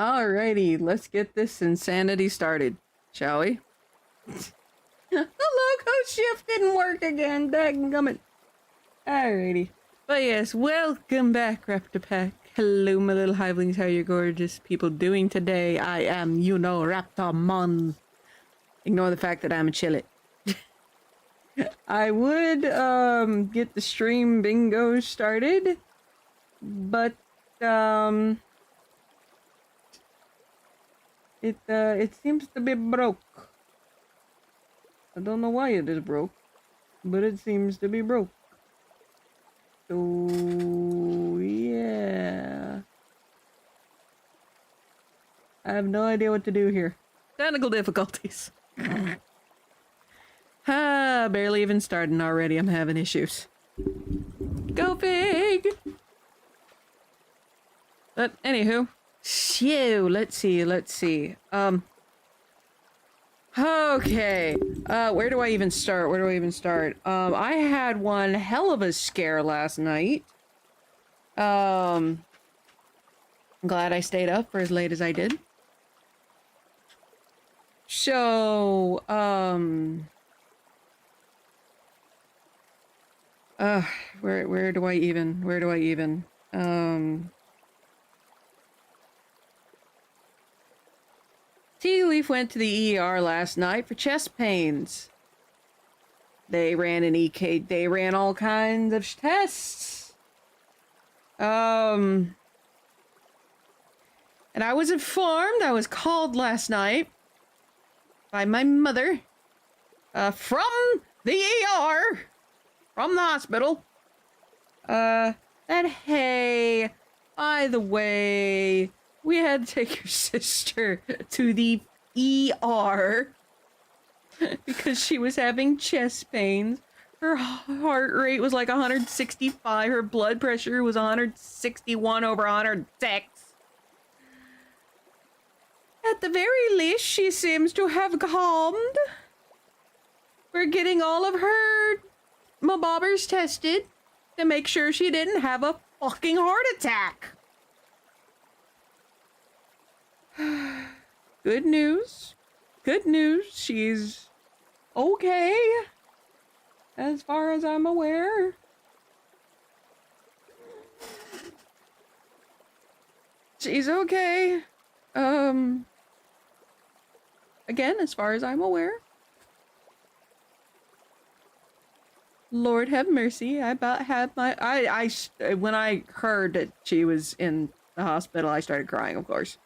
Alrighty, let's get this insanity started, shall we? The logo shift didn't work again, daggummit. Alrighty. But yes, welcome back, Raptor-Pack. Hello, my little hivelings, how you gorgeous people doing today? I am, Raptormon. Ignore the fact that I'm a chillet. I would, get the stream bingo started, but, it seems to be broke. I don't know why it is broke, but it seems to be broke. So, yeah. I have no idea what to do here. Technical difficulties. Barely even starting already. I'm having issues. Go big! But, anywho. So, let's see. Okay. Where do I even start? I had one hell of a scare last night. I'm glad I stayed up for as late as I did. So, where do I even? Tea Leaf went to the ER last night for chest pains. They ran an EK, they ran all kinds of tests. And I was informed, I was called last night by my mother, from the ER, from the hospital, that, hey, by the way, we had to take your sister to the ER because she was having chest pains. Her heart rate was like 165. Her blood pressure was 161 over 106. At the very least, she seems to have calmed. We're getting all of her mabobbers tested to make sure she didn't have a fucking heart attack. Good news. Good news. She's okay. As far as I'm aware. She's okay. Again, as far as I'm aware. Lord have mercy. I about had my... when I heard that she was in the hospital, I started crying, of course.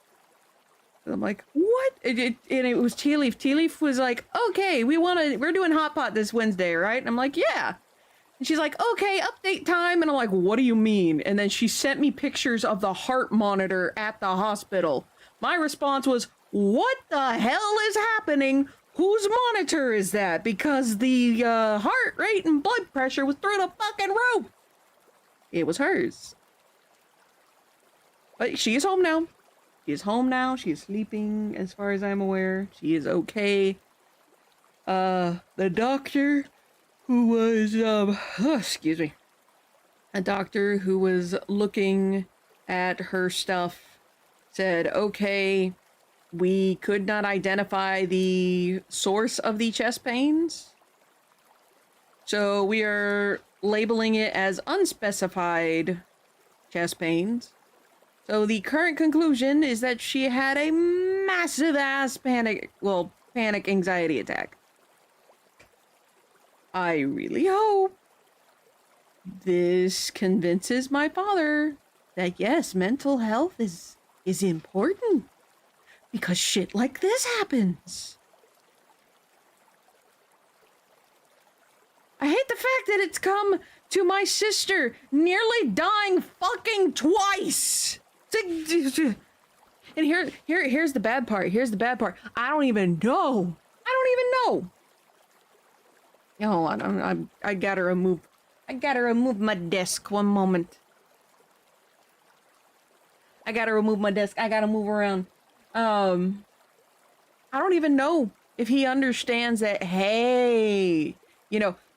I'm like, what? And it was Tea Leaf. Tea Leaf was like, okay, we're doing Hot Pot this Wednesday, right? And I'm like, yeah. And she's like, okay, update time. And I'm like, what do you mean? And then she sent me pictures of the heart monitor at the hospital. My response was, what the hell is happening? Whose monitor is that? Because the heart rate and blood pressure was through the fucking roof. It was hers. But she is home now. She is home now. She is sleeping, as far as I'm aware. She is okay. The doctor who was, excuse me. A doctor who was looking at her stuff said, okay, we could not identify the source of the chest pains. So we are labeling it as unspecified chest pains. So the current conclusion is that she had a massive ass panic anxiety attack. I really hope this convinces my father that yes, mental health is important because shit like this happens. I hate the fact that it's come to my sister nearly dying fucking twice. And here's the bad part. I don't even know. Hold on, I gotta remove my desk one moment. I gotta remove my desk. I gotta move around. I don't even know if he understands that, hey,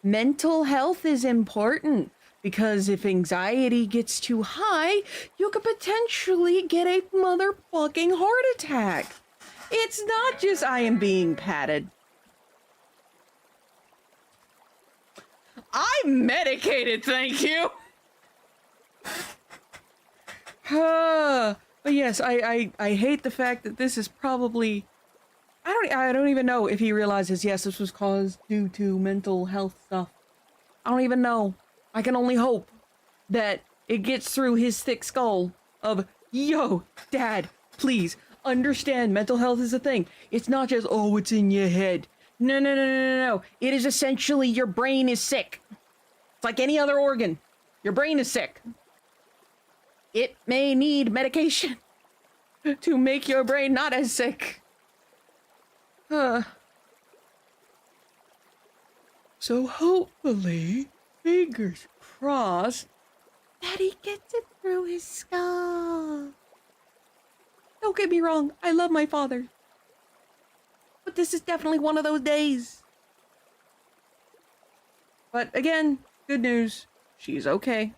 mental health is important. Because if anxiety gets too high, you could potentially get a motherfucking heart attack. It's not just I am being patted. I'm medicated, thank you. But yes, I hate the fact that this is probably... I don't even know if he realizes, yes, this was caused due to mental health stuff. I don't even know. I can only hope that it gets through his thick skull of, yo, Dad, please, understand mental health is a thing. It's not just, oh, it's in your head. No, no, no, no, no, no. It is essentially your brain is sick. It's like any other organ. Your brain is sick. It may need medication to make your brain not as sick. So hopefully, fingers crossed, that he gets it through his skull. Don't get me wrong, I love my father. But this is definitely one of those days. But again, good news. She's okay.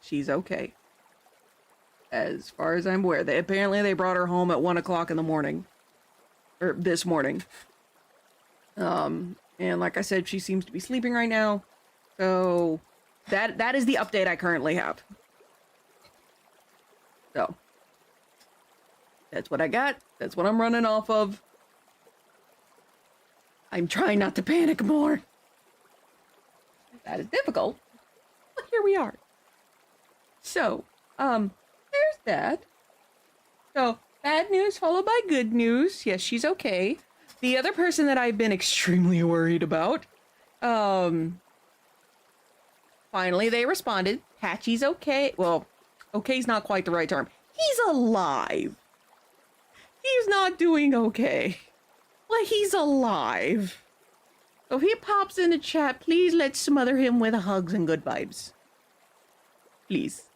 She's okay. As far as I'm aware. Apparently they brought her home at 1 o'clock in the morning. Or this morning. And like I said, she seems to be sleeping right now. So that is the update I currently have. So that's what I got. That's what I'm running off of. I'm trying not to panic more. That is difficult. But here we are. So, there's that. So, bad news followed by good news. Yes, she's okay. The other person that I've been extremely worried about, finally they responded. Patchy's okay. Well, okay's not quite the right term. He's alive. He's not doing okay. Like, he's alive. So if he pops in the chat, please let's smother him with hugs and good vibes. Please.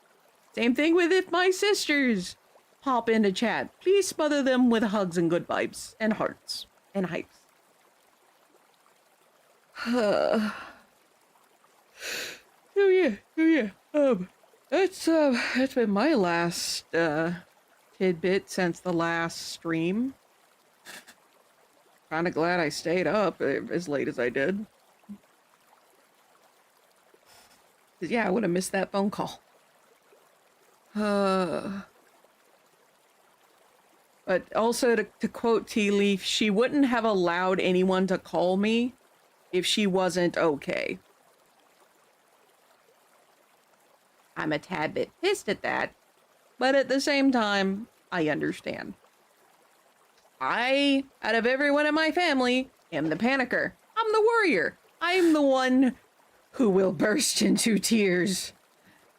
Same thing with if my sisters pop into chat. Please smother them with hugs and good vibes. And hearts. And hypes. Oh yeah. That's been my last, tidbit since the last stream. Kinda glad I stayed up as late as I did. 'Cause yeah, I would have missed that phone call. But also to quote Tea Leaf, she wouldn't have allowed anyone to call me if she wasn't okay. I'm a tad bit pissed at that, but at the same time, I understand. I, out of everyone in my family, am the panicker. I'm the worrier. I'm the one who will burst into tears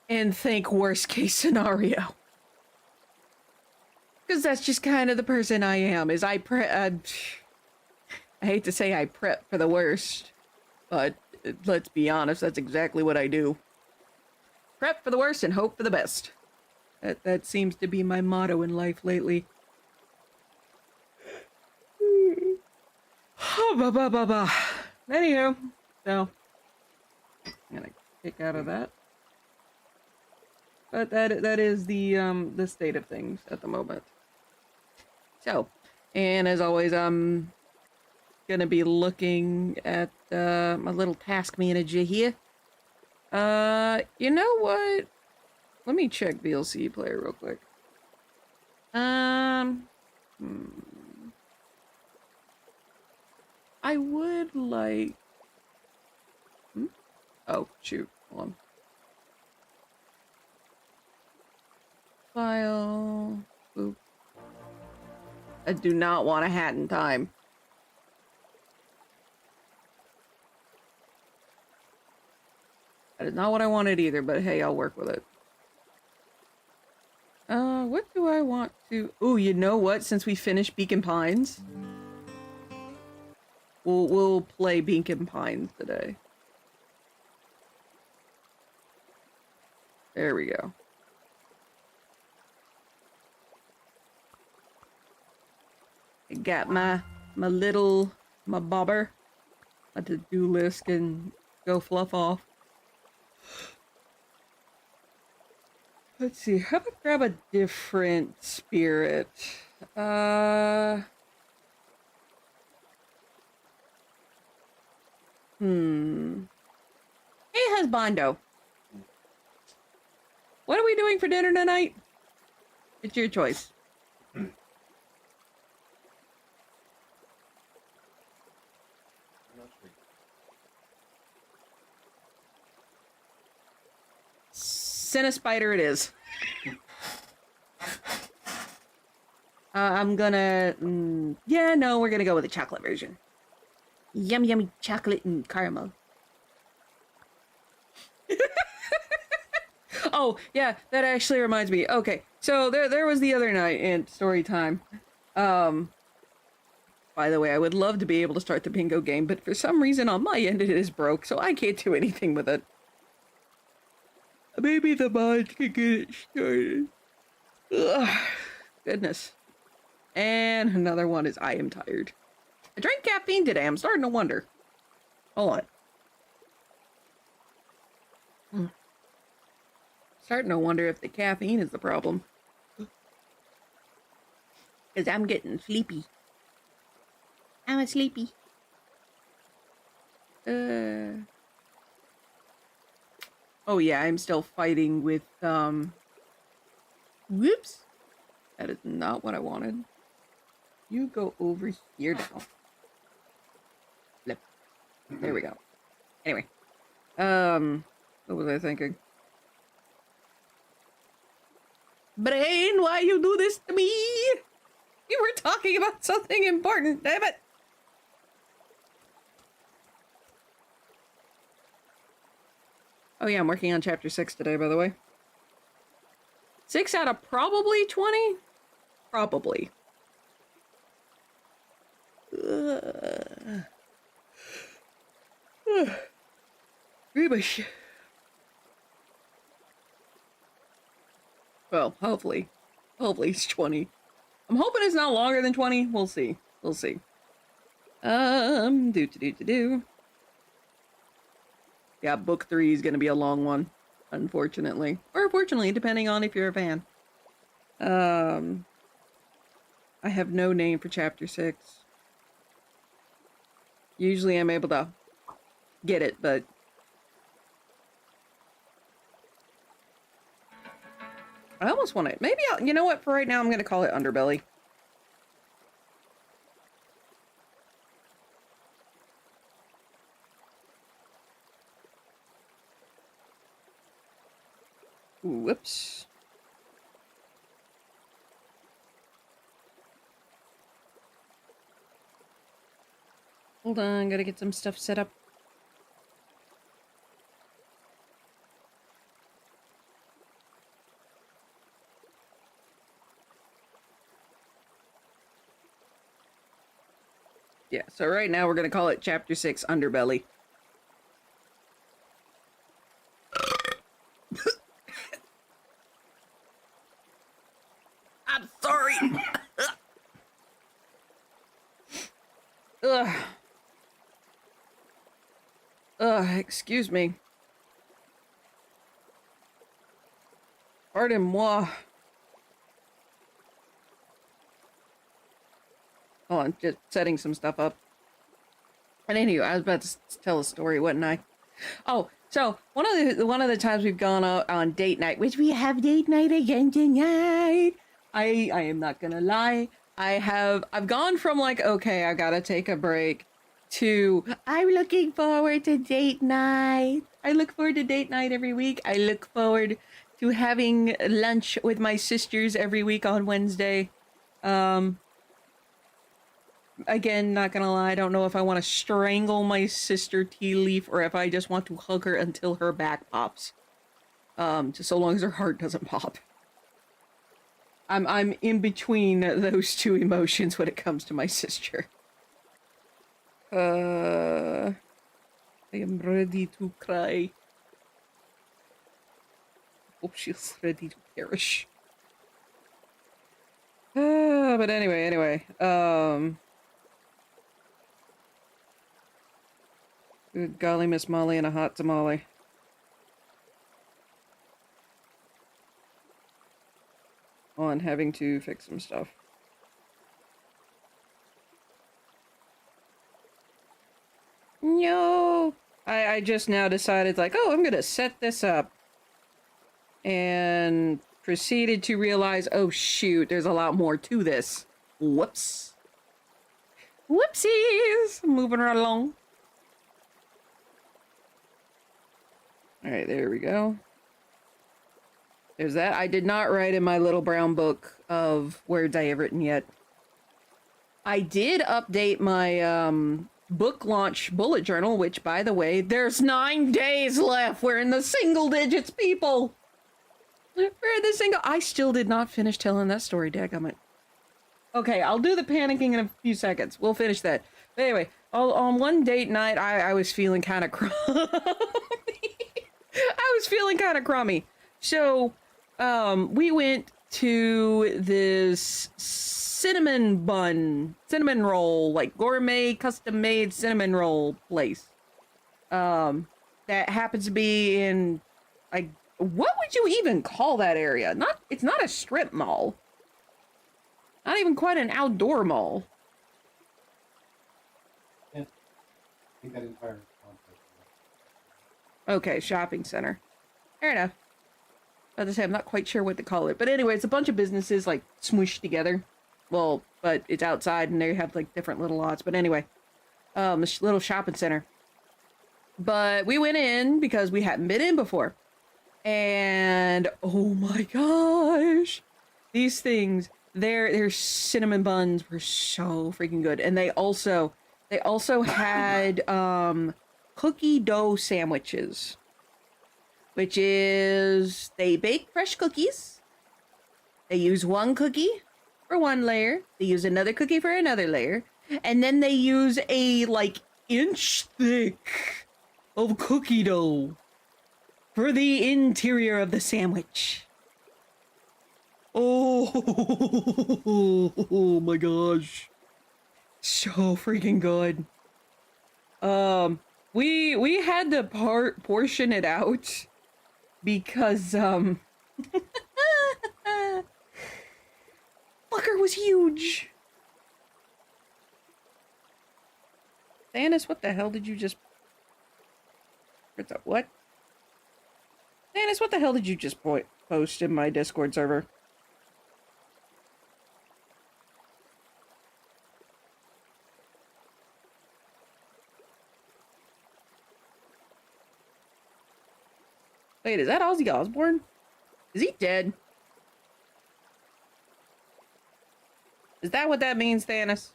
and think worst case scenario. Because that's just kind of the person I am, is I hate to say I prep for the worst, but let's be honest, that's exactly what I do. Prep for the worst and hope for the best. That seems to be my motto in life lately. Anywho, so I'm gonna kick out of that. But that is the state of things at the moment. So, and as always, I'm gonna be looking at my little task manager here. You know what? Let me check VLC player real quick. I would like... Oh, shoot. Hold on. File... Boop. I do not want a hat in time. That is not what I wanted either, but hey, I'll work with it. What do I want to... Ooh, you know what? Since we finished Beacon Pines... We'll play Beacon Pines today. There we go. I got my bobber. My to-do list can go fluff off. Let's see. How about grab a different spirit? Hey, husbando. What are we doing for dinner tonight? It's your choice. Cinespider it is. I'm gonna... yeah, no, we're gonna go with the chocolate version. Yummy, yummy chocolate and caramel. Oh, yeah, that actually reminds me. Okay, so there was the other night in story time. By the way, I would love to be able to start the bingo game, but for some reason on my end it is broke, so I can't do anything with it. Maybe the mods can get it started. Ugh, goodness. And another one is I am tired. I drank caffeine today, I'm starting to wonder. Hold on. Starting to wonder if the caffeine is the problem. Because I'm getting sleepy. I'm a sleepy. Oh yeah, I'm still fighting with, whoops. That is not what I wanted. You go over here now. Flip. There we go. Anyway. What was I thinking? Brain, why you do this to me? You were talking about something important, damn it! Oh yeah, I'm working on chapter 6 today, by the way. 6 out of probably 20? Probably. Rubbish. Well, hopefully. Hopefully it's 20. I'm hoping it's not longer than 20. We'll see. We'll see. Do. Yeah, book 3 is gonna be a long one. Unfortunately. Or fortunately, depending on if you're a fan. I have no name for chapter 6. Usually I'm able to get it, but... I almost want it. Maybe I'll... You know what? For right now, I'm gonna call it Underbelly. Whoops. Hold on, gotta get some stuff set up. Yeah, so right now we're gonna call it Chapter 6 Underbelly. I'm sorry! Ugh. Excuse me. Pardon-moi. Hold on, just setting some stuff up. And anyway, I was about to tell a story, wasn't I? Oh, so one of the times we've gone out on date night, which we have date night again tonight. I am not gonna lie. I've gone from like, okay, I gotta take a break, to I'm looking forward to date night. I look forward to date night every week. I look forward to having lunch with my sisters every week on Wednesday. Again, not gonna lie, I don't know if I want to strangle my sister Tea Leaf or if I just want to hug her until her back pops. Just so long as her heart doesn't pop. I'm in between those two emotions when it comes to my sister. I am ready to cry. Hope she's ready to perish. But anyway, good golly, Miss Molly and a hot tamale. on having to fix some stuff. No! I just now decided, like, oh, I'm gonna set this up. And proceeded to realize, oh shoot, there's a lot more to this. Whoops. Whoopsies! Moving right along. Alright, there we go. There's that. I did not write in my little brown book of words I have written yet. I did update my, book launch bullet journal, which, by the way, there's 9 days left. We're in the single digits, people. We're in the single. I still did not finish telling that story, dadgummit. Okay, I'll do the panicking in a few seconds. We'll finish that. But anyway, on one date night, I was feeling kind of crummy. I was feeling kind of crummy. So, we went to this cinnamon roll, like gourmet, custom-made cinnamon roll place. That happens to be in, like, what would you even call that area? It's not a strip mall. Not even quite an outdoor mall. Yeah. I think that entire complex. Okay, shopping center. Fair enough. As I say, I'm not quite sure what to call it. But anyway, it's a bunch of businesses, like, smooshed together. Well, but it's outside, and they have, like, different little lots. But anyway, this little shopping center. But we went in because we hadn't been in before. And, oh my gosh! These things, their cinnamon buns were so freaking good. And they also had, cookie dough sandwiches. Which is, they bake fresh cookies. They use one cookie for one layer. They use another cookie for another layer. And then they use a, like, inch thick of cookie dough for the interior of the sandwich. Oh, oh my gosh. So freaking good. We had to portion it out because, fucker was huge. Thanos, what the hell did you just... What? Thanos, what the hell did you just post in my Discord server? Wait, is that Ozzy Osbourne? Is he dead? Is that what that means, Thanos?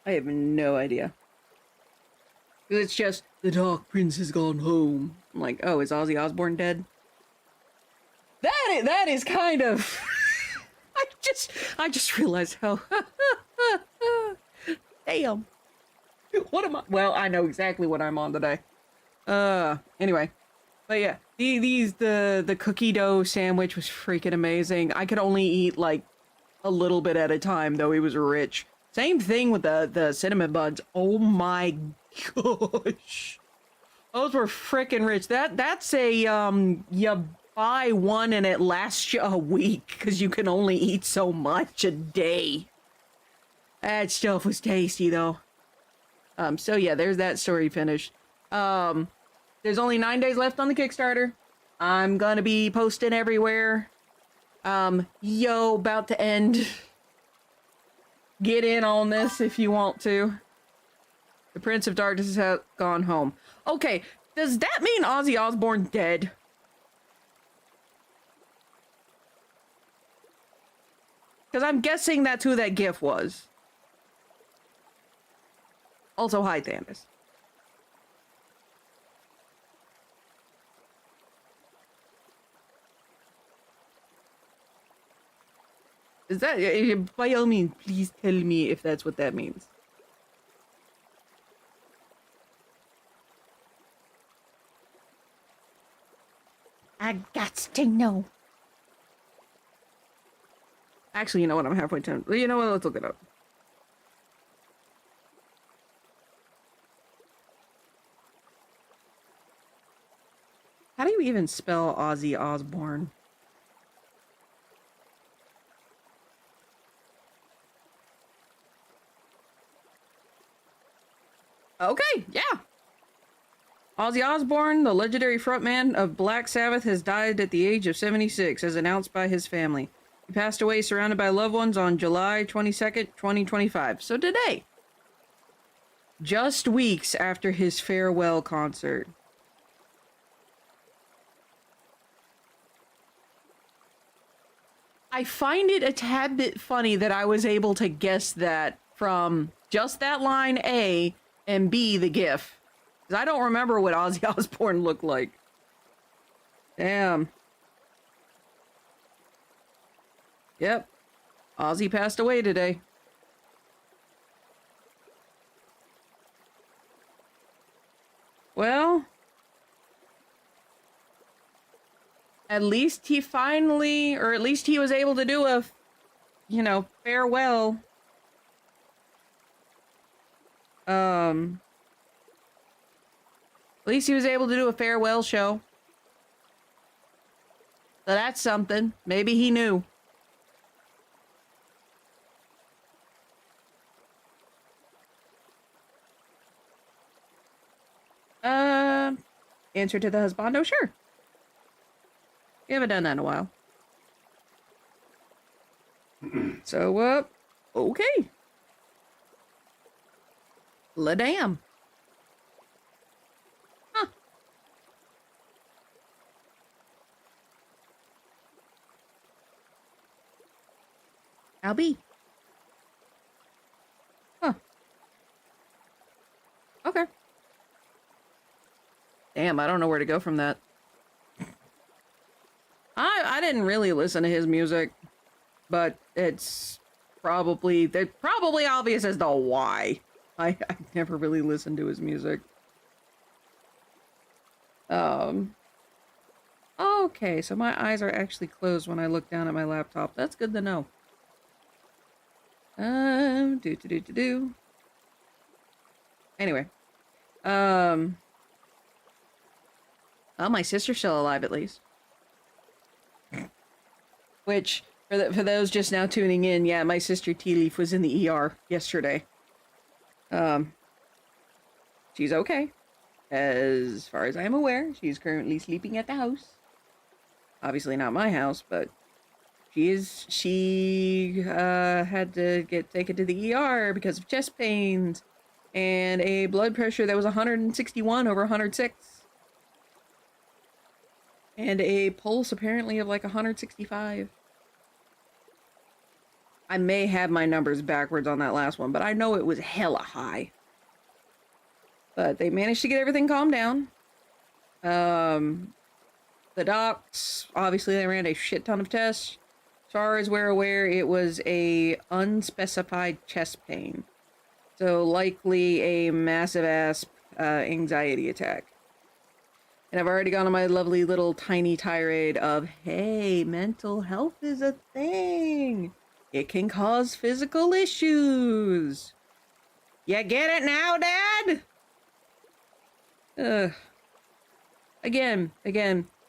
I have no idea. It's just, the Dark Prince has gone home. I'm like, oh, is Ozzy Osbourne dead? That is kind of... I just realized how... Damn. What am I... Well, I know exactly what I'm on today. Anyway. But yeah, the cookie dough sandwich was freaking amazing. I could only eat, like, a little bit at a time, though he was rich. Same thing with the cinnamon buns. Oh my gosh. Those were freaking rich. That's a, you buy one and it lasts you a week, because you can only eat so much a day. That stuff was tasty, though. So yeah, there's that story finished. There's only 9 days left on the Kickstarter. I'm gonna be posting everywhere. Yo, about to end. Get in on this if you want to. The Prince of Darkness has gone home. Okay, does that mean Ozzy Osbourne dead? Because I'm guessing that's who that gif was. Also, hi, Thanos. Is that, by all means, please tell me if that's what that means. I got to know. Actually, you know what? I'm halfway done. You know what? Let's look it up. How do you even spell Ozzy Osbourne? Okay, yeah. Ozzy Osbourne, the legendary frontman of Black Sabbath, has died at the age of 76, as announced by his family. He passed away surrounded by loved ones on July 22nd, 2025. So today. Just weeks after his farewell concert. I find it a tad bit funny that I was able to guess that from just that line A and B, the GIF. Because I don't remember what Ozzy Osbourne looked like. Damn. Yep. Ozzy passed away today. Well, at least he finally, or at least he was able to do a, you know, farewell. At least he was able to do a farewell show. So that's something. Maybe he knew. Answer to the husbando? Sure. We haven't done that in a while. So, okay. La damn. Huh. I'll be. Huh. Okay. Damn, I don't know where to go from that. I didn't really listen to his music, but it's probably obvious as to why. I never really listened to his music. Okay, so my eyes are actually closed when I look down at my laptop. That's good to know. Anyway. Oh, my sister's still alive at least. Which, for those just now tuning in, yeah, my sister Tea Leaf was in the ER yesterday. She's okay. As far as I'm aware, she's currently sleeping at the house. Obviously not my house, but she had to get taken to the ER because of chest pains and a blood pressure that was 161 over 106. And a pulse apparently of like 165. I may have my numbers backwards on that last one, but I know it was hella high. But they managed to get everything calmed down. The docs, obviously they ran a shit ton of tests. As far as we're aware, it was a unspecified chest pain. So likely a massive ass anxiety attack. And I've already gone on my lovely little tiny tirade of, hey, mental health is a thing. It can cause physical issues. You get it now, Dad? Again,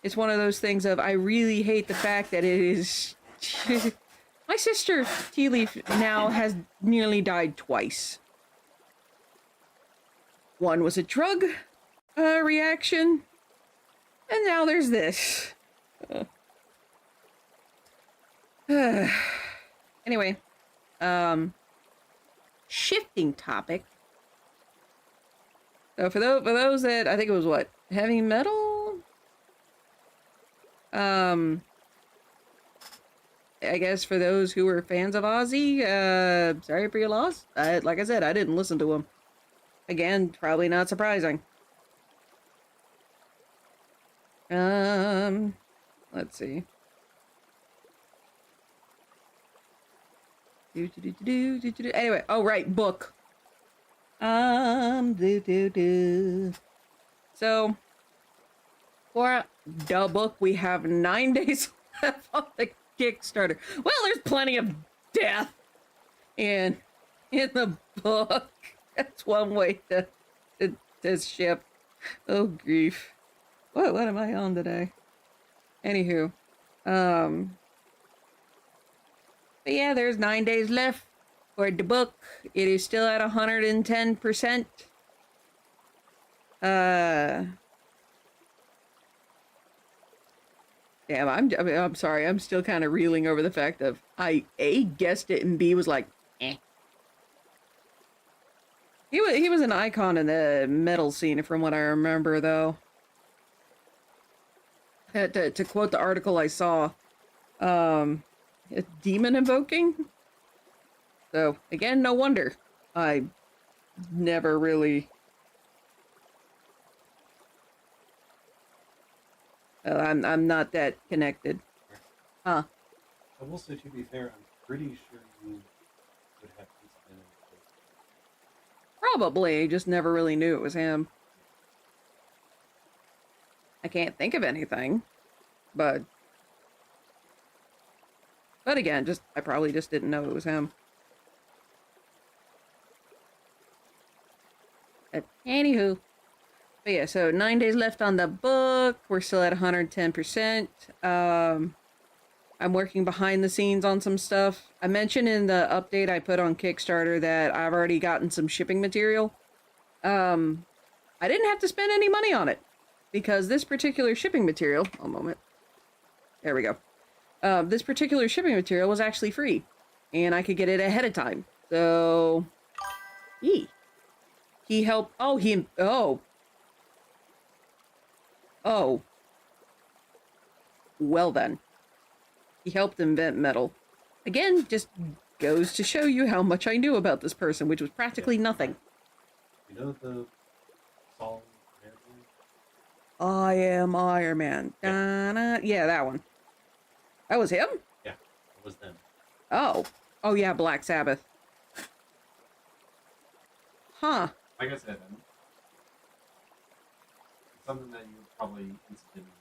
it's one of those things of, I really hate the fact that it is... My sister, Tea Leaf, now has nearly died twice. One was a drug reaction. And now there's this. Anyway, shifting topic. So for those that, I think it was what? Heavy metal? I guess for those who were fans of Ozzy, sorry for your loss. Like I said, I didn't listen to him. Again, probably not surprising. Let's see. Anyway, oh right, book. So, for the book, we have 9 days left on the Kickstarter. Well, there's plenty of death in the book. That's one way to ship. Oh, grief. What am I on today? Anywho. But yeah, there's 9 days left for the book. It is still at 110%. Damn, I'm sorry. I'm still kind of reeling over the fact of I A guessed it and B was like, eh. He was an icon in the metal scene from what I remember though. To quote the article I saw, it's demon invoking. So again, no wonder I never really. I'm not that connected. Huh. I will say, to be fair, I'm pretty sure you would have to spin it. Probably, just never really knew it was him. I can't think of anything, but again, I probably just didn't know it was him. But anywho, but yeah, so 9 days left on the book. We're still at 110%. I'm working behind the scenes on some stuff. I mentioned in the update I put on Kickstarter that I've already gotten some shipping material. I didn't have to spend any money on it because this particular shipping material, one moment. There we go. This particular shipping material was actually free and I could get it ahead of time. So, he helped. Oh. Well then. He helped invent metal. Again, just goes to show you how much I knew about this person, which was practically nothing. You know the song Iron Man? I am Iron Man. Yeah. Yeah, that one. That was him? Yeah, it was them. Oh. Oh yeah, Black Sabbath. Huh. Like I said, it's something that you would probably instantly.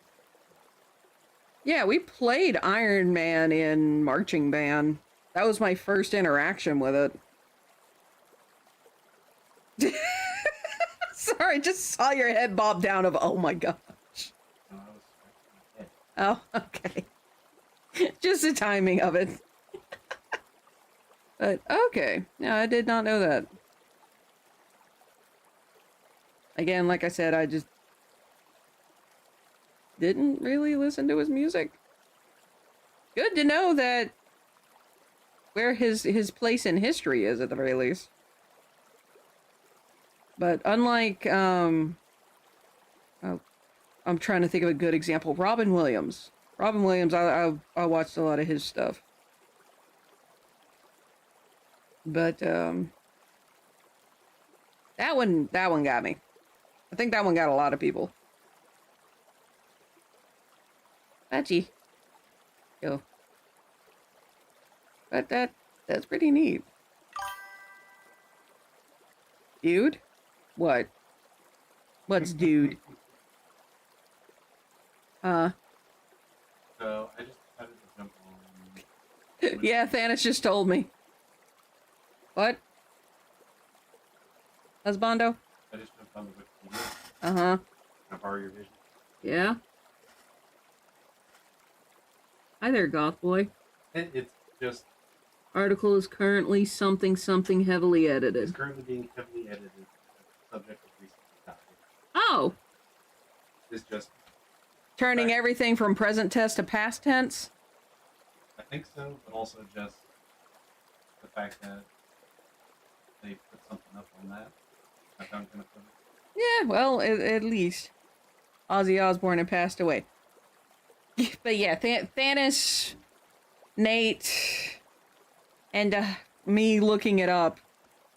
Yeah, we played Iron Man in marching band. That was my first interaction with it. Sorry, I just saw your head bob down of, oh my gosh. No, I was scratching my head. Oh, okay. Just the timing of it. But, okay. Yeah, I did not know that. Again, like I said, I just didn't really listen to his music. Good to know that where his place in history is at the very least. But unlike I'm trying to think of a good example. Robin Williams. I watched a lot of his stuff. But that one got me. I think that one got a lot of people. Patchy. Yo. But that's pretty neat. Dude? What? What's dude? So I just decided to jump on. Yeah, Thanos just told me. What? Husbando? I just jumped on the Wikipedia. Uh-huh. Can I borrow your vision? Yeah? Hi there, goth boy. It's just. Article is currently something heavily It's edited. currently being heavily edited. Subject of recent topic. Oh! It's just. Turning Right. everything from present tense to past tense? I think so, but also just the fact that they put something up on that. I found kind of funny. Yeah, well, at least. Ozzy Osbourne had passed away. But yeah, Thanos, Nate, and me looking it up,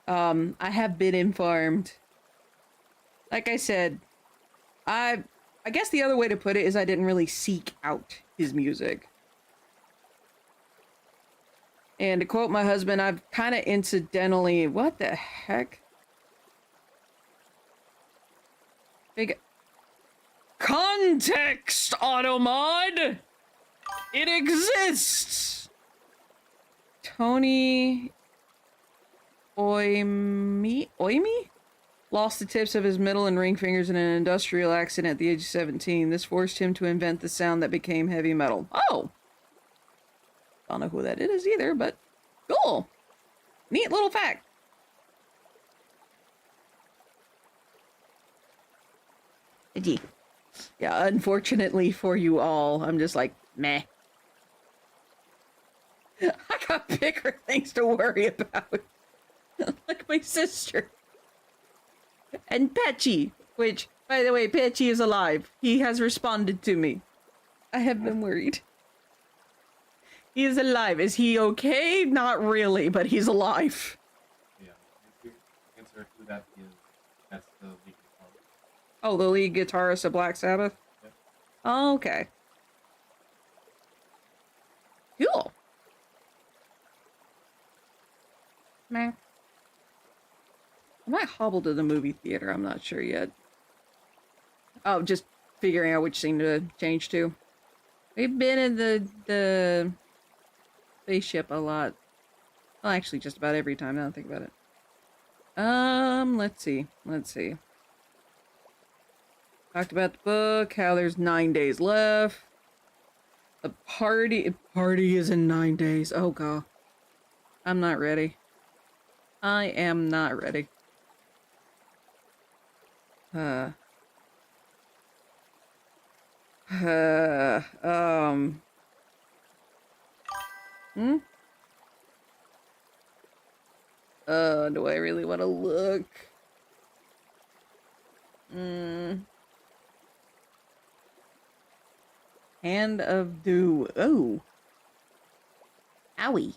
I have been informed. Like I said, I guess the other way to put it is I didn't really seek out his music. And to quote my husband, I've kind of incidentally... What the heck? Big... Context, Automod! It exists! Tony... Oimi? lost the tips of his middle and ring fingers in an industrial accident at the age of 17. This forced him to invent the sound that became heavy metal. Oh! Don't know who that is either, but cool. Neat little fact. Gee. Yeah, unfortunately for you all, I'm just like, meh. I got bigger things to worry about. Like my sister. And Patchy, which, by the way, Patchy is alive. He has responded to me. I have been worried. He is alive. Is he okay? Not really, but he's alive. Yeah. Answer who that is. That's the lead guitar. Oh, the lead guitarist of Black Sabbath? Yep. Oh, okay. Cool. Man. I might hobble to the movie theater. I'm not sure yet. Oh, just figuring out which scene to change to. We've been in the spaceship a lot. Well, actually, just about every time. Now I think about it. Let's see. Talked about the book. How there's 9 days left. The party is in 9 days. Oh god. I'm not ready. I am not ready. Do I really want to look? Hand of Dew. Oh. Owie.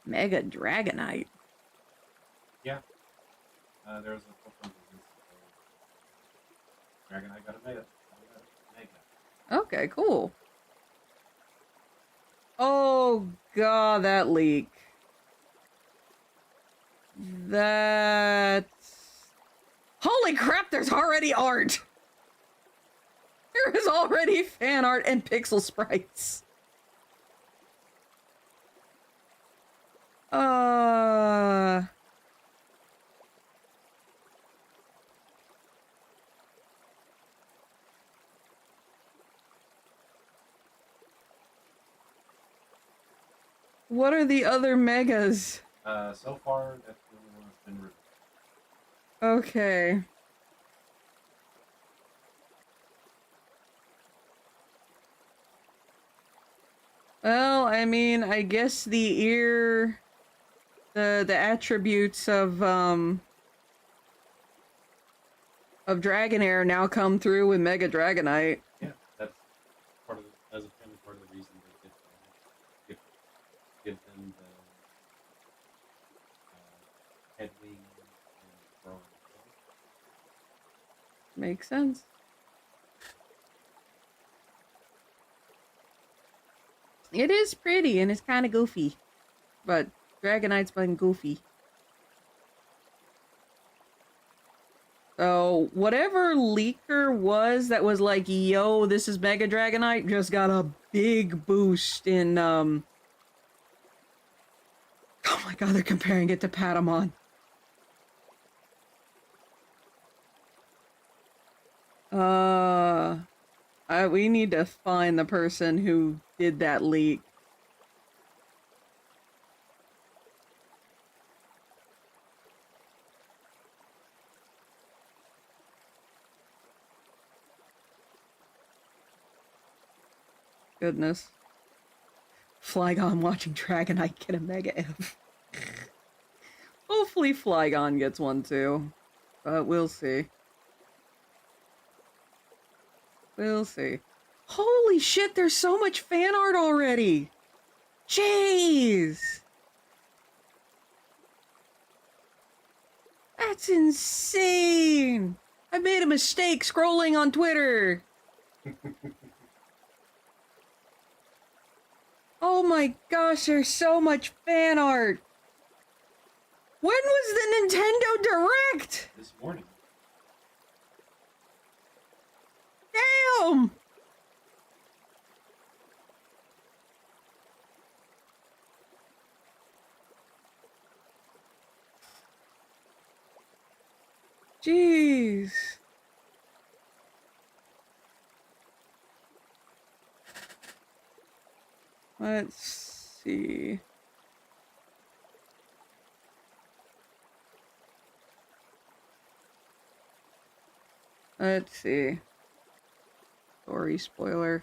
Mega Dragonite. Yeah. There was a couple of reasons. Dragonite got a mega. Okay, cool. Oh god, that leak. That's... Holy crap, there's already art! There is already fan art and pixel sprites. What are the other megas? So far, that's the only one that's been revealed. Okay. Well, I mean, I guess the ear, the attributes of Dragonair now come through with Mega Dragonite. Yeah, that's part of as apparently part of the reason they give them the head wing and throwing. Makes sense. It is pretty and it's kind of goofy, but Dragonite's been goofy. So whatever leaker was that was like, yo, this is Mega Dragonite, just got a big boost in, oh my god, they're comparing it to Patamon. We need to find the person who did that leak. Goodness. Flygon watching Dragonite get a Mega F. Hopefully Flygon gets one too. But we'll see. We'll see. Holy shit, there's so much fan art already! Jeez! That's insane! I made a mistake scrolling on Twitter! Oh my gosh, there's so much fan art! When was the Nintendo Direct? This morning. Damn! Jeez. Let's see. Let's see. Story spoiler.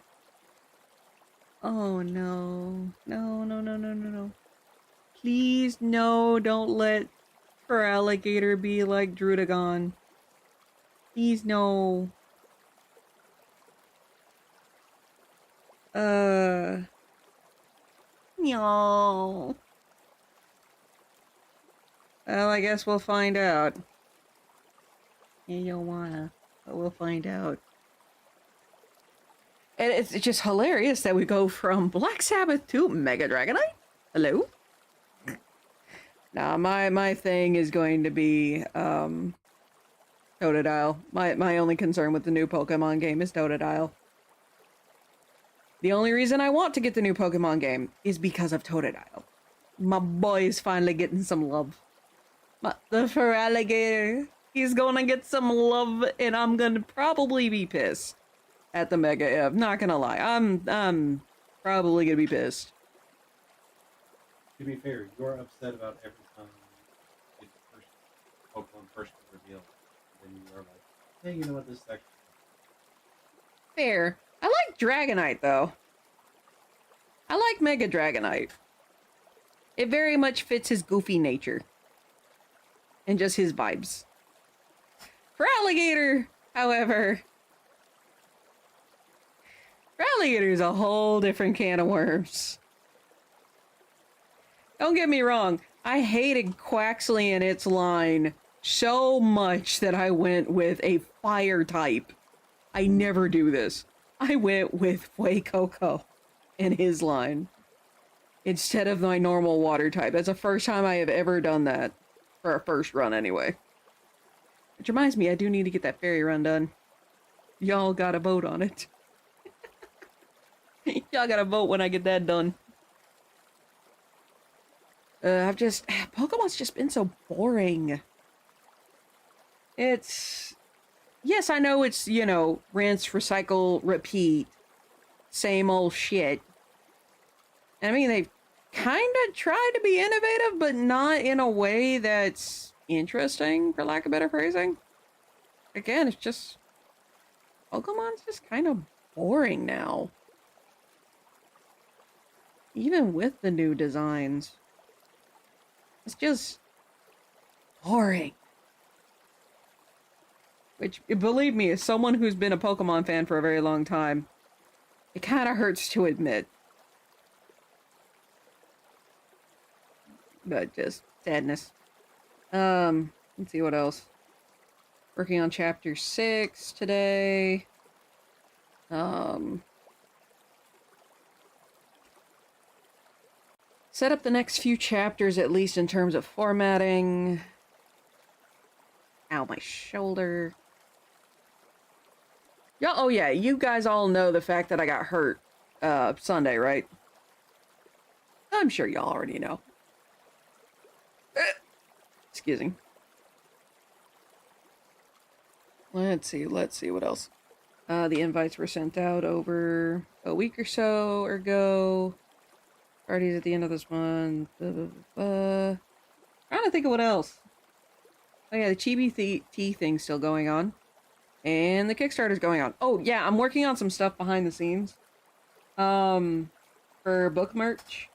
Oh no. No, no, no, no, no, no. Please, no, don't let her alligator be like Drudagon. Please, no. No. Well, I guess we'll find out. You don't wanna, but we'll find out. And it's just hilarious that we go from Black Sabbath to Mega Dragonite. Hello? Nah, my thing is going to be, Totodile. My only concern with the new Pokemon game is Totodile. The only reason I want to get the new Pokemon game is because of Totodile. My boy is finally getting some love. The Feraligatr, he's gonna get some love, and I'm gonna probably be pissed at the Mega Ev. Not gonna lie, I'm probably gonna be pissed. To be fair, you're upset about every time it's first Pokemon first revealed. Then you are like, hey, you know what, this is actually Fair. I like Dragonite, though. I like Mega Dragonite. It very much fits his goofy nature. And just his vibes. Feraligatr, however... Feraligatr is a whole different can of worms. Don't get me wrong, I hated Quaxley and its line so much that I went with a fire type. I never do this. I went with Fuecoco and his line instead of my normal water type. That's the first time I have ever done that. For a first run, anyway. Which reminds me, I do need to get that fairy run done. Y'all gotta vote on it. Y'all gotta vote when I get that done. Pokemon's just been so boring. It's... Yes, I know it's, you know, rinse, recycle, repeat. Same old shit. I mean, they've kind of tried to be innovative, but not in a way that's interesting, for lack of better phrasing. Again, it's just... Pokemon's just kind of boring now. Even with the new designs. It's just... boring. Which, believe me, as someone who's been a Pokemon fan for a very long time, it kind of hurts to admit. But just sadness. Let's see what else. Working on chapter 6 today. Set up the next few chapters, at least in terms of formatting. Ow, my shoulder. Yeah, oh yeah, you guys all know the fact that I got hurt Sunday, right? I'm sure y'all already know. Excuse me. Let's see what else. The invites were sent out over a week or so ago. Parties at the end of this month. Trying to think of what else. Oh yeah, the cheeby tea thing's still going on. And the Kickstarter's going on. Oh yeah, I'm working on some stuff behind the scenes. For book merch.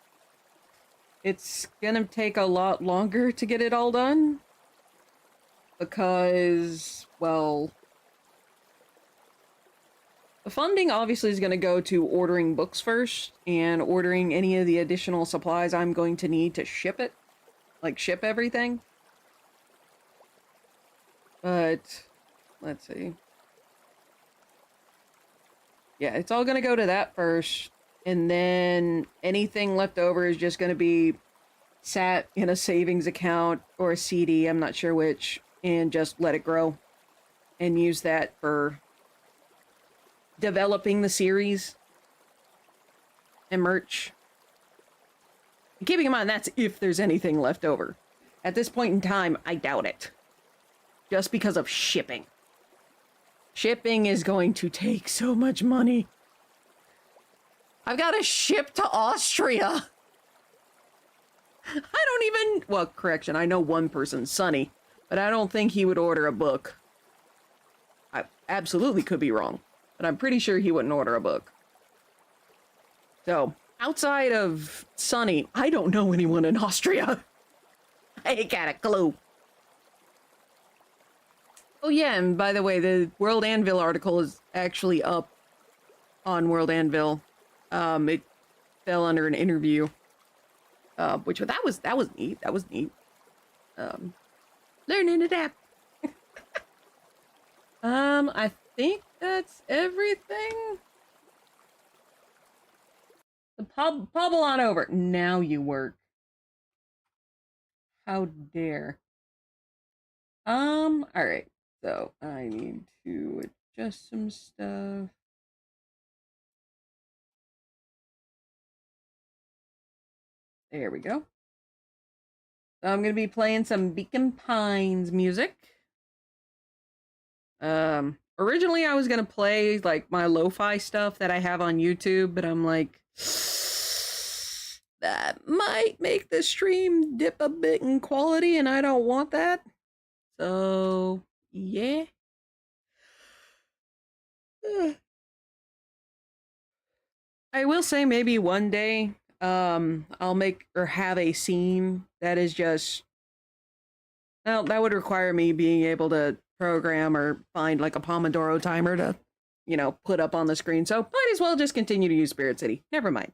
It's gonna take a lot longer to get it all done. Because, well... the funding obviously is gonna go to ordering books first, and ordering any of the additional supplies I'm going to need to ship it. Like, ship everything. But, let's see. Yeah, it's all gonna go to that first. And then anything left over is just gonna be sat in a savings account or a CD, I'm not sure which, and just let it grow. And use that for developing the series and merch. And keeping in mind, that's if there's anything left over. At this point in time, I doubt it. just because of shipping. Shipping is going to take so much money. I've got to ship to Austria. I don't even... Well, correction, I know one person, Sonny, but I don't think he would order a book. I absolutely could be wrong, but I'm pretty sure he wouldn't order a book. So, outside of Sonny, I don't know anyone in Austria. I ain't got a clue. Oh yeah, and by the way, the World Anvil article is actually up on World Anvil. It fell under an interview. Which that was neat. That was neat. Learning it app. I think that's everything. The bubble on over. Now you work. How dare. Alright. So I need to adjust some stuff. There we go. So I'm gonna be playing some Beacon Pines music. Originally I was gonna play like my lo-fi stuff that I have on YouTube, but I'm like, that might make the stream dip a bit in quality, and I don't want that. So yeah. I will say maybe one day I'll make or have a scene that is just, well, that would require me being able to program or find like a Pomodoro timer to, you know, put up on the screen. So might as well just continue to use Spirit City. Never mind.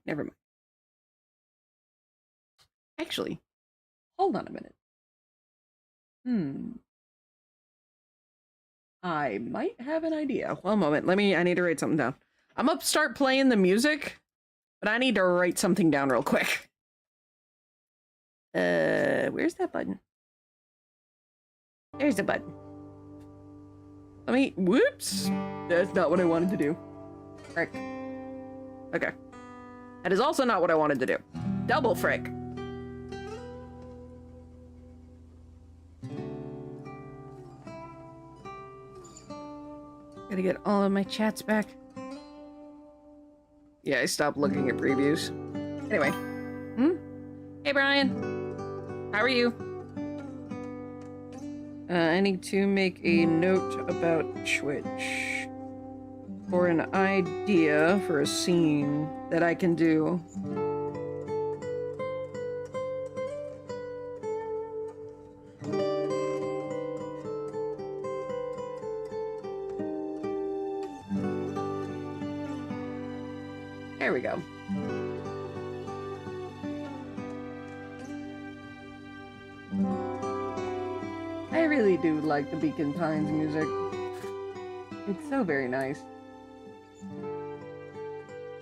Actually, hold on a minute. I might have an idea. One moment. I need to write something down. I'm gonna start playing the music, but I need to write something down real quick. Where's that button? There's the button. Whoops. That's not what I wanted to do. Frick. Okay. That is also not what I wanted to do. Double frick. Gotta get all of my chats back. Yeah, I stopped looking at previews. Anyway. Hey, Brian. How are you? I need to make a note about Twitch. For an idea for a scene that I can do. There we go. I really do like the Beacon Pines music. It's so very nice.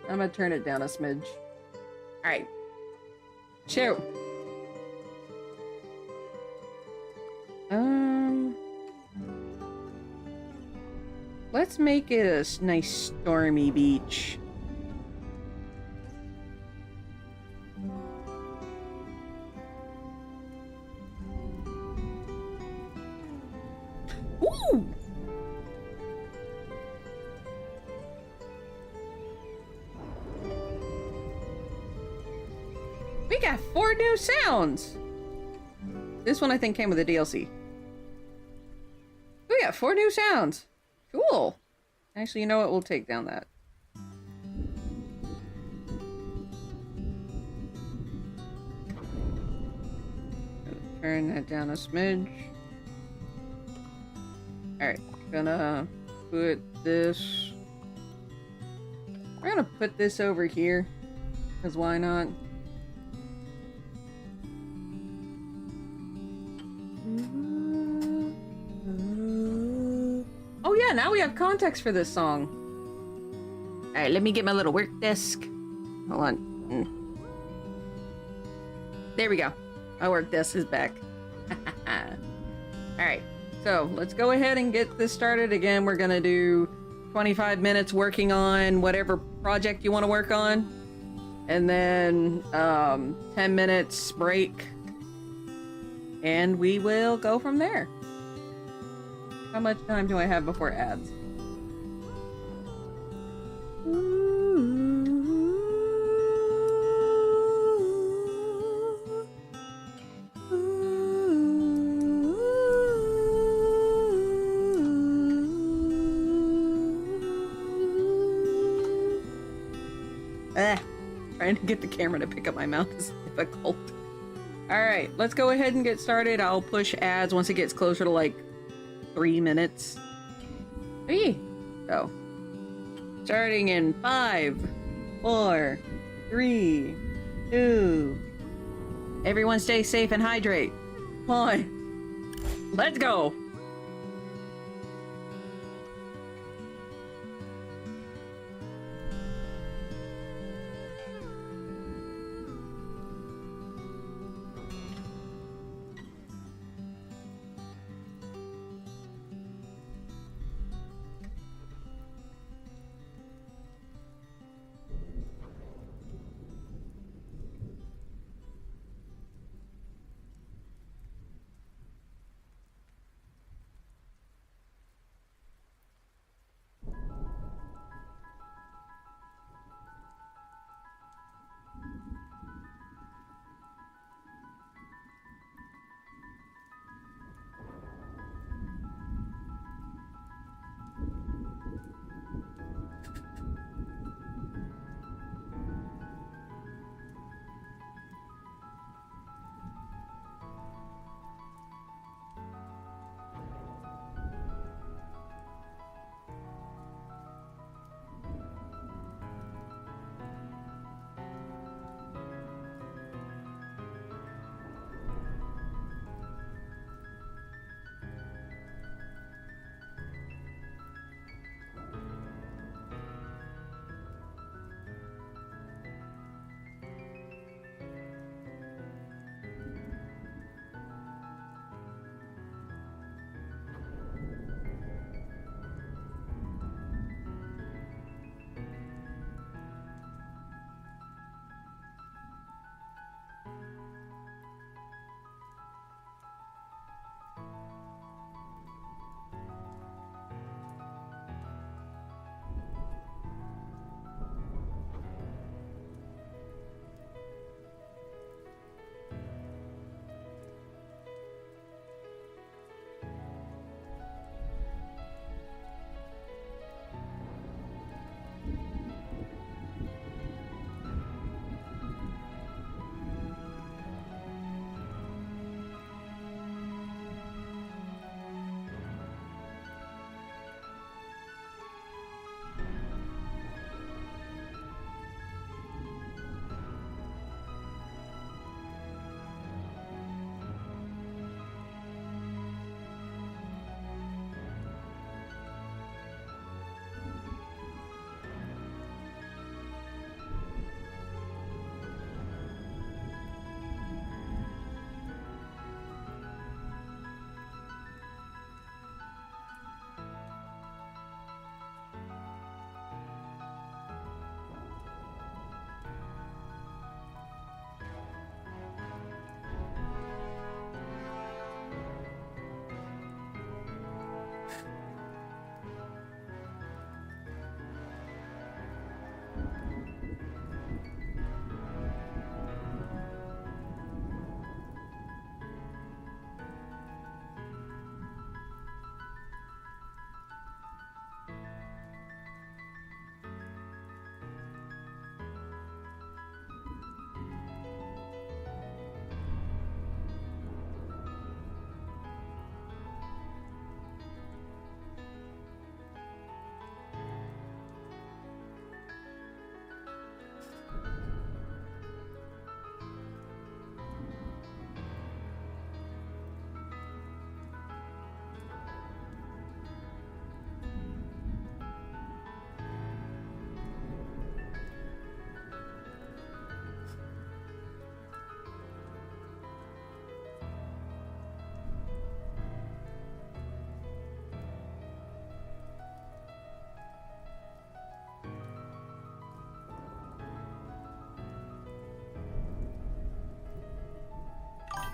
I'm gonna turn it down a smidge. Alright. Shoot. Let's make it a nice stormy beach. Ooh! We got 4 new sounds! This one I think came with a DLC. We got 4 new sounds! Cool! Actually, you know what? We'll take down that. Turn that down a smidge. Alright, gonna put this... We're gonna put this over here, because why not? Oh yeah, now we have context for this song. Alright, let me get my little work desk. Hold on. There we go. My work desk is back. Alright. So, let's go ahead and get this started. Again, we're gonna do 25 minutes working on whatever project you want to work on. And then, 10 minutes break. And we will go from there. How much time do I have before ads? Trying to get the camera to pick up my mouth is difficult. Alright, let's go ahead and get started. I'll push ads once it gets closer to like 3 minutes. Hey! Go. Starting in 5, 4, 3, 2. Everyone stay safe and hydrate. 1. Let's go!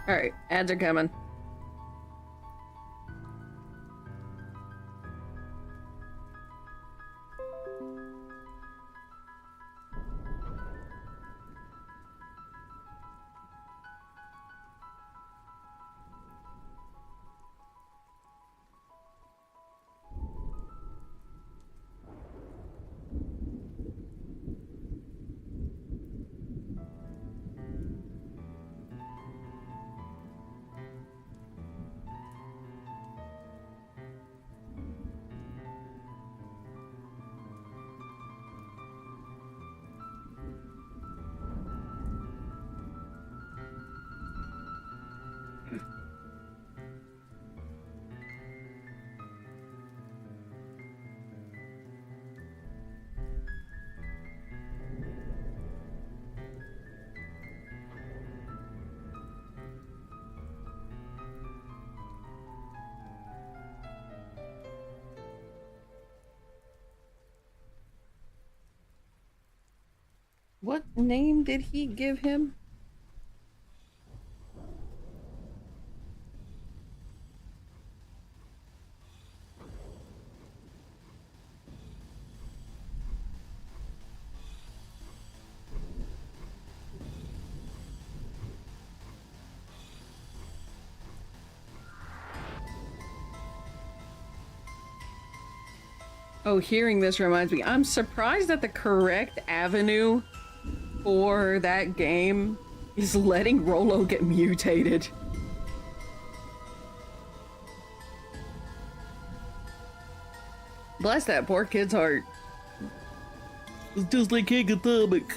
Alright, ads are coming. What name did he give him? Oh, hearing this reminds me, I'm surprised that the correct avenue for that game is letting Rolo get mutated. Bless that poor kid's heart. It's just like King of Stomach.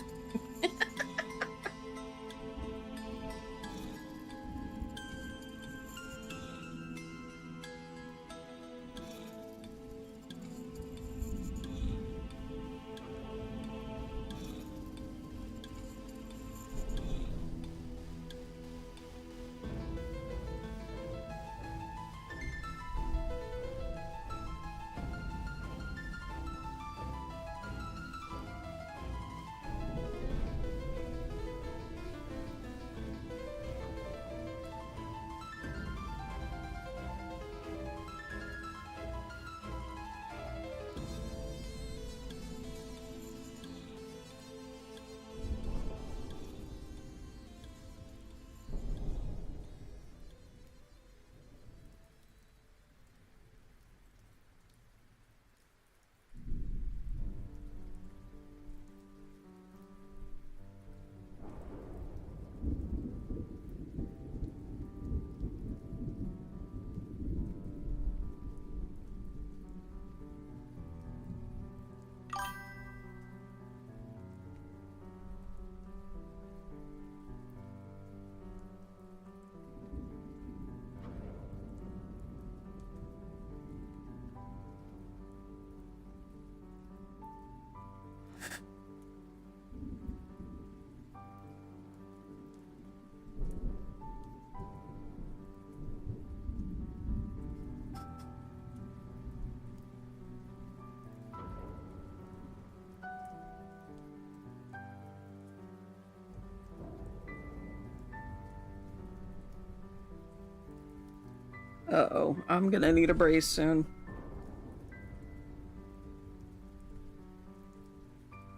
Uh-oh, I'm gonna need a brace soon.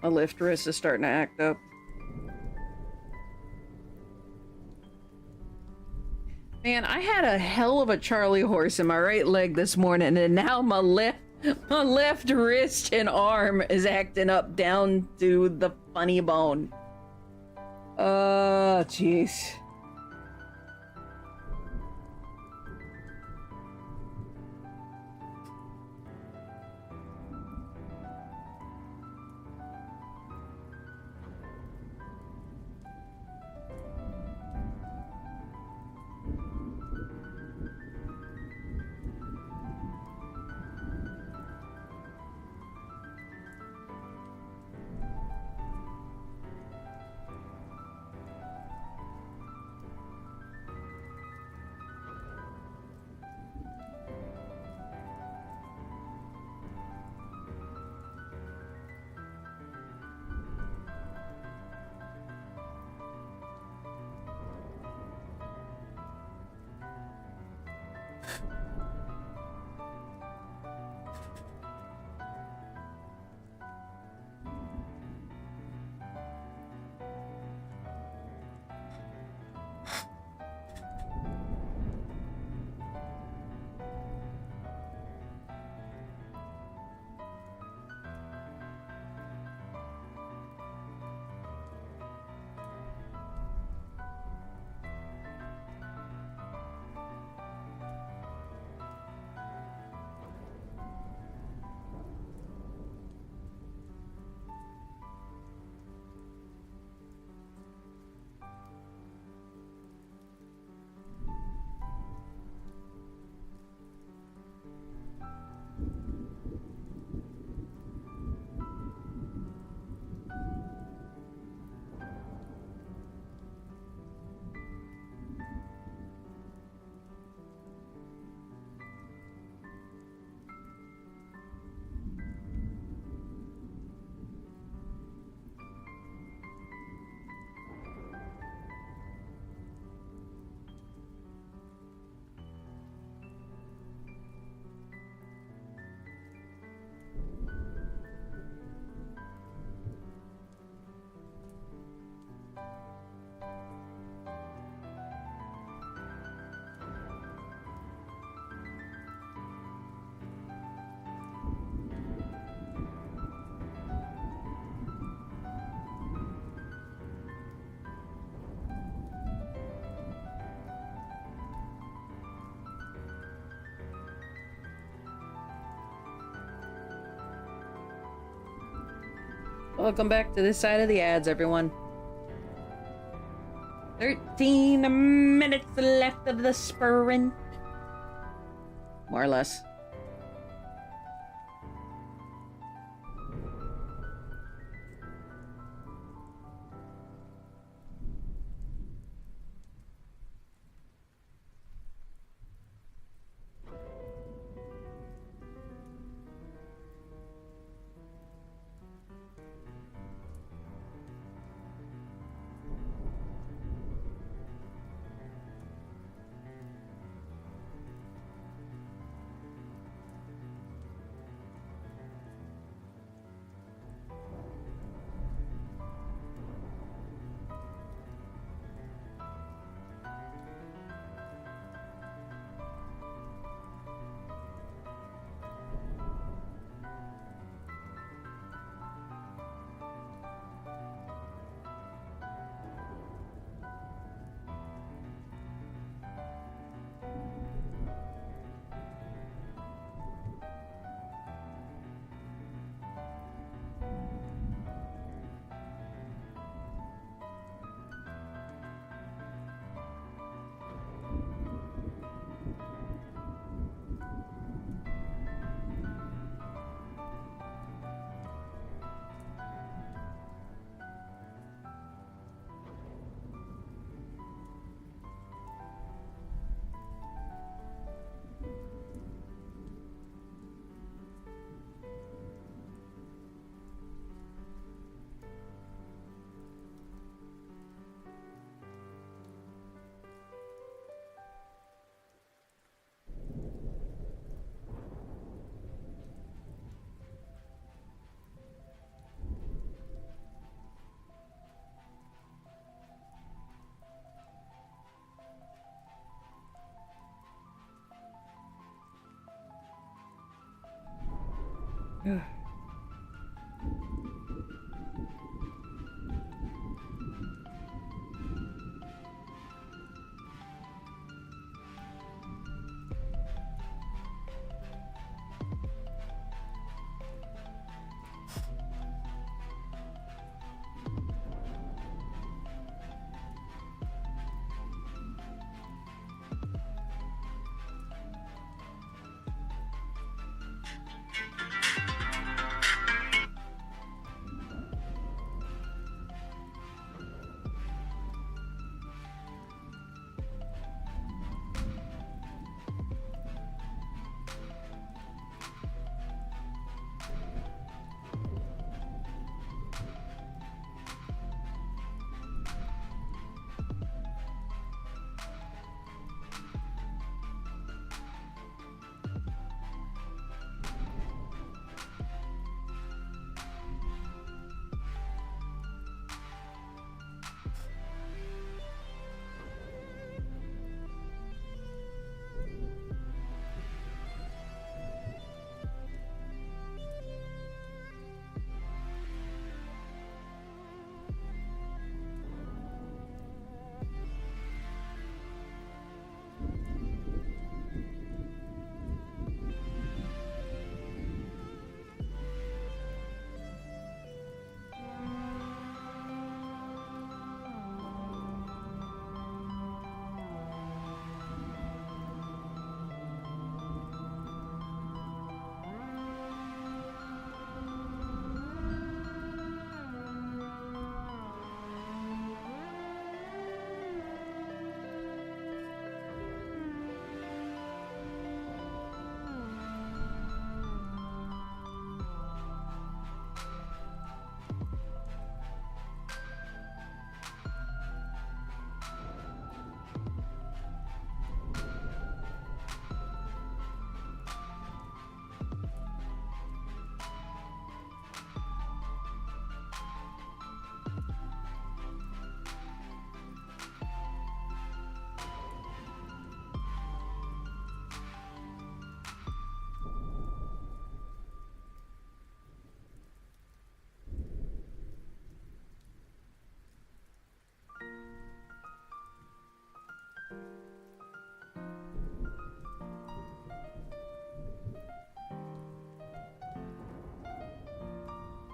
My left wrist is starting to act up. Man, I had a hell of a Charlie horse in my right leg this morning, and now my left wrist and arm is acting up down to the funny bone. Jeez. Welcome back to this side of the ads, everyone. 13 minutes left of the sprint. More or less.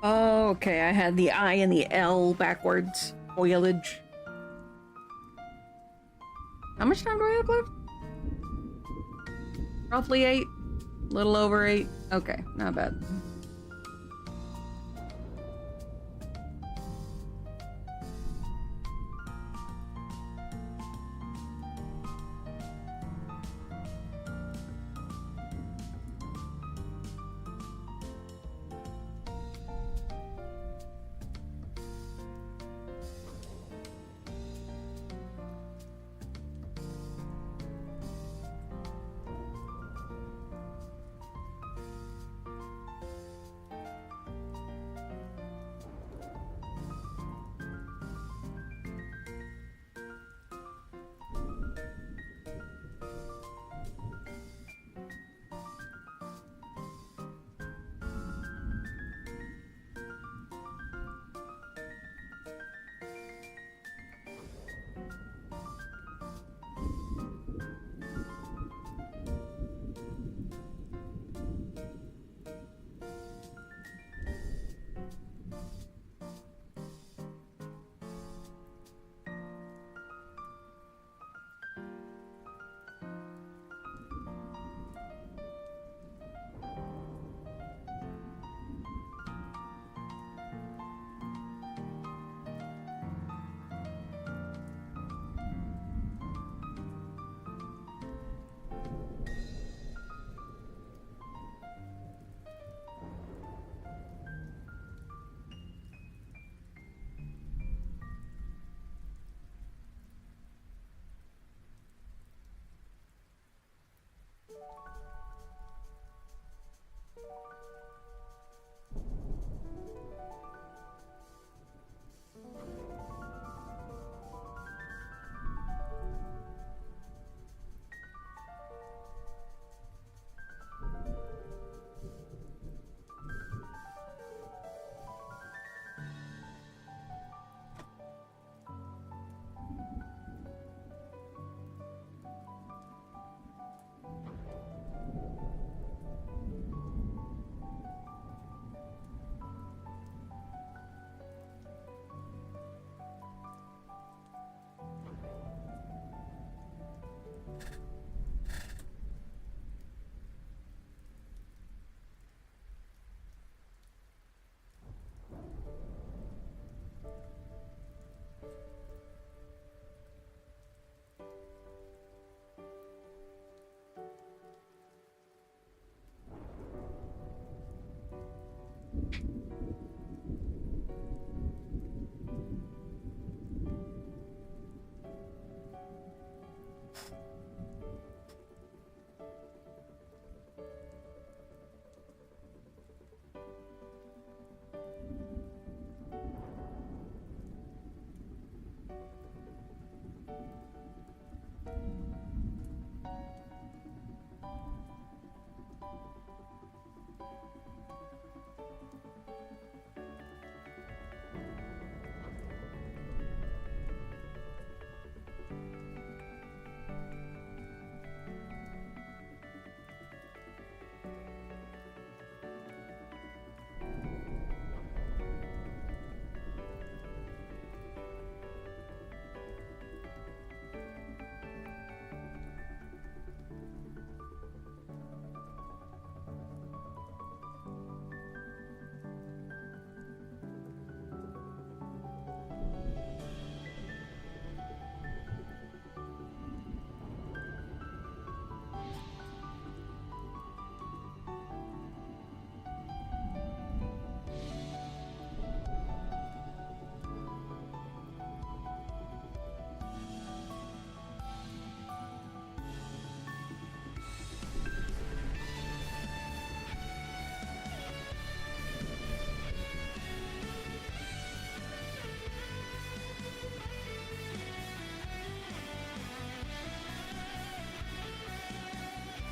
Oh, okay. I had the I and the L backwards. Foliage. How much time do I have left? Roughly 8. Little over 8. Okay, not bad.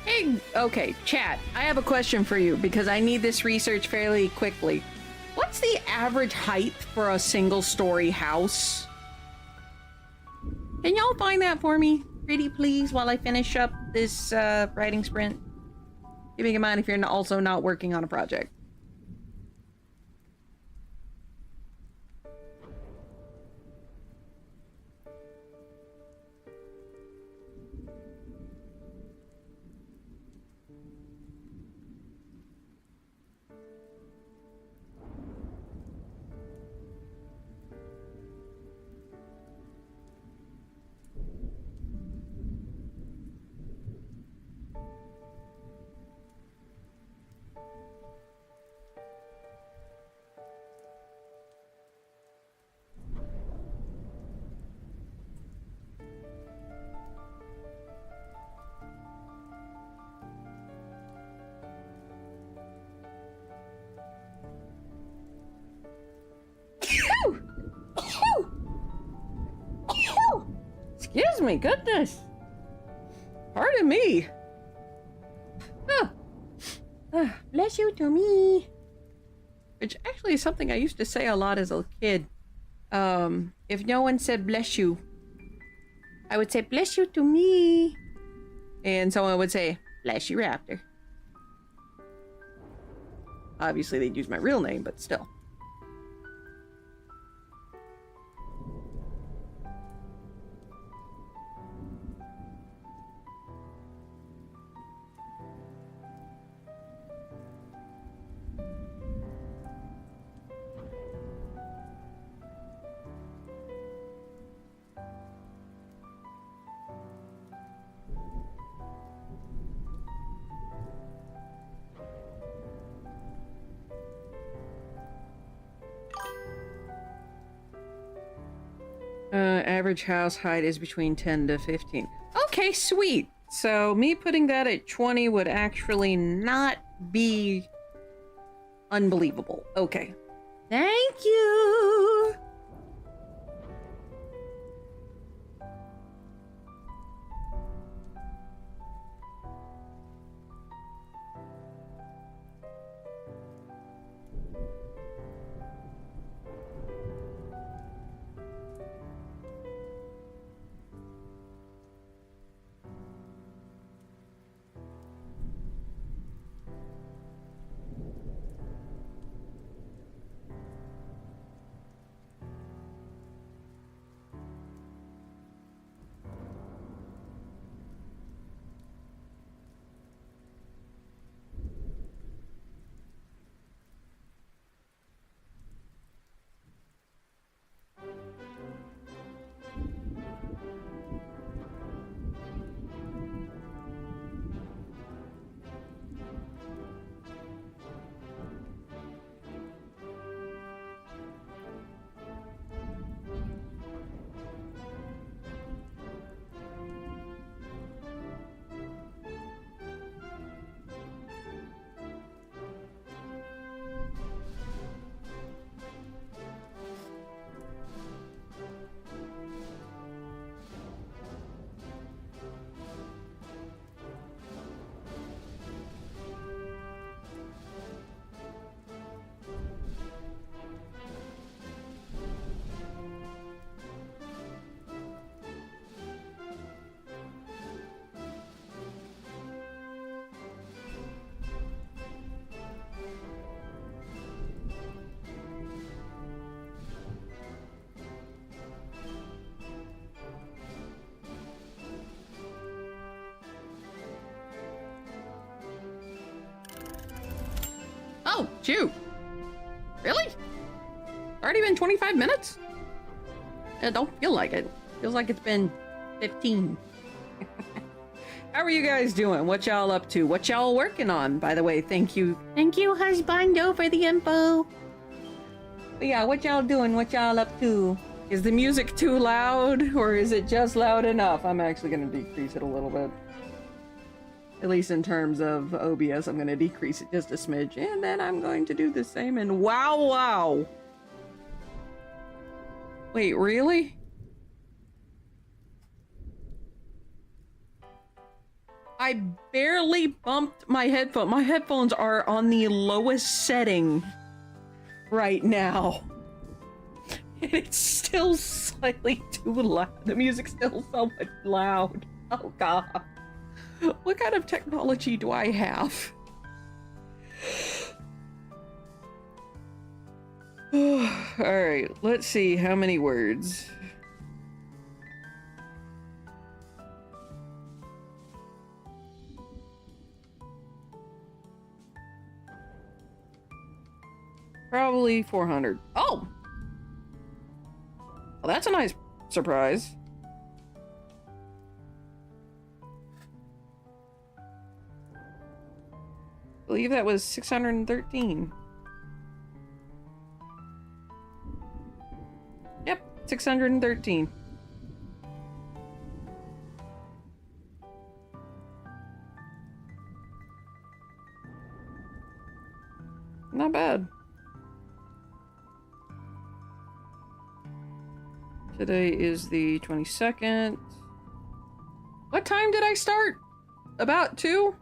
Hey, okay, chat. I have a question for you because I need this research fairly quickly. What's the average height for a single-story house? Can y'all find that for me, pretty please, while I finish up this writing sprint? Keeping in mind if you're also not working on a project. excuse me, goodness. Pardon me. Bless you to me. Which actually is something I used to say a lot as a kid. If no one said bless you, I would say bless you to me. And someone would say, bless you, Raptor. Obviously, they'd use my real name, but still. Average house height is between 10 to 15. Okay, sweet. So me putting that at 20 would actually not be unbelievable. Okay. Thank you. Oh, shoot. Really? Already been 25 minutes? It don't feel like it. Feels like it's been 15. How are you guys doing? What y'all up to? What y'all working on? By the way, thank you. Thank you, husbando, for the info. But yeah, what y'all doing? What y'all up to? Is the music too loud, or is it just loud enough? I'm actually going to decrease it a little bit. At least in terms of OBS, I'm going to decrease it just a smidge. And then I'm going to do the same in wow. Wait, really? I barely bumped my headphone. My headphones are on the lowest setting right now. And it's still slightly too loud. The music's still so much loud. Oh god. What kind of technology do I have? Alright, let's see how many words. Probably 400. Oh! Well, that's a nice surprise. I believe that was 613. Yep, 613. Not bad. Today is the 22nd. What time did I start? About 2?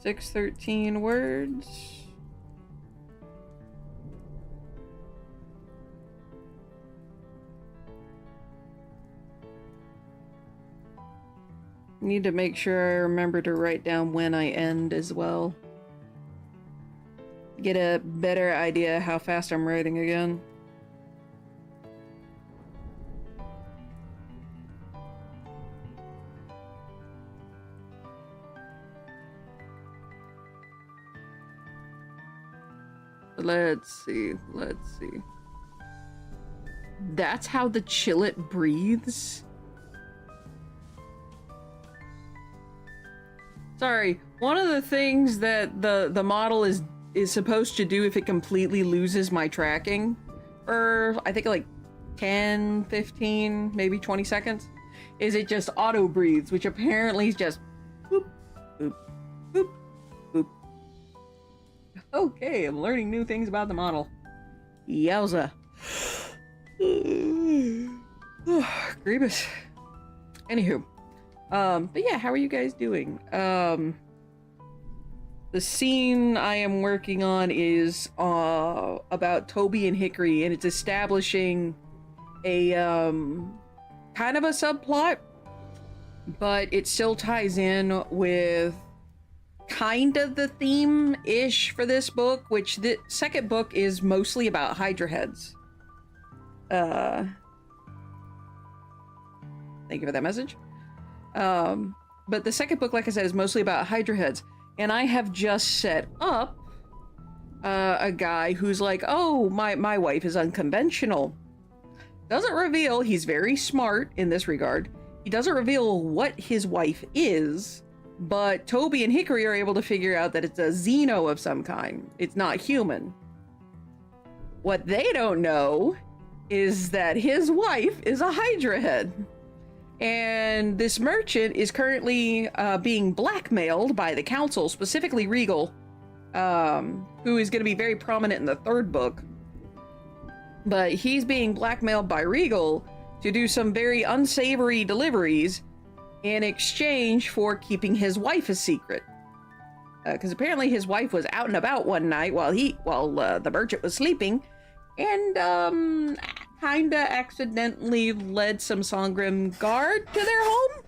$613 words. Need to make sure I remember to write down when I end as well. Get a better idea how fast I'm writing again. Let's see. That's how the chillet breathes? Sorry, one of the things that the model is supposed to do if it completely loses my tracking, for I think like 10, 15, maybe 20 seconds, is it just auto breathes, which apparently is just boop, boop, boop, boop. Okay, I'm learning new things about the model. Yowza. Grievous. Anywho. But yeah, how are you guys doing? The scene I am working on is about Toby and Hickory, and it's establishing a kind of a subplot, but it still ties in with kind of the theme-ish for this book, which the second book is mostly about Hydra heads. Thank you for that message. But the second book, like I said, is mostly about Hydra heads. And I have just set up a guy who's like, oh, my wife is unconventional. Doesn't reveal, he's very smart in this regard. He doesn't reveal what his wife is, but Toby and Hickory are able to figure out that it's a xeno of some kind. It's not human. What they don't know is that his wife is a Hydra head. And this merchant is currently being blackmailed by the council, specifically Regal, who is going to be very prominent in the third book. But he's being blackmailed by Regal to do some very unsavory deliveries in exchange for keeping his wife a secret. Because apparently his wife was out and about one night while the merchant was sleeping, and kinda accidentally led some Songrim guard to their home.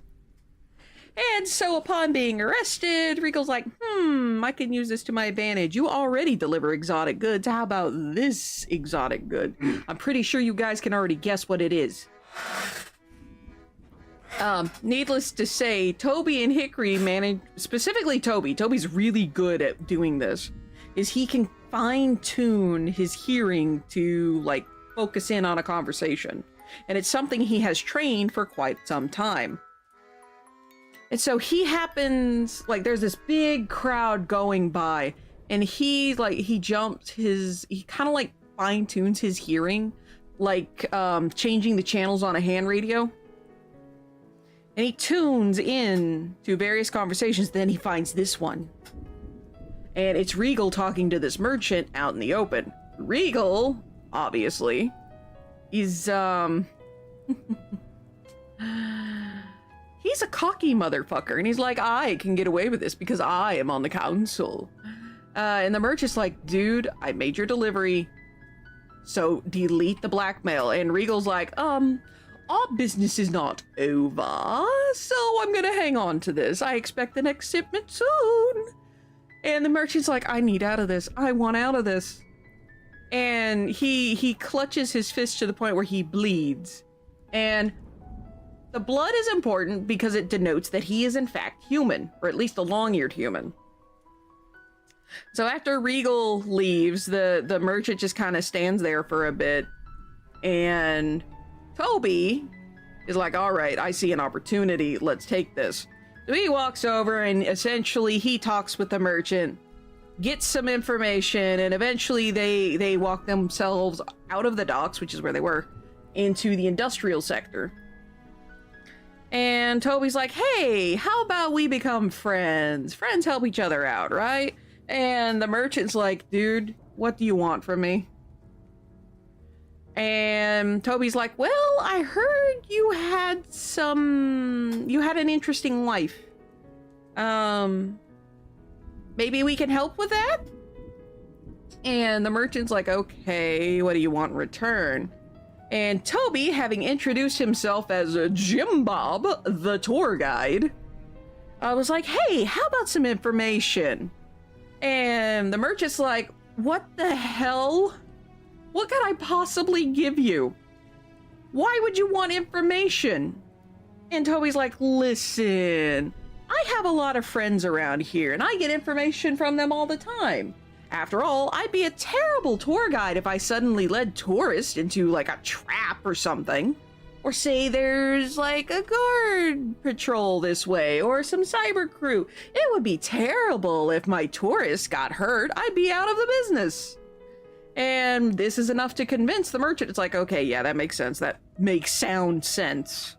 And so upon being arrested, Regal's like, I can use this to my advantage. You already deliver exotic goods. How about this exotic good? I'm pretty sure you guys can already guess what it is. Needless to say, Toby and Hickory manage, specifically Toby's really good at doing this, is he can fine-tune his hearing to, like, focus in on a conversation. And it's something he has trained for quite some time. And so he happens, like, there's this big crowd going by, and he kind of like fine-tunes his hearing, like, changing the channels on a hand radio. And he tunes in to various conversations, then he finds this one. And it's Regal talking to this merchant out in the open. Regal, obviously, is, he's a cocky motherfucker, and he's like, I can get away with this because I am on the council. And the merchant's like, dude, I made your delivery, so delete the blackmail. And Regal's like, our business is not over, so I'm gonna hang on to this. I expect the next shipment soon. And the merchant's like, I need out of this. I want out of this. And he clutches his fist to the point where he bleeds. And the blood is important because it denotes that he is in fact human, or at least a long-eared human. So after Regal leaves, the merchant just kind of stands there for a bit, and Toby is like, all right, I see an opportunity, let's take this. So he walks over and essentially he talks with the merchant, gets some information, and eventually they walk themselves out of the docks, which is where they were, into the industrial sector. And Toby's like, hey, how about we become friends? Friends help each other out, right? And the merchant's like, dude, what do you want from me? And Toby's like, well, I heard you had an interesting life. Maybe we can help with that? And the merchant's like, okay, what do you want in return? And Toby, having introduced himself as Jim Bob, the tour guide, was like, hey, how about some information? And the merchant's like, what the hell? What could I possibly give you? Why would you want information? And Toby's like, listen, I have a lot of friends around here, and I get information from them all the time. After all, I'd be a terrible tour guide if I suddenly led tourists into, like, a trap or something. Or say there's, like, a guard patrol this way, or some cyber crew. It would be terrible if my tourists got hurt. I'd be out of the business. And this is enough to convince the merchant. It's like, okay, yeah, that makes sense. That makes sound sense.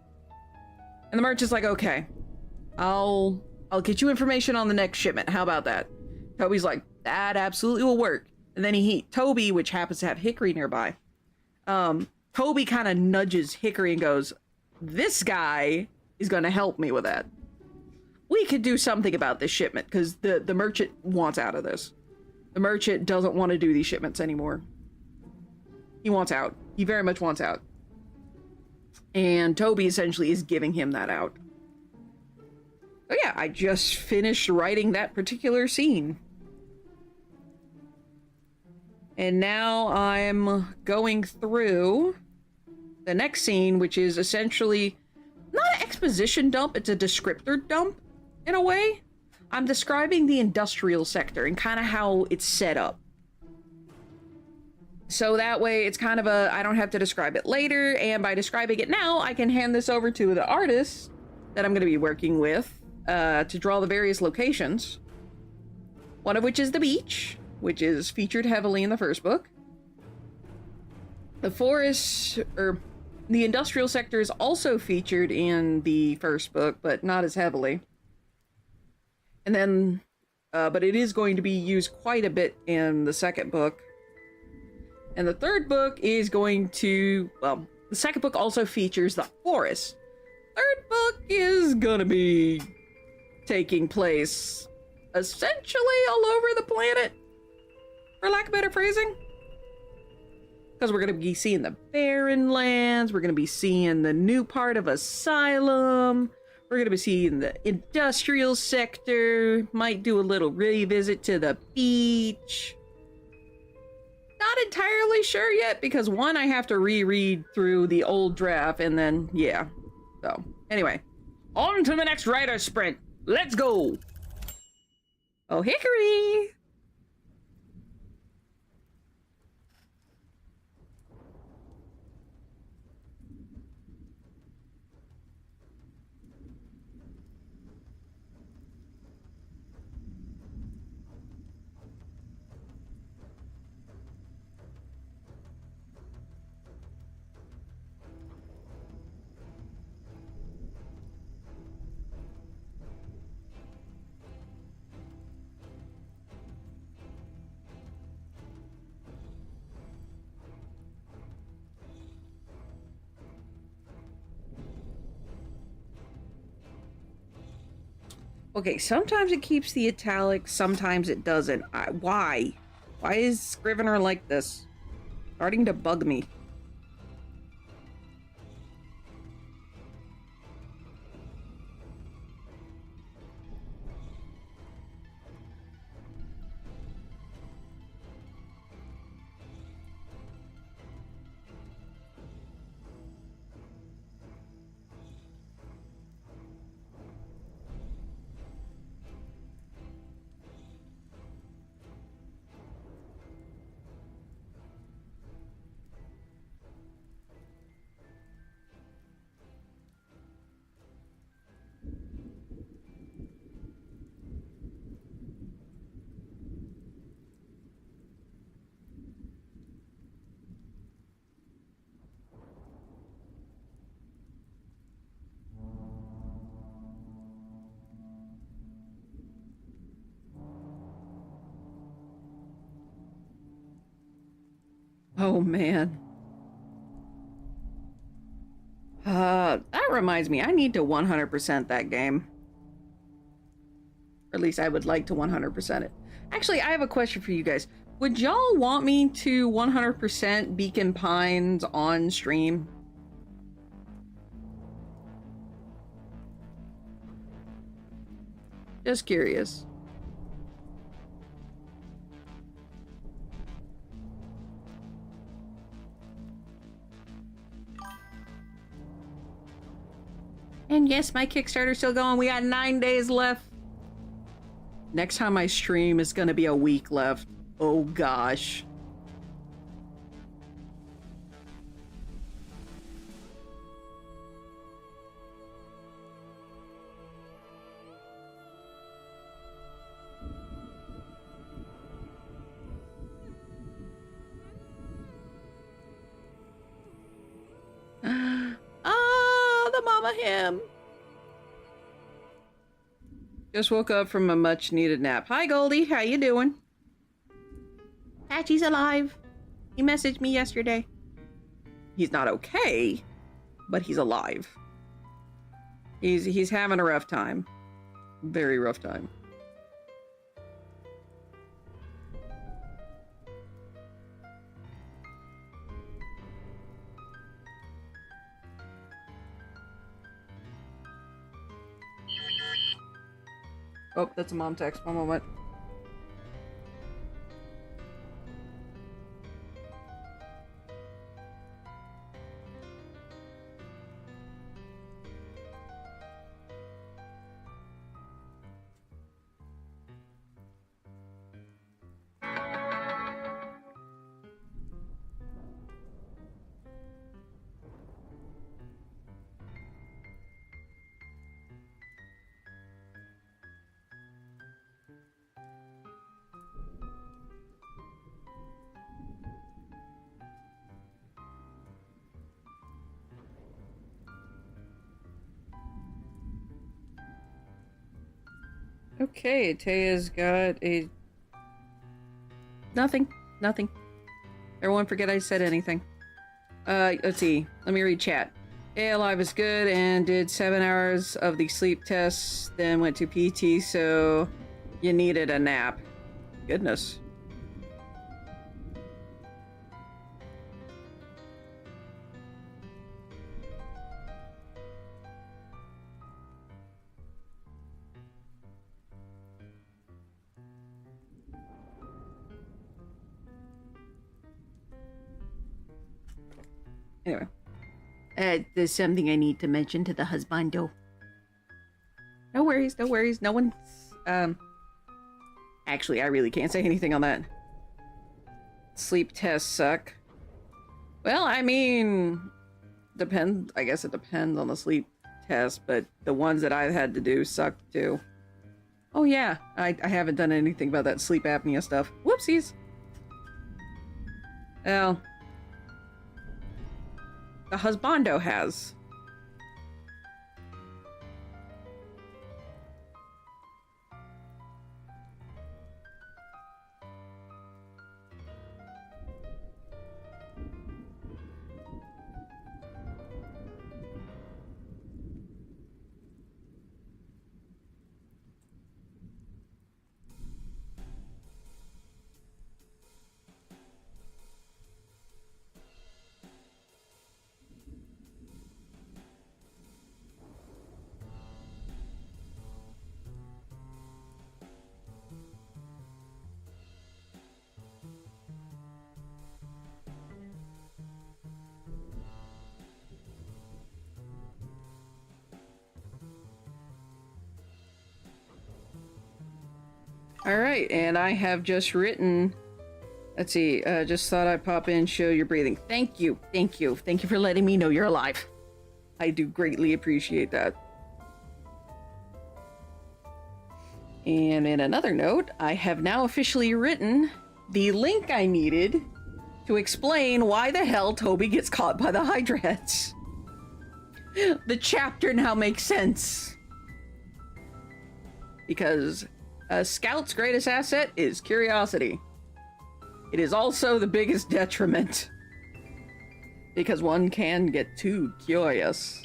And the merchant's like, okay, I'll get you information on the next shipment. How about that? Toby's like, that absolutely will work. And then Toby, which happens to have Hickory nearby, Toby kind of nudges Hickory and goes, this guy is going to help me with that. We could do something about this shipment because the merchant wants out of this. The merchant doesn't want to do these shipments anymore. He wants out. He very much wants out. And Toby essentially is giving him that out. So yeah, I just finished writing that particular scene. And now I'm going through the next scene, which is essentially not an exposition dump, it's a descriptor dump in a way. I'm describing the industrial sector and kind of how it's set up. So that way it's kind of I don't have to describe it later, and by describing it now, I can hand this over to the artist that I'm going to be working with to draw the various locations. One of which is the beach, which is featured heavily in the first book. The forest, or the industrial sector, is also featured in the first book, but not as heavily. And then, but it is going to be used quite a bit in the second book. And the third book is going to, well, the second book also features the forest. Third book is gonna be taking place essentially all over the planet, for lack of better phrasing. Because we're going to be seeing the barren lands, we're going to be seeing the new part of Asylum, we're going to be seeing the industrial sector, might do a little revisit to the beach. Not entirely sure yet, because one, I have to reread through the old draft, and then, yeah. So, anyway, on to the next writer sprint. Let's go! Oh, Hickory! Okay, sometimes it keeps the italics, sometimes it doesn't. Why? Why is Scrivener like this? Starting to bug me. Oh man. reminds me, I need to 100% that game. Or at least I would like to 100% it. Actually, I have a question for you guys. Would y'all want me to 100% Beacon Pines on stream? Just curious. And yes, my Kickstarter's still going. We got 9 days left. Next time I stream is gonna be a week left. Oh gosh. Ah, the mama him. Just woke up from a much needed nap. Hi Goldie, how you doing? Patchy's alive. He messaged me yesterday. He's not okay, but he's alive. He's having a rough time. Very rough time. Oh, that's a mom text. One moment. Okay, Taya's got a... Nothing. Everyone forget I said anything. Let's see. Let me read chat. A Alive is good and did 7 hours of the sleep tests, then went to PT, so you needed a nap. Goodness. Anyway. There's something I need to mention to the husbando. No worries. No one's, Actually, I really can't say anything on that. Sleep tests suck. Well, I mean... I guess it depends on the sleep test, but the ones that I've had to do suck too. Oh yeah, I haven't done anything about that sleep apnea stuff. Whoopsies! Well... the husbando has. Alright, and I have just written... Let's see, just thought I'd pop in, show your breathing. Thank you for letting me know you're alive. I do greatly appreciate that. And in another note, I have now officially written the link I needed to explain why the hell Toby gets caught by the Hydra heads. The chapter now makes sense. Because a scout's greatest asset is curiosity. It is also the biggest detriment. Because one can get too curious.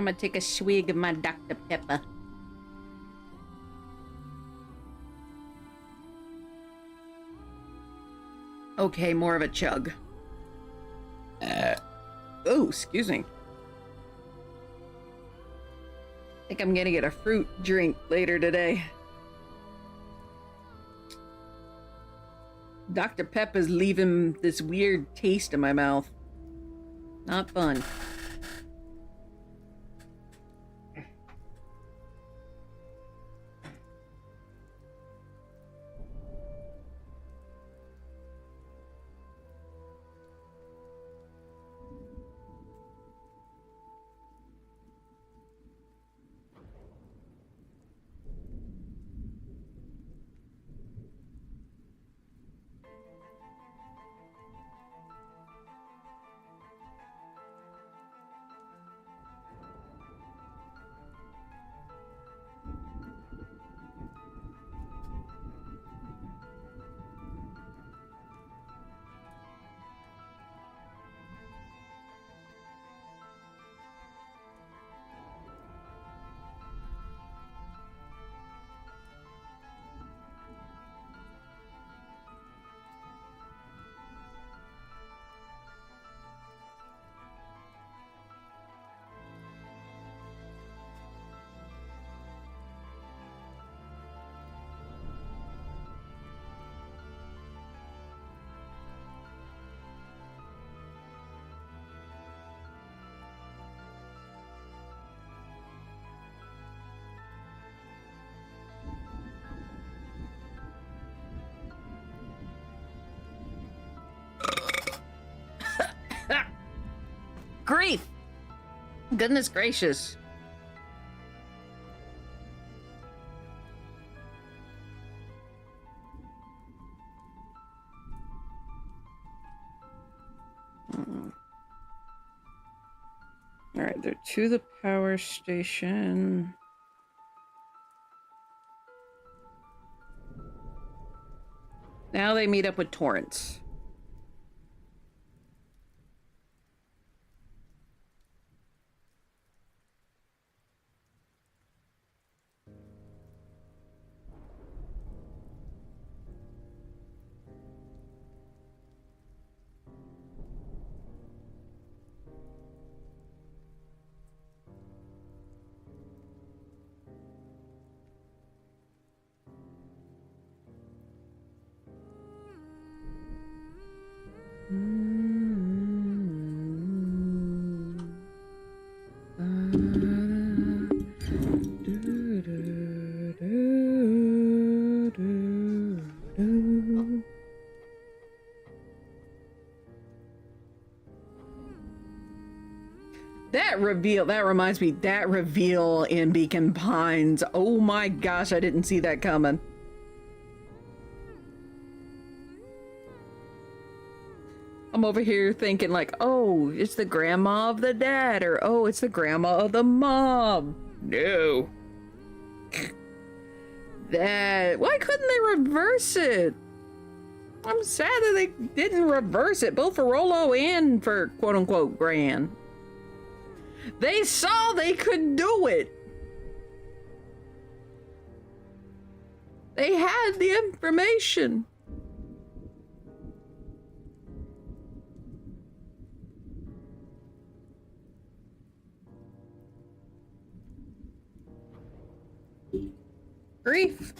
I'm gonna take a swig of my Dr. Pepper. Okay, more of a chug. Oh, excuse me. I think I'm gonna get a fruit drink later today. Dr. Pepper's leaving this weird taste in my mouth. Not fun. Grief! Goodness gracious. Alright, they're to the power station. Now they meet up with Torrance. That reminds me, that reveal in Beacon Pines. Oh my gosh, I didn't see that coming. I'm over here thinking like, oh, it's the grandma of the dad, or oh, it's the grandma of the mom. No. Why couldn't they reverse it? I'm sad that they didn't reverse it, both for Rolo and for quote-unquote Gran. They saw they could do it. They had the information. Grief.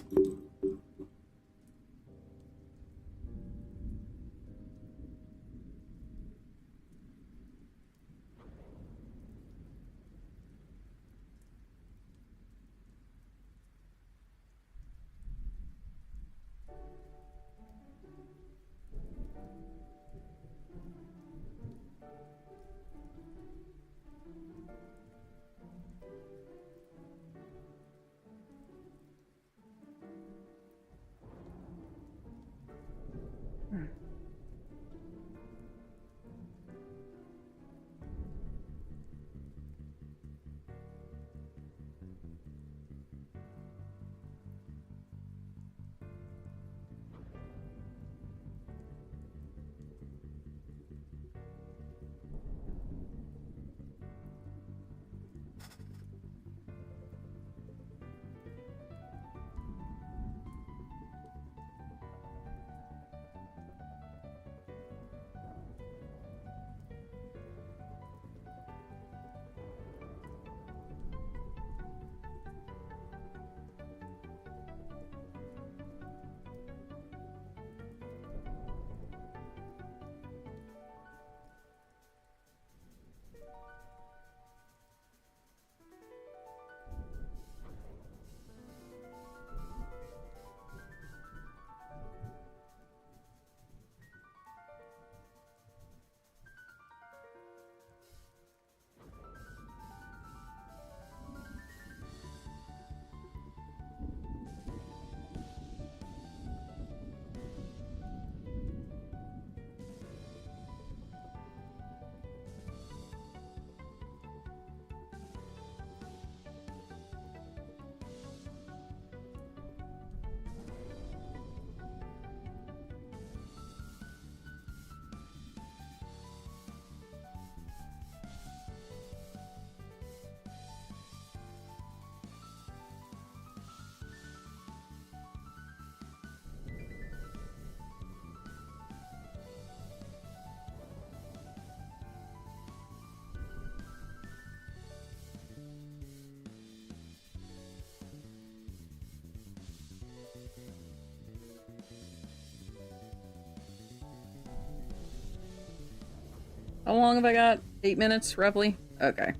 How long have I got? 8 minutes, roughly? Okay.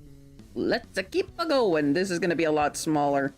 Let's keep a going. This is gonna be a lot smaller.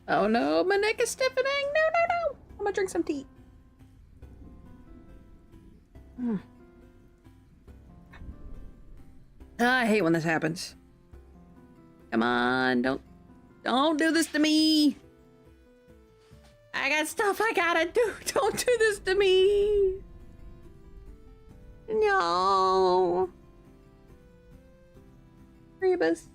Oh no, my neck is stiffening. No, no, no. I'm gonna drink some tea. I hate when this happens. Come on, don't do this to me. I got stuff I gotta do. Don't do this to me. No. Rebus.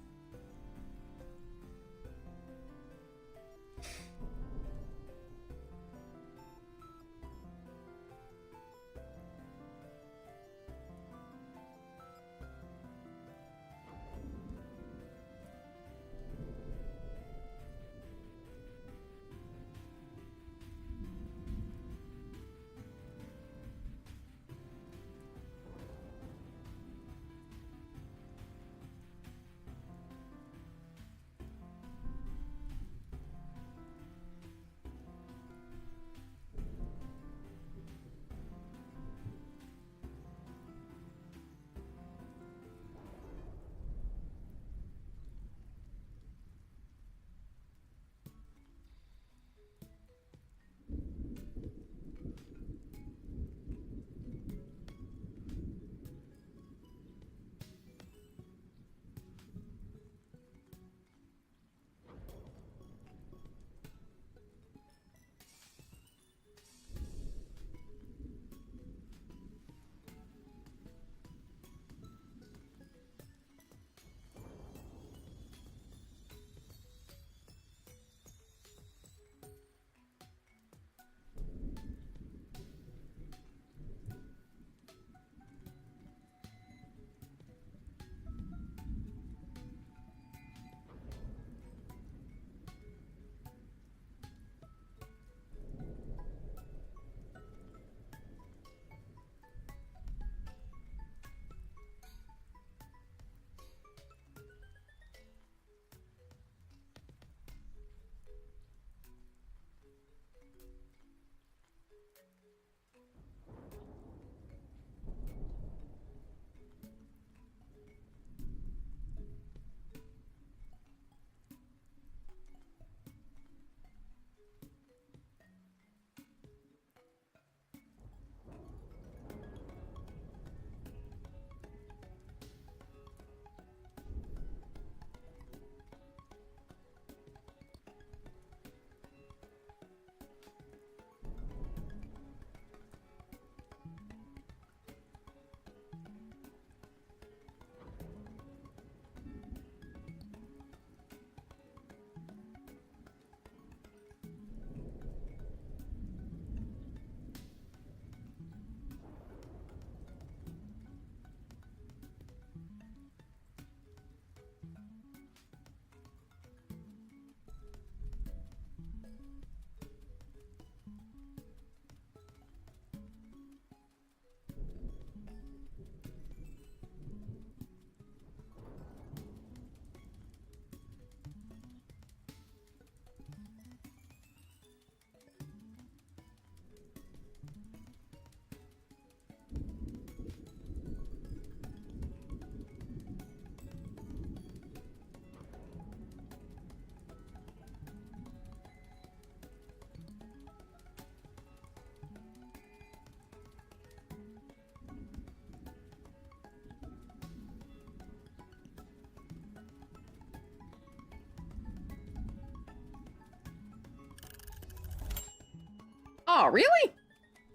Oh, really?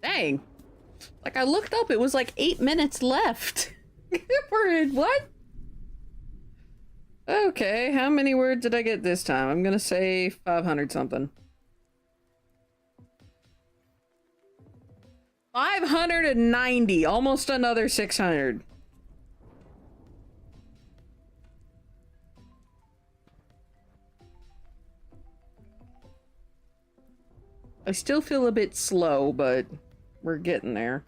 Dang. Like, I looked up, it was like 8 minutes left. For what? Okay, how many words did I get this time? I'm gonna say 500 something. 590, almost another 600. I still feel a bit slow, but we're getting there.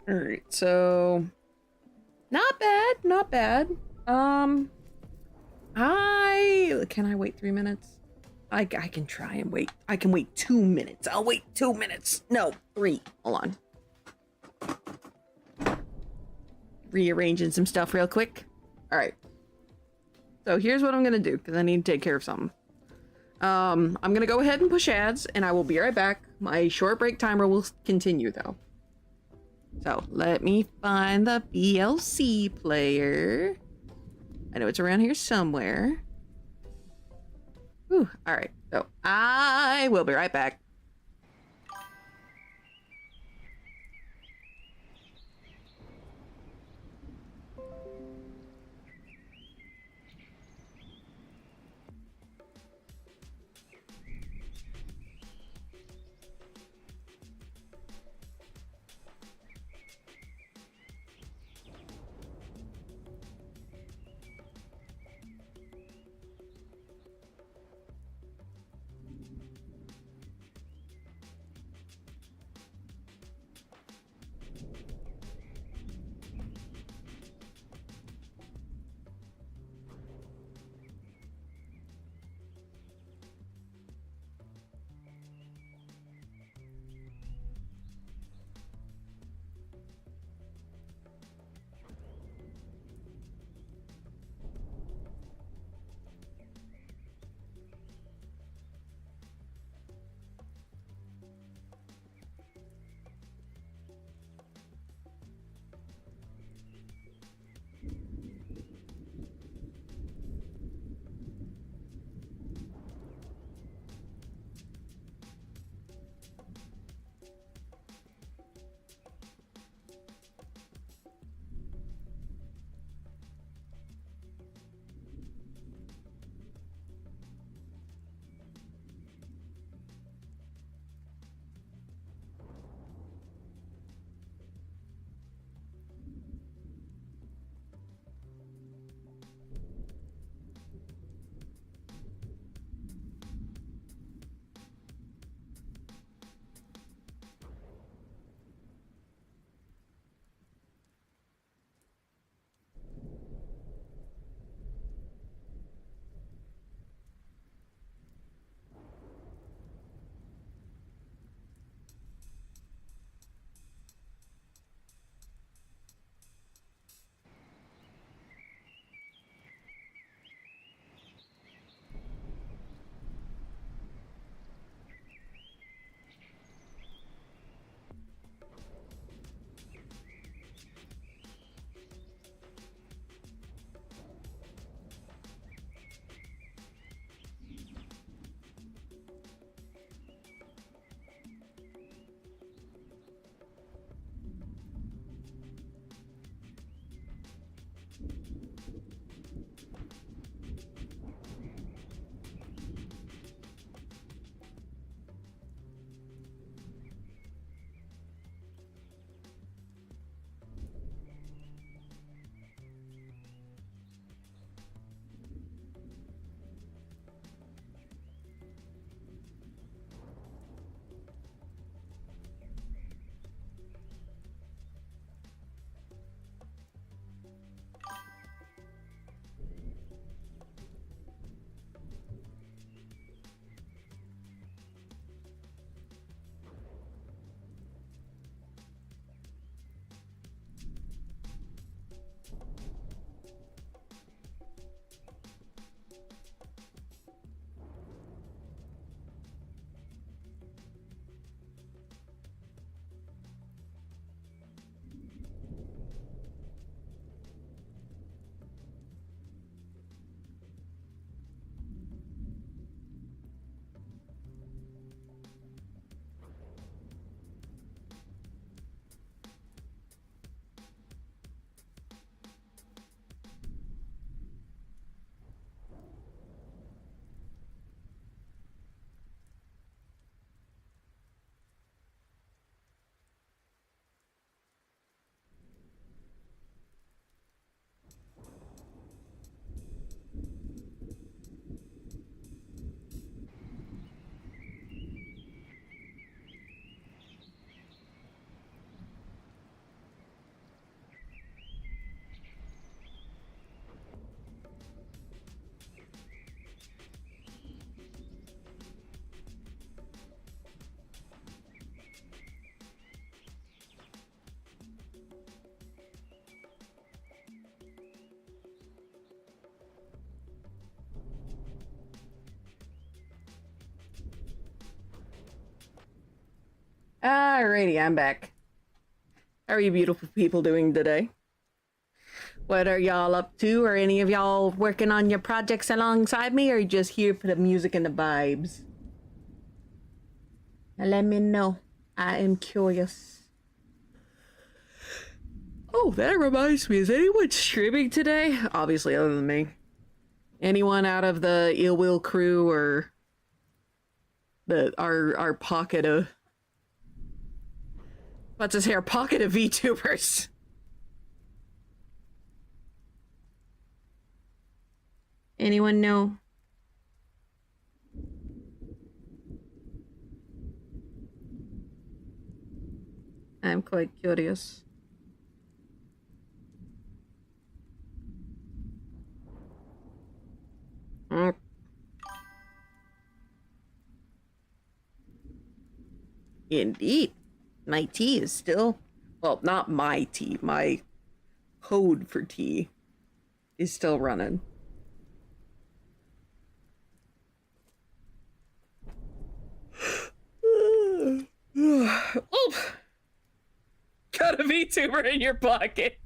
Alright, so not bad, not bad. Can I wait 3 minutes? I can try and wait. I can wait 2 minutes. I'll wait 2 minutes. No, 3. Hold on. Rearranging some stuff real quick. Alright. So here's what I'm gonna do, because I need to take care of something. I'm gonna go ahead and push ads, and I will be right back. My short break timer will continue, though. So, let me find the VLC player. I know it's around here somewhere. Whew, alright. So, I will be right back. Alrighty, I'm back. How are you beautiful people doing today? What are y'all up to? Are any of y'all working on your projects alongside me, or are you just here for the music and the vibes? Now let me know. I am curious. Oh, that reminds me. Is anyone streaming today? Obviously, other than me. Anyone out of the Ill Will crew or our pocket of... What's his hair? Pocket of VTubers. Anyone know? I'm quite curious. Indeed. My tea is still... Well, not my tea. My code for tea is still running. Oh! Got a VTuber in your pocket.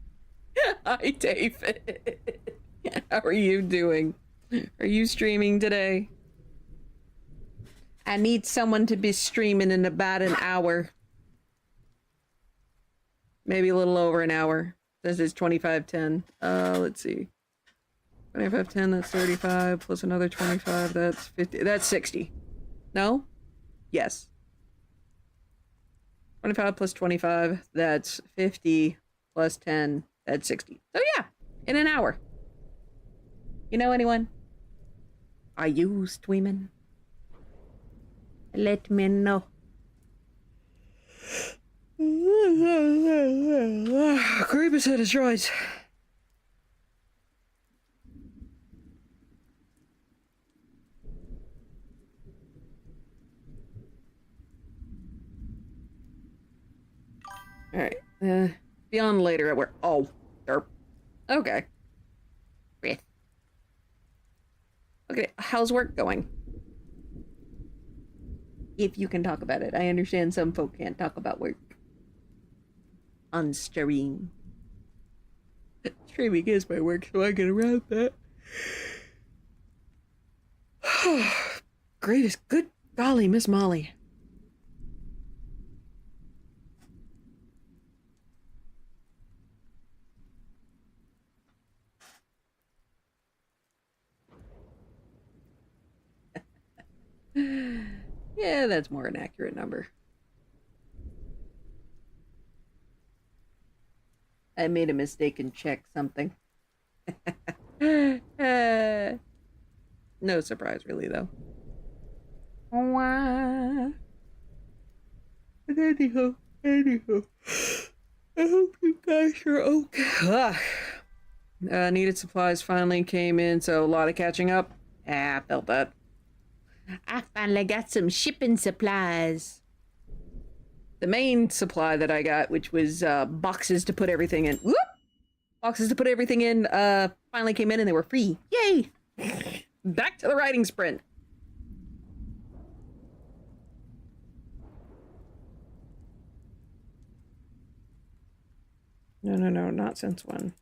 Hi, David. How are you doing? Are you streaming today? I need someone to be streaming in about an hour. Maybe a little over an hour. This is 25:10. Let's see. 25:10, that's 35, plus another 25, that's 50. That's 60. No? Yes. 25 plus 25, that's 50, plus 10, that's 60. So yeah, in an hour. You know anyone? Are you streaming? Let me know. Creepus head is right. Alright, be on later at work. Oh, derp. Okay. Breath. Okay, how's work going? If you can talk about it. I understand some folk can't talk about work. On stream. Streaming is my work, so I get around that. Greatest. Good golly, Miss Molly. Yeah, that's more an accurate number. I made a mistake and checked something. No surprise, really, though. But anyhow, I hope you guys are okay. Needed supplies finally came in, so a lot of catching up. I felt that. I finally got some shipping supplies. The main supply that I got, which was boxes to put everything in. Whoop! Boxes to put everything in, finally came in and they were free. Yay! Back to the writing sprint. No, not since when.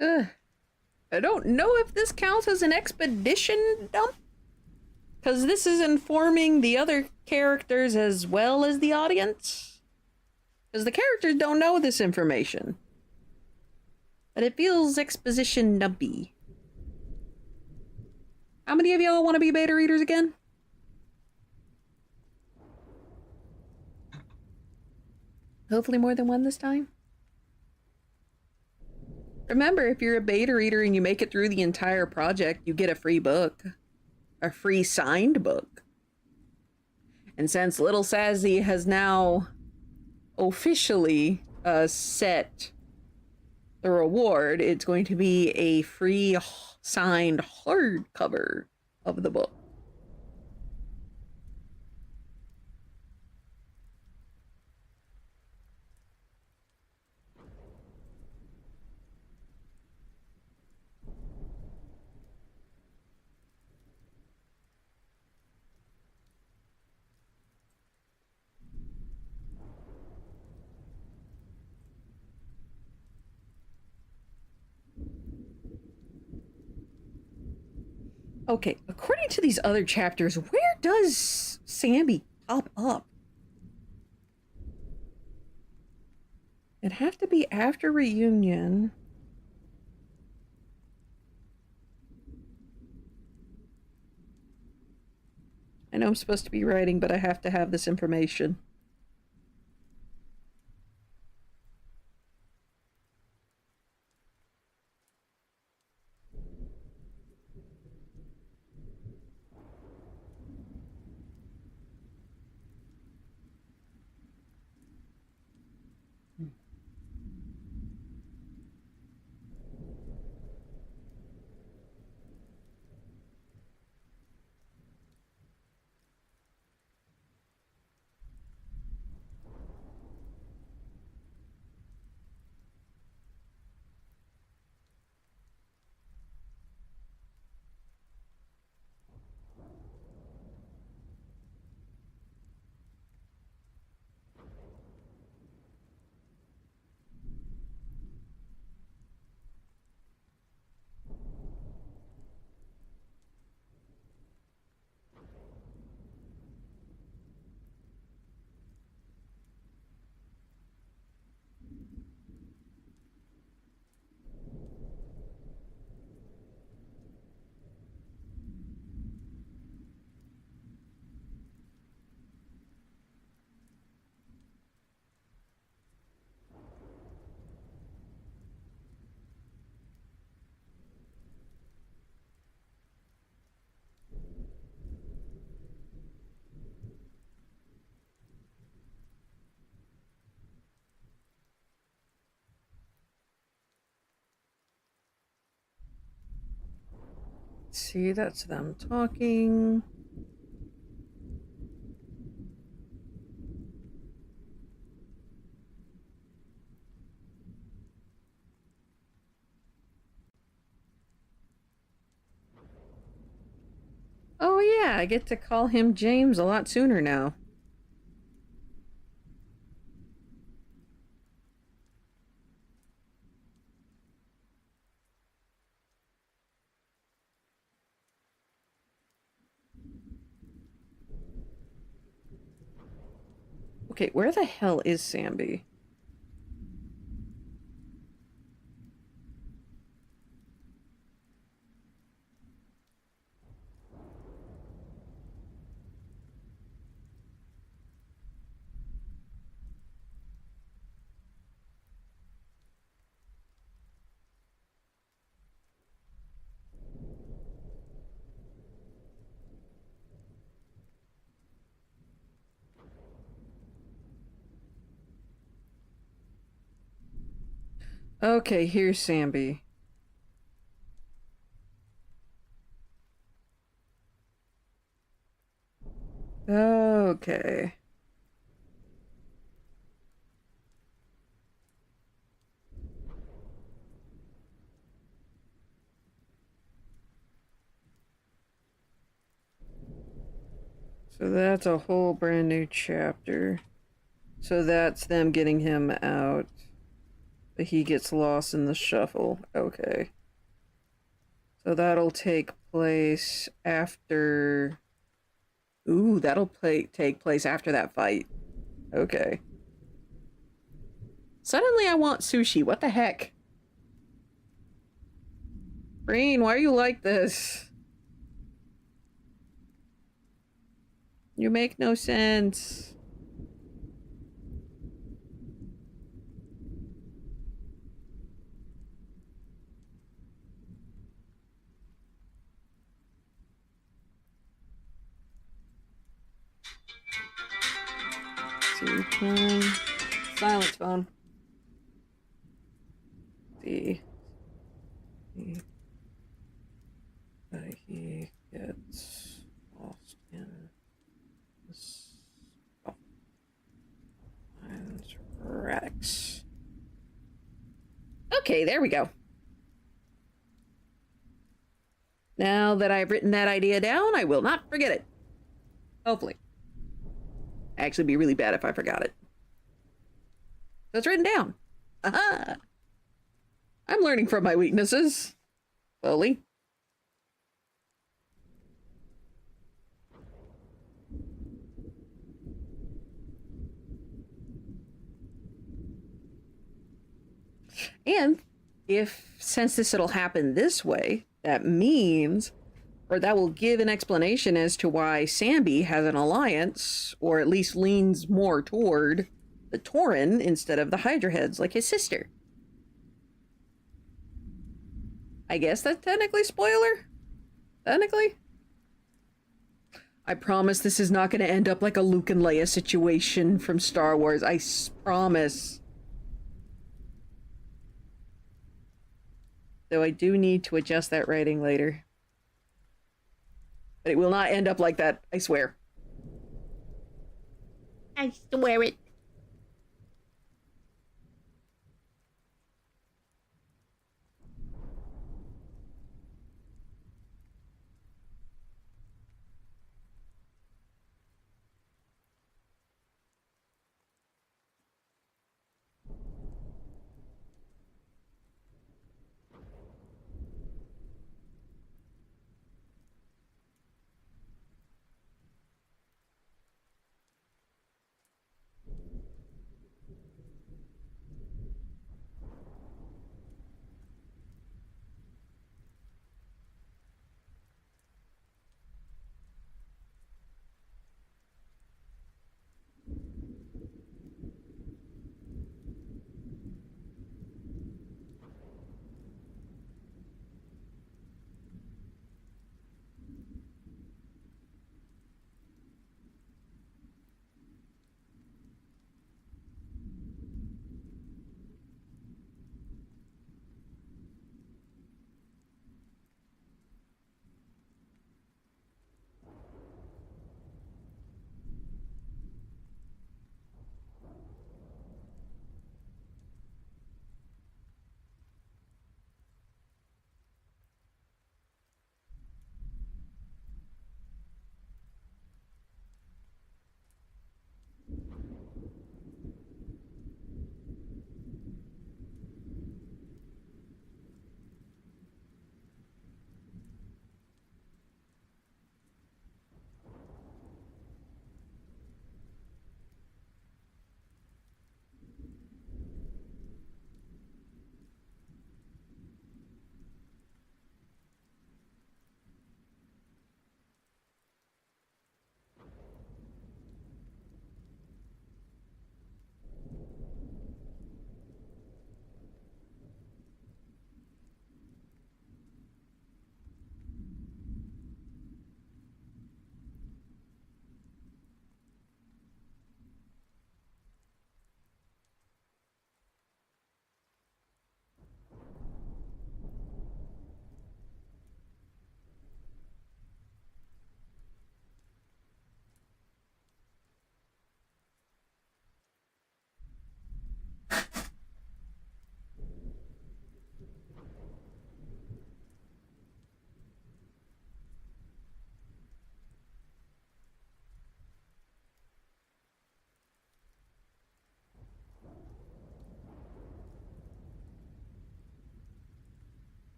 Ugh. I don't know if this counts as an expedition dump, because this is informing the other characters as well as the audience. Because the characters don't know this information. But it feels exposition dumpy. How many of y'all want to be beta readers again? Hopefully more than one this time. Remember, if you're a beta reader and you make it through the entire project, you get a free book. A free signed book. And since Little Sassy has now officially set the reward, it's going to be a free signed hardcover of the book. Okay, according to these other chapters, where does Sammy pop up? It'd have to be after reunion. I know I'm supposed to be writing, but I have to have this information. See, that's them talking. Oh yeah, I get to call him James a lot sooner now. Okay, where the hell is Samby? Okay, here's Samby. Okay. So that's a whole brand new chapter. So that's them getting him out. But he gets lost in the shuffle. Okay. So that'll take place after... Ooh, that'll take place after that fight. Okay. Suddenly I want sushi. What the heck? Green, why are you like this? You make no sense. See, turn. Silence phone. See. He gets lost in this. Oh. And Radix. Okay, there we go. Now that I've written that idea down, I will not forget it. Hopefully. Actually, be really bad if I forgot it. So it's written down. Aha! I'm learning from my weaknesses. Slowly. And since it'll happen this way, that means, or that will give an explanation as to why Sambi has an alliance, or at least leans more toward the Tauren instead of the Hydra heads like his sister. I guess that's technically spoiler? Technically? I promise this is not going to end up like a Luke and Leia situation from Star Wars. I promise. Though I do need to adjust that writing later. But it will not end up like that, I swear. I swear it.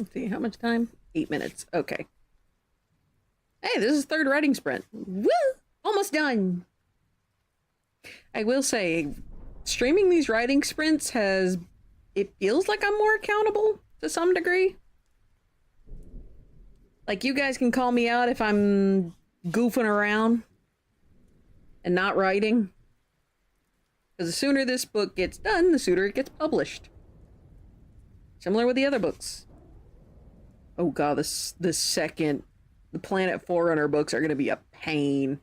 Let's see, how much time? 8 minutes. Okay. Hey, this is third writing sprint. Woo! Almost done. I will say, streaming these writing sprints it feels like I'm more accountable to some degree. Like, you guys can call me out if I'm goofing around and not writing. Because the sooner this book gets done, the sooner it gets published. Similar with the other books. Oh god, the Planet Forerunner books are going to be a pain.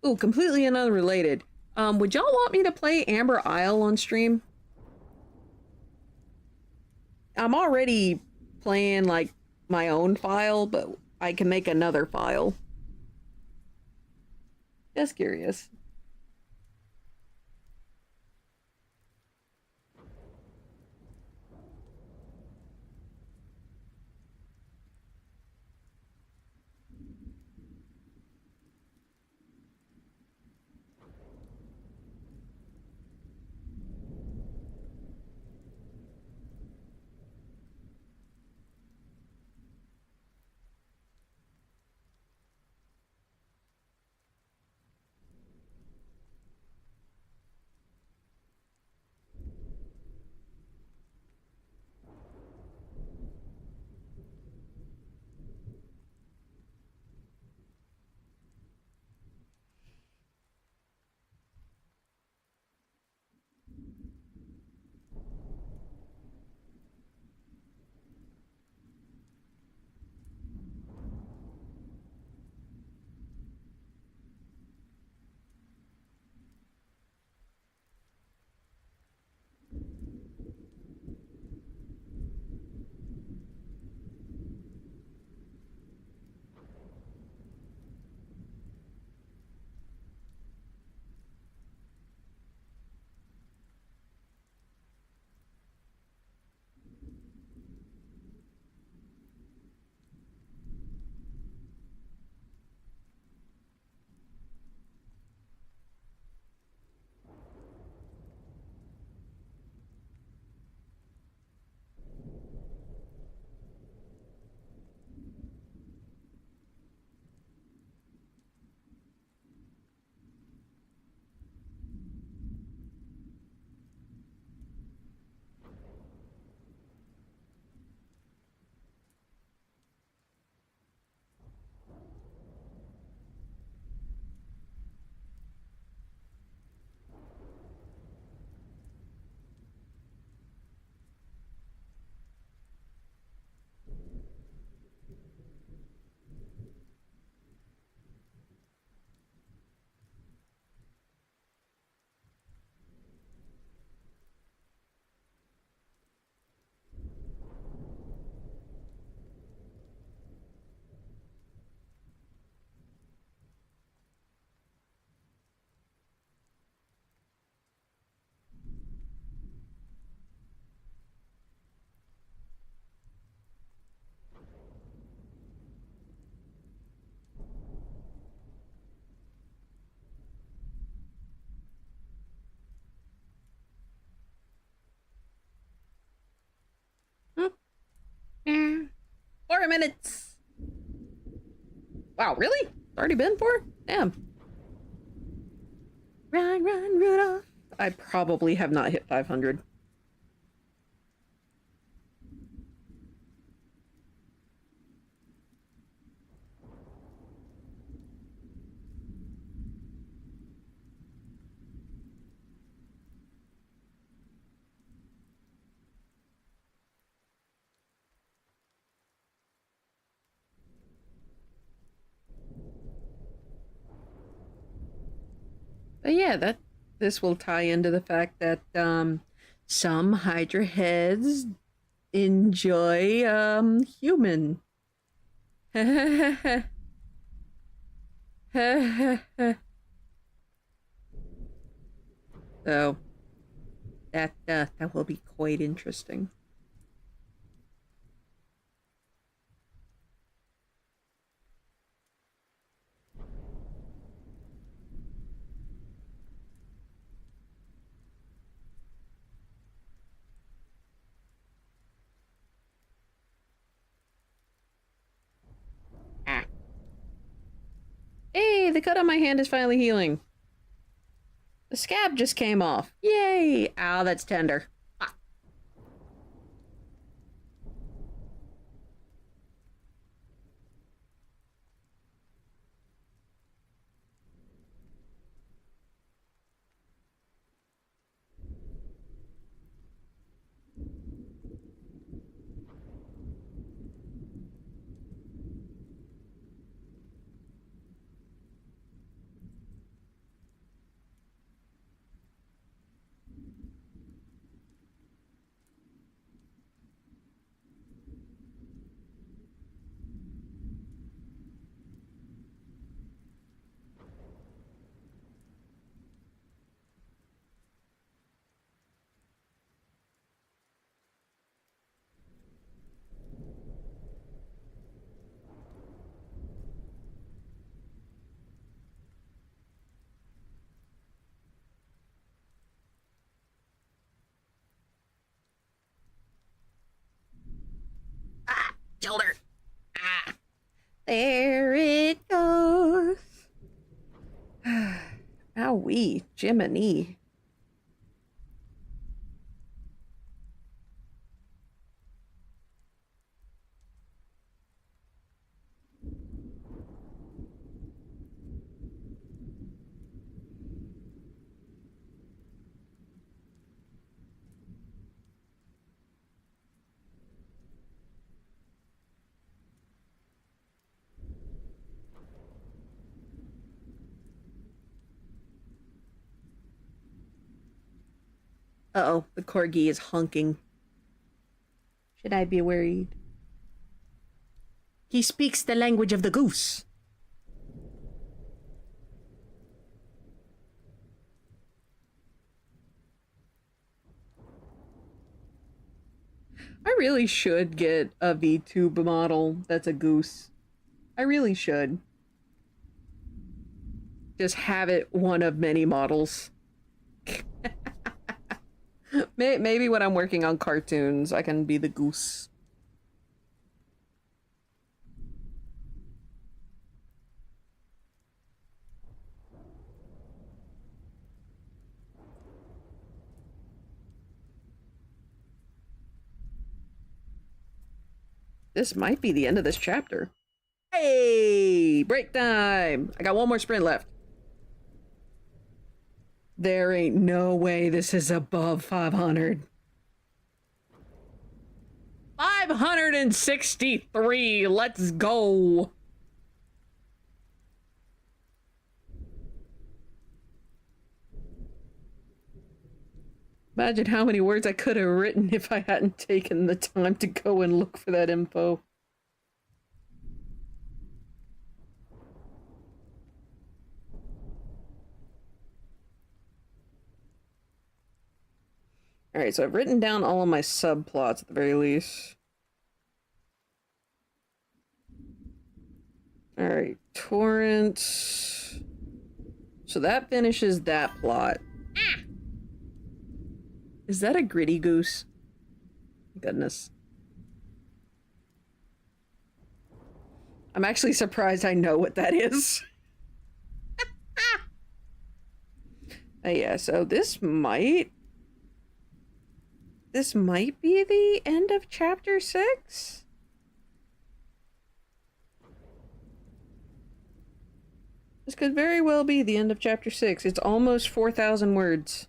Ooh, completely unrelated. Would y'all want me to play Amber Isle on stream? I'm already playing, like, my own file, but I can make another file. Just curious. Hmm. 4 minutes. Wow, really? It's already been 4? Damn. Run, run, Rudolph. I probably have not hit 500. But yeah, this will tie into the fact that some Hydra heads enjoy human So that will be quite interesting. Ah. Hey, the cut on my hand is finally healing. The scab just came off. Yay! Ow, that's tender. Ah. Ah! Shoulder! Ah! There it goes. Owie, Jiminy. Uh-oh, the corgi is honking. Should I be worried? He speaks the language of the goose. I really should get a VTube model that's a goose. I really should. Just have it one of many models. Maybe when I'm working on cartoons, I can be the goose. This might be the end of this chapter. Hey! Break time! I got one more sprint left. There ain't no way this is above 500. 563! Let's go! Imagine how many words I could have written if I hadn't taken the time to go and look for that info. Alright, so I've written down all of my subplots at the very least. Alright, torrent. So that finishes that plot. Ah! Is that a gritty goose? Goodness. I'm actually surprised I know what that is. Yeah, so this might be the end of chapter 6? This could very well be the end of chapter 6. It's almost 4,000 words.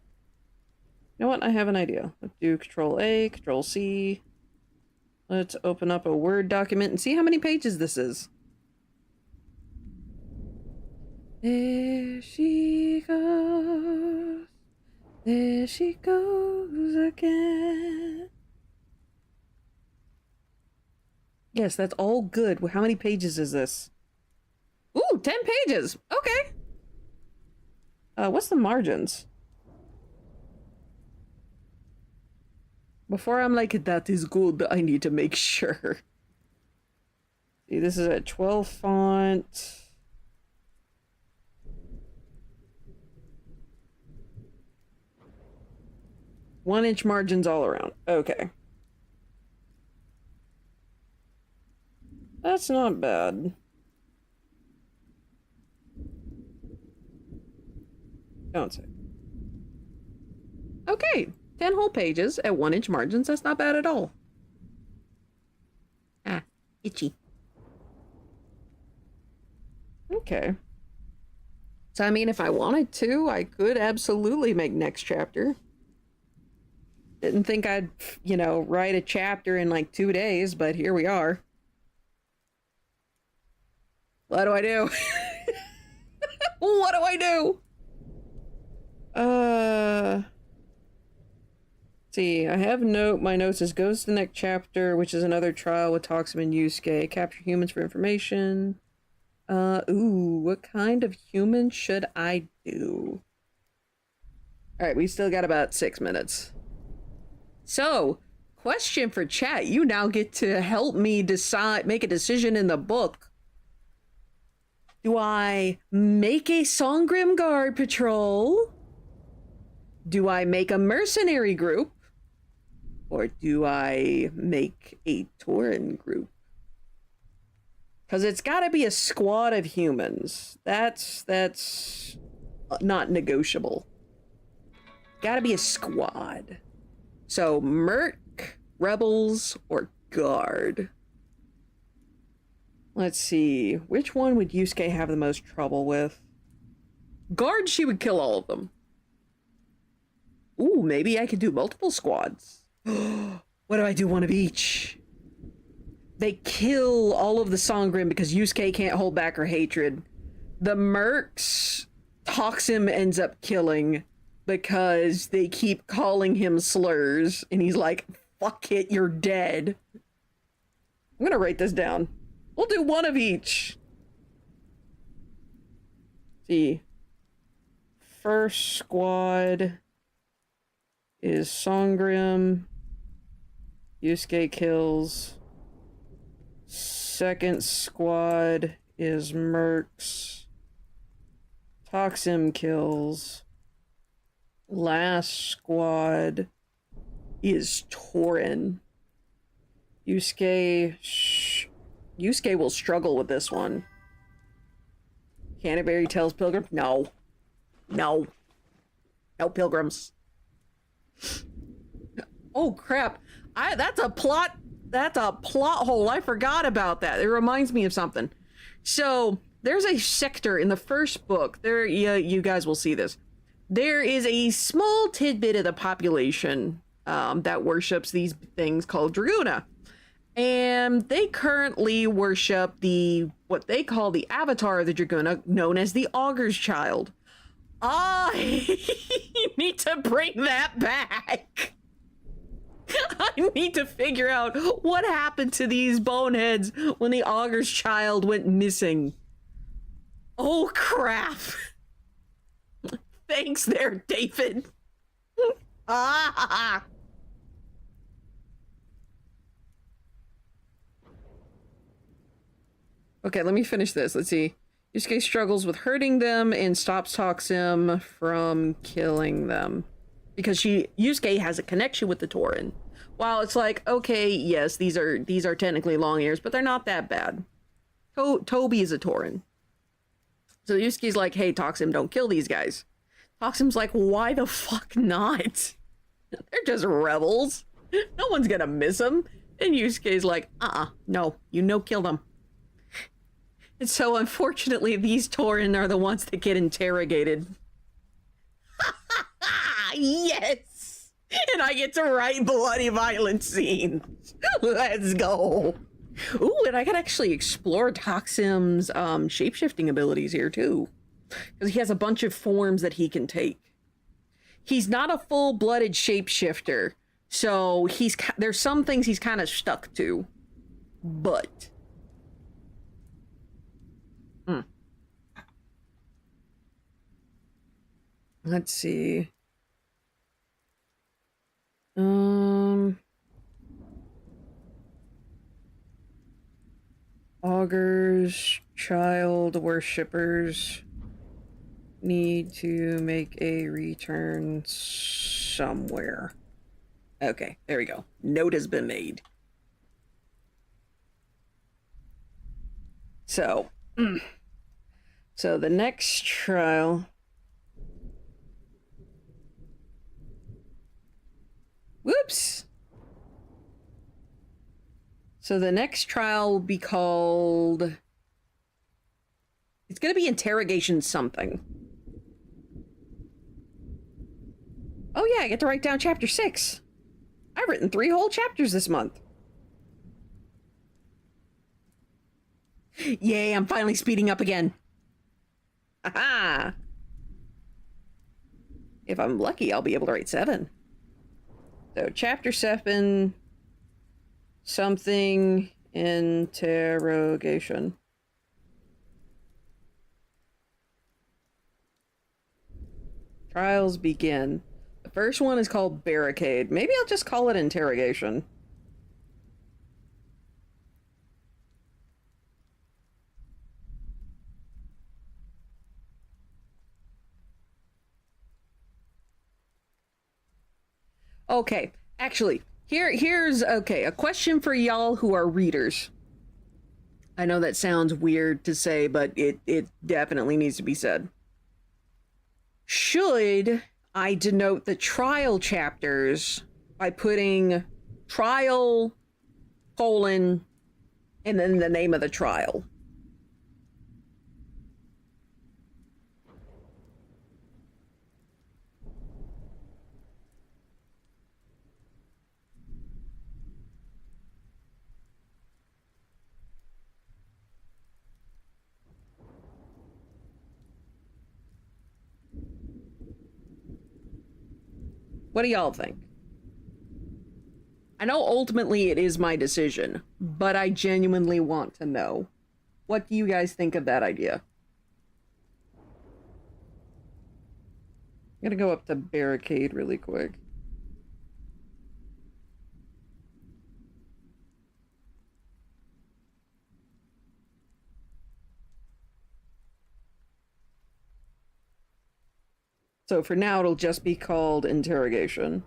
You know what? I have an idea. Let's do Control A, Control C. Let's open up a Word document and see how many pages this is. There she goes. There she goes again. Yes, that's all good. How many pages is this? Ooh, 10 pages. Okay. What's the margins? Before I'm like, that is good, I need to make sure. See, this is a 12 font. One-inch margins all around. Okay. That's not bad. Don't say. Okay. 10 whole pages at 1-inch margins. That's not bad at all. Ah, itchy. Okay. So, I mean, if I wanted to, I could absolutely make next chapter. Didn't think I'd, you know, write a chapter in like 2 days, but here we are. What do I do? What do I do? See, I have my note says goes to the next chapter, which is another trial with Toxim and Yusuke. Capture humans for information. Ooh, what kind of human should I do? Alright, we still got about 6 minutes. So, question for chat. You now get to help me make a decision in the book. Do I make a Songrim Guard patrol? Do I make a mercenary group? Or do I make a Tauren group? Because it's got to be a squad of humans. That's not negotiable. Got to be a squad. So, Merc, Rebels, or Guard? Let's see. Which one would Yusuke have the most trouble with? Guard, she would kill all of them. Ooh, maybe I could do multiple squads. What do I do? One of each. They kill all of the Songrim because Yusuke can't hold back her hatred. The Mercs, Toxim ends up killing because they keep calling him slurs. And he's like, fuck it, you're dead. I'm gonna write this down. We'll do one of each. See. First squad is Songrim. Yusuke kills. Second squad is Mercs. Toxim kills. Last squad is Tauren. Yusuke will struggle with this one. Canterbury tells Pilgrim, no. No. No pilgrims. Oh crap. That's a plot hole. I forgot about that. It reminds me of something. So there's a sector in the first book. There, you guys will see this. There is a small tidbit of the population that worships these things called Draguna. And they currently worship what they call the avatar of the Draguna, known as the Augur's Child. I need to bring that back. I need to figure out what happened to these boneheads when the Augur's Child went missing. Oh, crap. Thanks there, David. Ah. Okay, let me finish this. Let's see. Yusuke struggles with hurting them and stops Toxim from killing them. Because Yusuke has a connection with the Tauren. While it's like, okay, yes, these are technically long ears, but they're not that bad. Toby is a Tauren. So Yusuke's like, hey, Toxim, don't kill these guys. Toxim's like, why the fuck not? They're just rebels. No one's gonna miss them. And Yusuke's like, no, kill them. And so, unfortunately, these Tauren are the ones that get interrogated. Yes! And I get to write bloody violent scenes. Let's go. Ooh, and I can actually explore Toxim's shape-shifting abilities here, too. Because he has a bunch of forms that he can take. He's not a full-blooded shapeshifter, so there's some things he's kind of stuck to. But let's see. Augurs, child worshippers need to make a return somewhere. Okay, there we go. Note has been made. So, so the next trial. Whoops. So the next trial will be called. It's going to be interrogation something. Oh yeah, I get to write down chapter 6. I've written 3 whole chapters this month. Yay, I'm finally speeding up again. Aha! If I'm lucky, I'll be able to write 7. So, chapter 7, something interrogation. Trials begin. The first one is called barricade. Maybe I'll just call it interrogation. Okay, actually, here's okay, a question for y'all who are readers. I know that sounds weird to say, but it definitely needs to be said. Should I denote the trial chapters by putting trial, colon, and then the name of the trial? What do y'all think? I know ultimately it is my decision, but I genuinely want to know. What do you guys think of that idea? I'm gonna go up to barricade really quick. So for now, it'll just be called interrogation.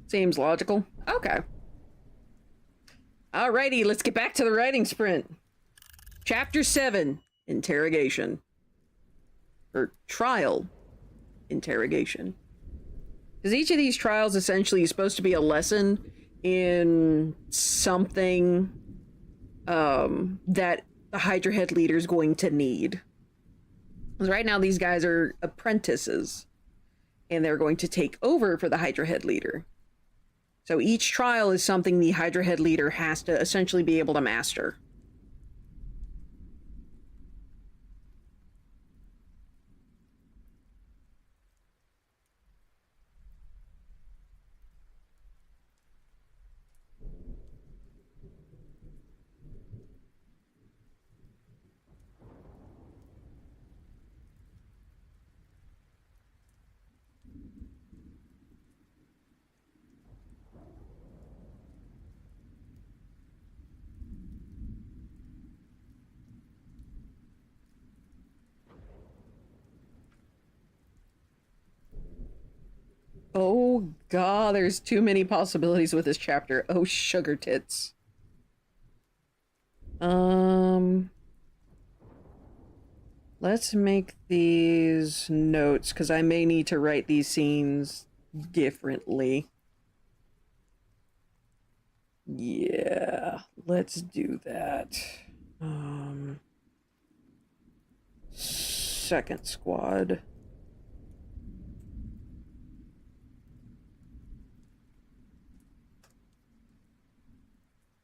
Seems logical. Okay. Alrighty, let's get back to the writing sprint. Chapter 7, interrogation. Or trial, interrogation. Because each of these trials essentially is supposed to be a lesson in something that the Hydra Head leader is going to need. Because right now these guys are apprentices, and they're going to take over for the Hydra Head leader. So each trial is something the Hydra Head leader has to essentially be able to master. Oh god, there's too many possibilities with this chapter. Oh, sugar tits. Let's make these notes, because I may need to write these scenes differently. Yeah, let's do that. Second squad.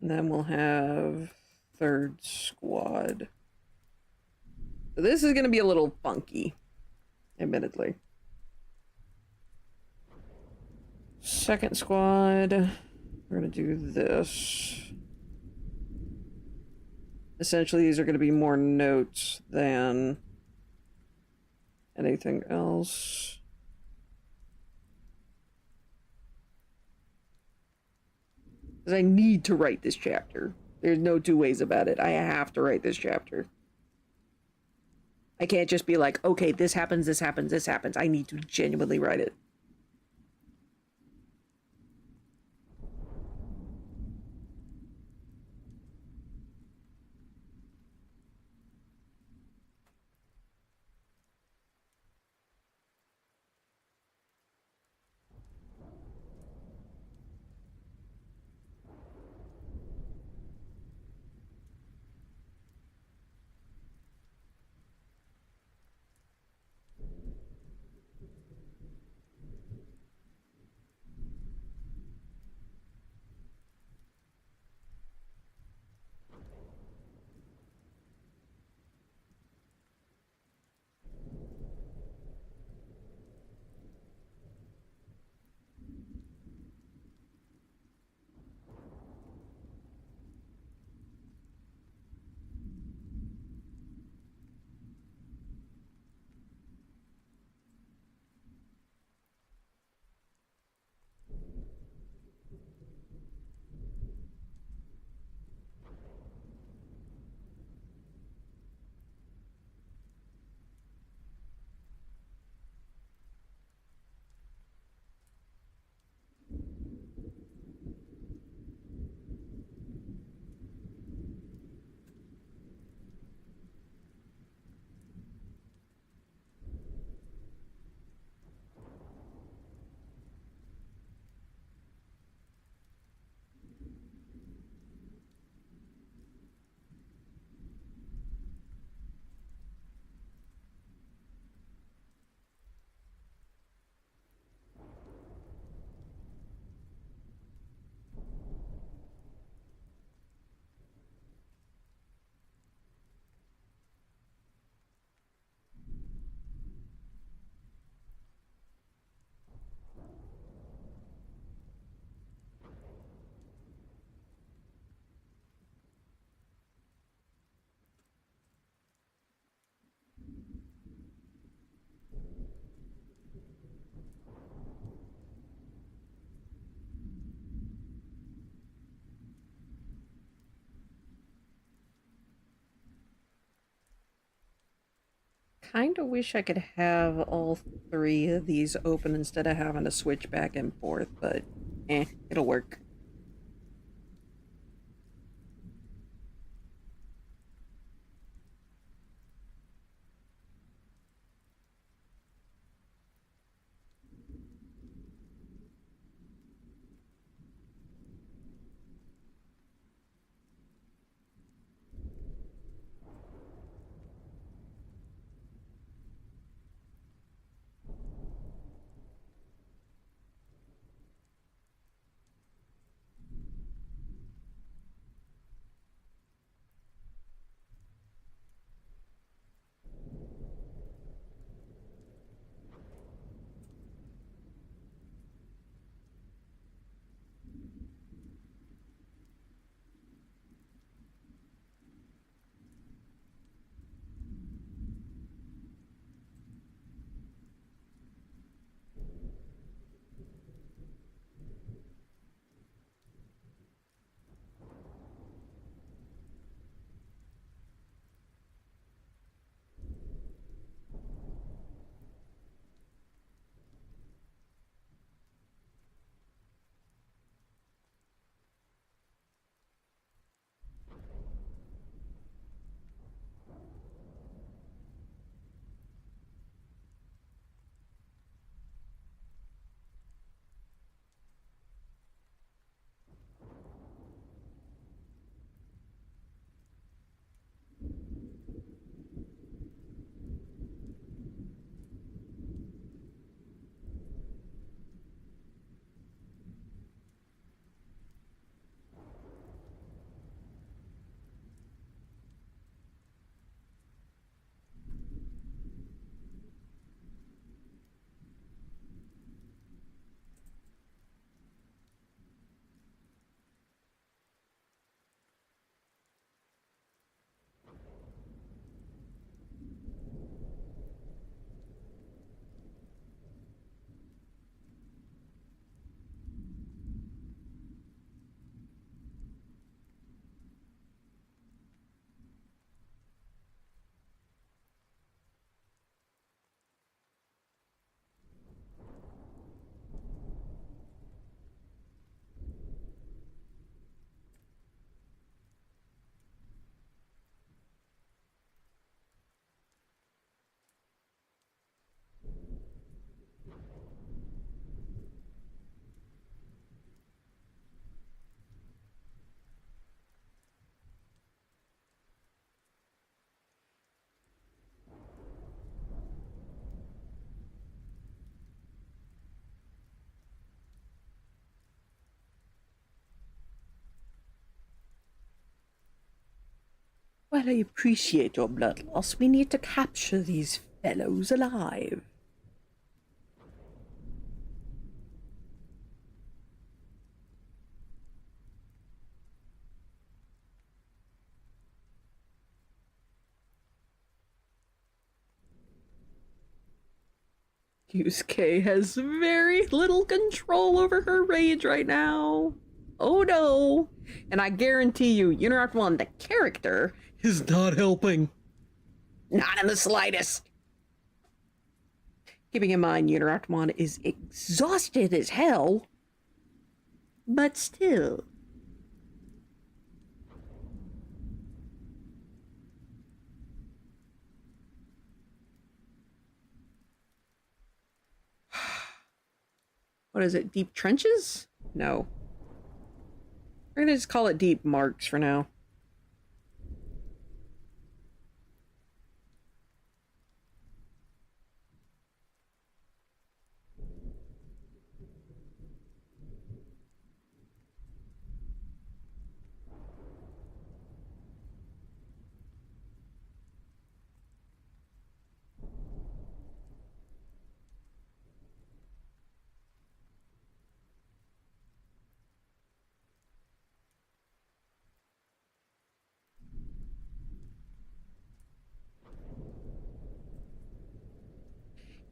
And then we'll have third squad. So this is going to be a little funky, admittedly. Second squad, we're going to do this. Essentially, these are going to be more notes than anything else. Because I need to write this chapter. There's no two ways about it. I have to write this chapter. I can't just be like, okay, this happens, this happens, this happens. I need to genuinely write it. Kind of wish I could have all three of these open instead of having to switch back and forth, but it'll work. I appreciate your blood loss, we need to capture these fellows alive. Yusuke has very little control over her rage right now. Oh no. And I guarantee you, Uniract 1, the character, is not helping. Not in the slightest. Keeping in mind, Uniract 1 is exhausted as hell. But still. What is it? Deep trenches? No. We're gonna just call it deep marks for now.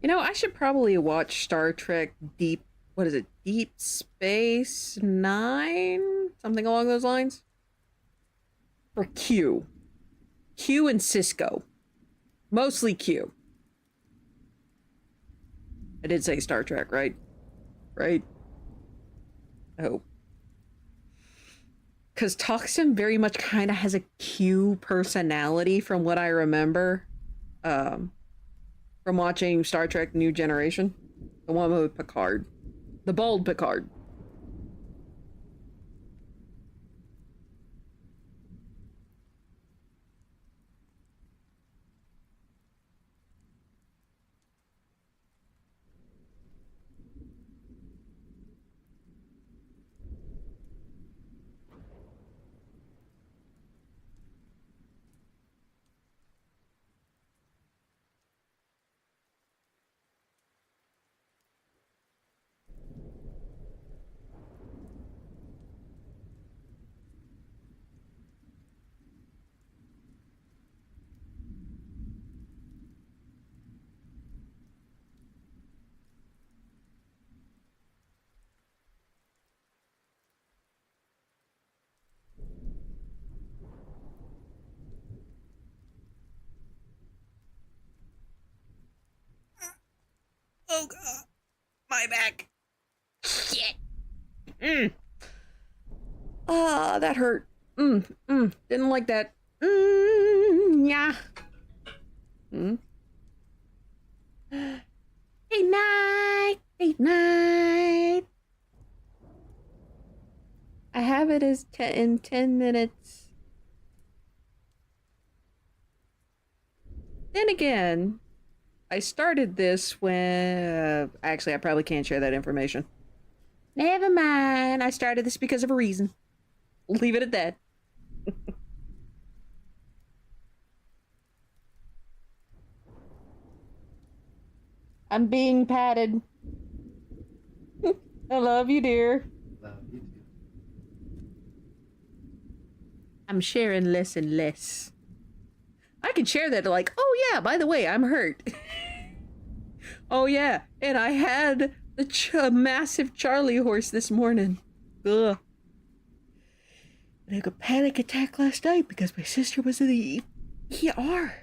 You know, I should probably watch Star Trek Deep, what is it? Deep Space Nine? Something along those lines? For Q. Q and Cisco. Mostly Q. I did say Star Trek, right? Right? I hope. Because Toxin very much kind of has a Q personality from what I remember. From watching Star Trek New Generation. The one with Picard. The bald Picard. Oh god. My back. Shit. Ah, that hurt. Didn't like that. Yeah. Hey, night. Hey, night. I have it as in 10 minutes. Then again, I started this when... actually, I probably can't share that information. Never mind. I started this because of a reason. Leave it at that. I'm being patted. I love you, dear. Love you too. I'm sharing less and less. I can share that like, oh yeah, by the way, I'm hurt. Oh yeah, and I had the massive Charlie horse this morning. Ugh. And I had a panic attack last night because my sister was in the ER.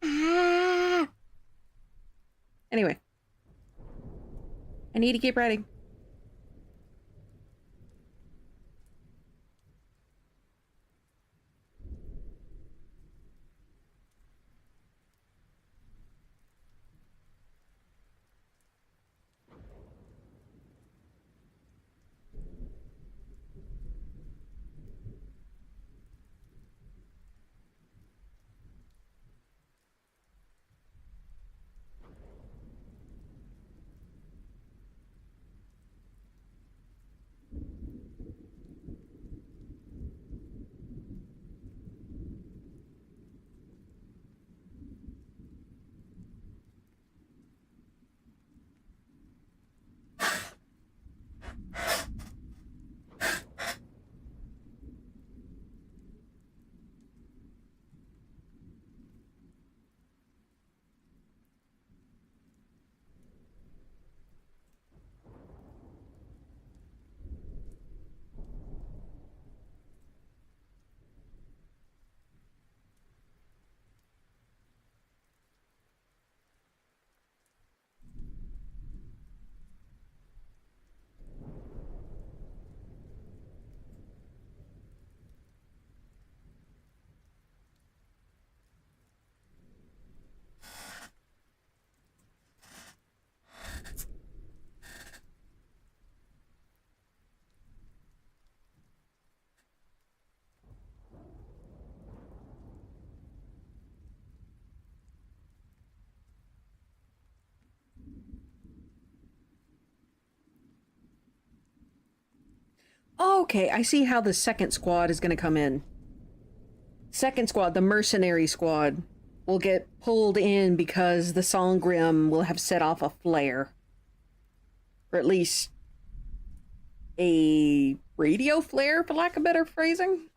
Ah. Anyway, I need to keep writing. Okay, I see how the second squad is going to come in. Second squad, the mercenary squad, will get pulled in because the Songrim will have set off a flare. Or at least a radio flare, for lack of better phrasing.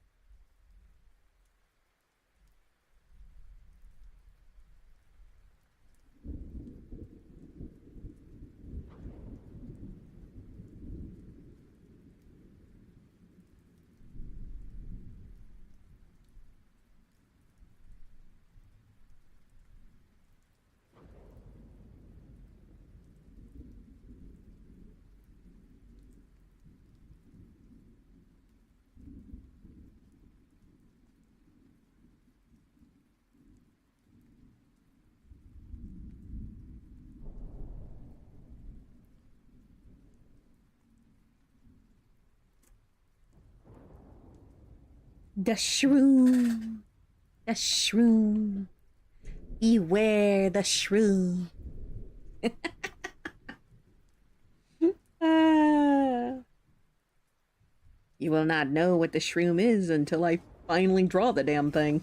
The shroom. The shroom. Beware the shroom. Ah. You will not know what the shroom is until I finally draw the damn thing.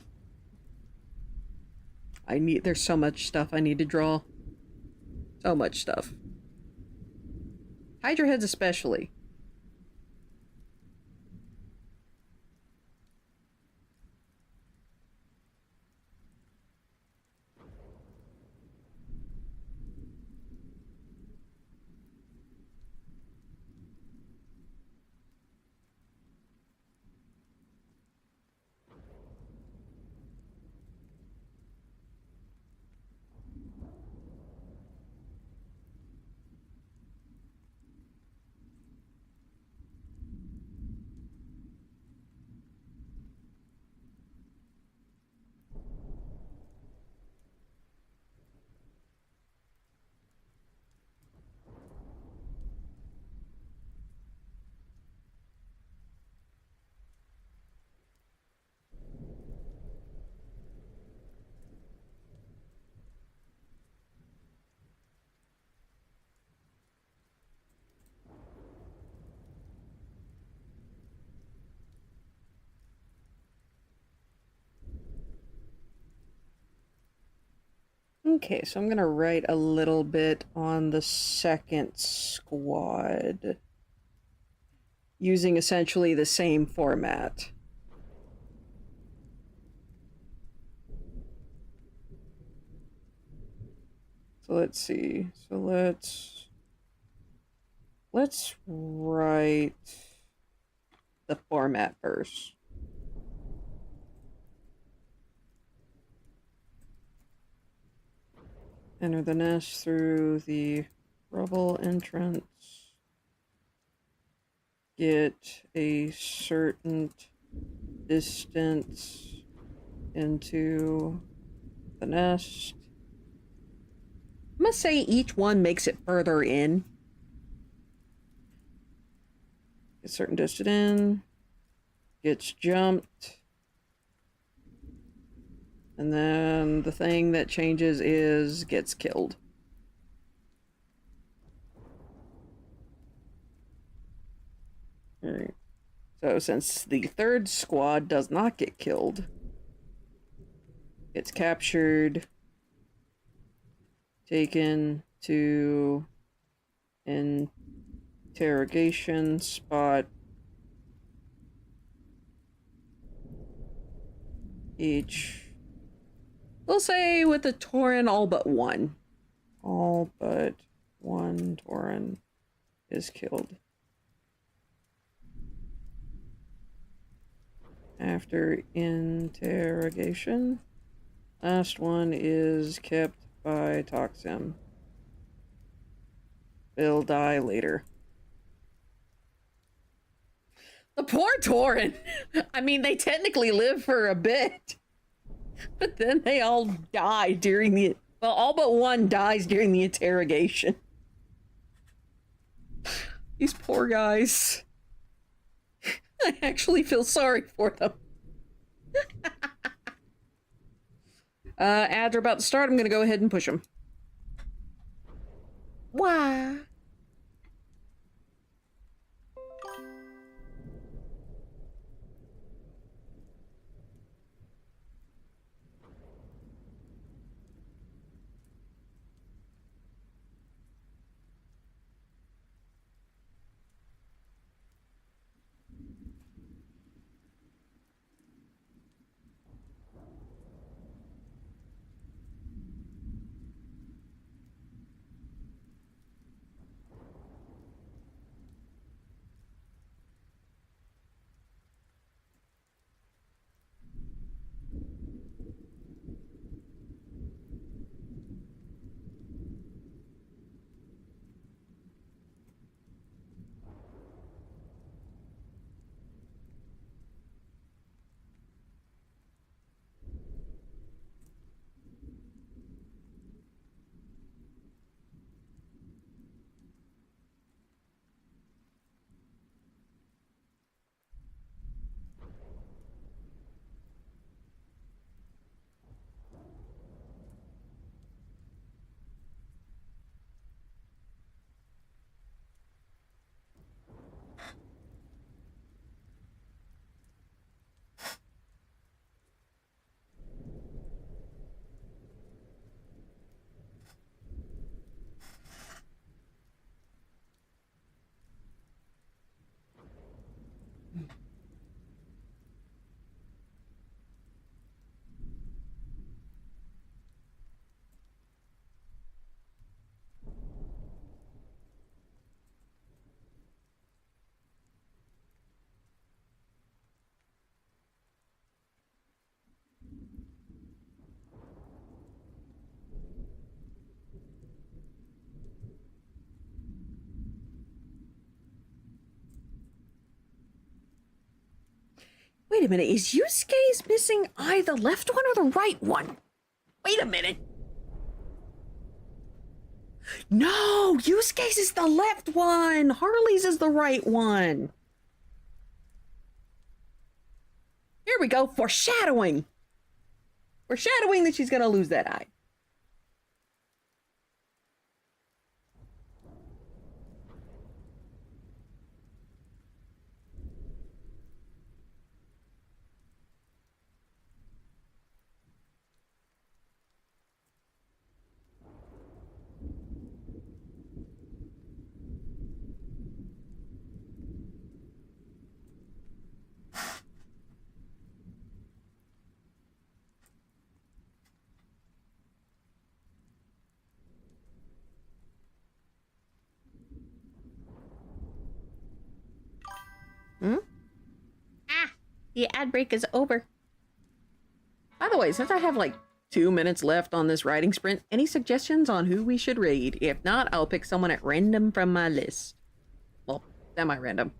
There's so much stuff I need to draw. So much stuff. Hydra heads especially. Okay, so I'm gonna write a little bit on the second squad using essentially the same format. So let's see. So let's write the format first. Enter the nest through the rubble entrance. Get a certain distance into the nest. I must say each one makes it further in. A certain distance in. Gets jumped. And then the thing that changes is gets killed. Alright. So since the third squad does not get killed, it's captured, taken to interrogation spot. Each, we'll say with the Tauren, all but one. All but one Tauren is killed. After interrogation, last one is kept by Toxim. They'll die later. The poor Tauren! I mean, they technically live for a bit. But then they all die during the... Well, all but one dies during the interrogation. These poor guys. I actually feel sorry for them. Ads are about to start. I'm gonna go ahead and push them. Why? Wait a minute, is Yusuke's missing the left one or the right one? Wait a minute. No, Yusuke's is the left one. Harley's is the right one. Here we go, foreshadowing. Foreshadowing that she's gonna lose that eye. Hmm? Ah, the ad break is over. By the way, since I have like 2 minutes left on this writing sprint, any suggestions on who we should read? If not, I'll pick someone at random from my list. Well, semi-random.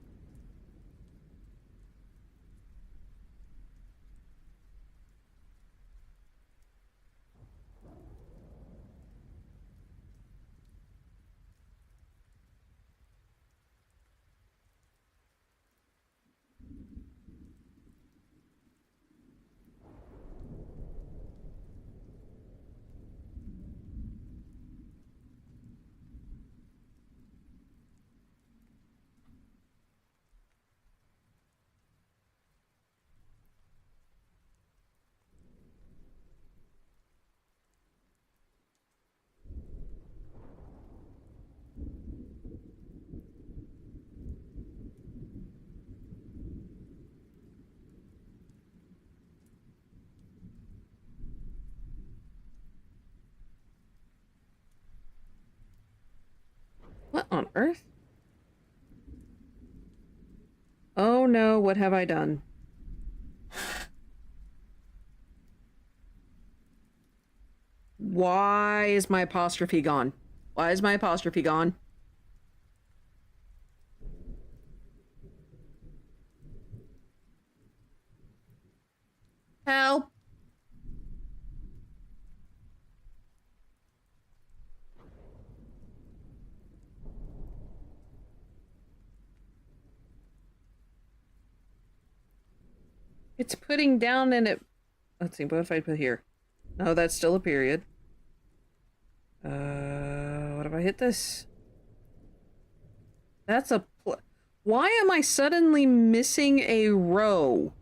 What on earth? Oh no, what have I done? Why is my apostrophe gone? Why is my apostrophe gone? Help! It's putting down and it... Let's see, what if I put here? No, that's still a period. What if I hit this? That's a... Why am I suddenly missing a row?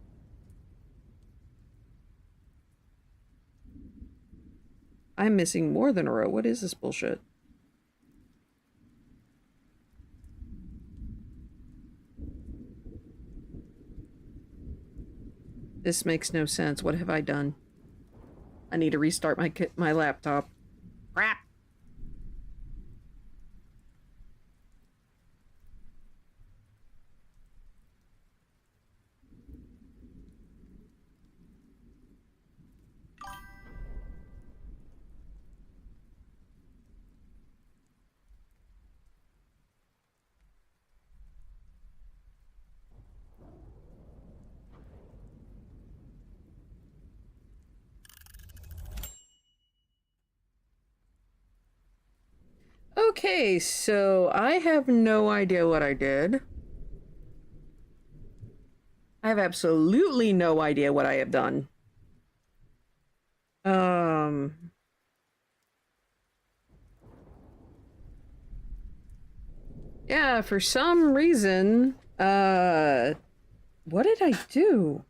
I'm missing more than a row. What is this bullshit? This makes no sense. What have I done? I need to restart my laptop. Crap! Okay, so I have no idea what I did. I have absolutely no idea what I have done. Yeah, for some reason, what did I do?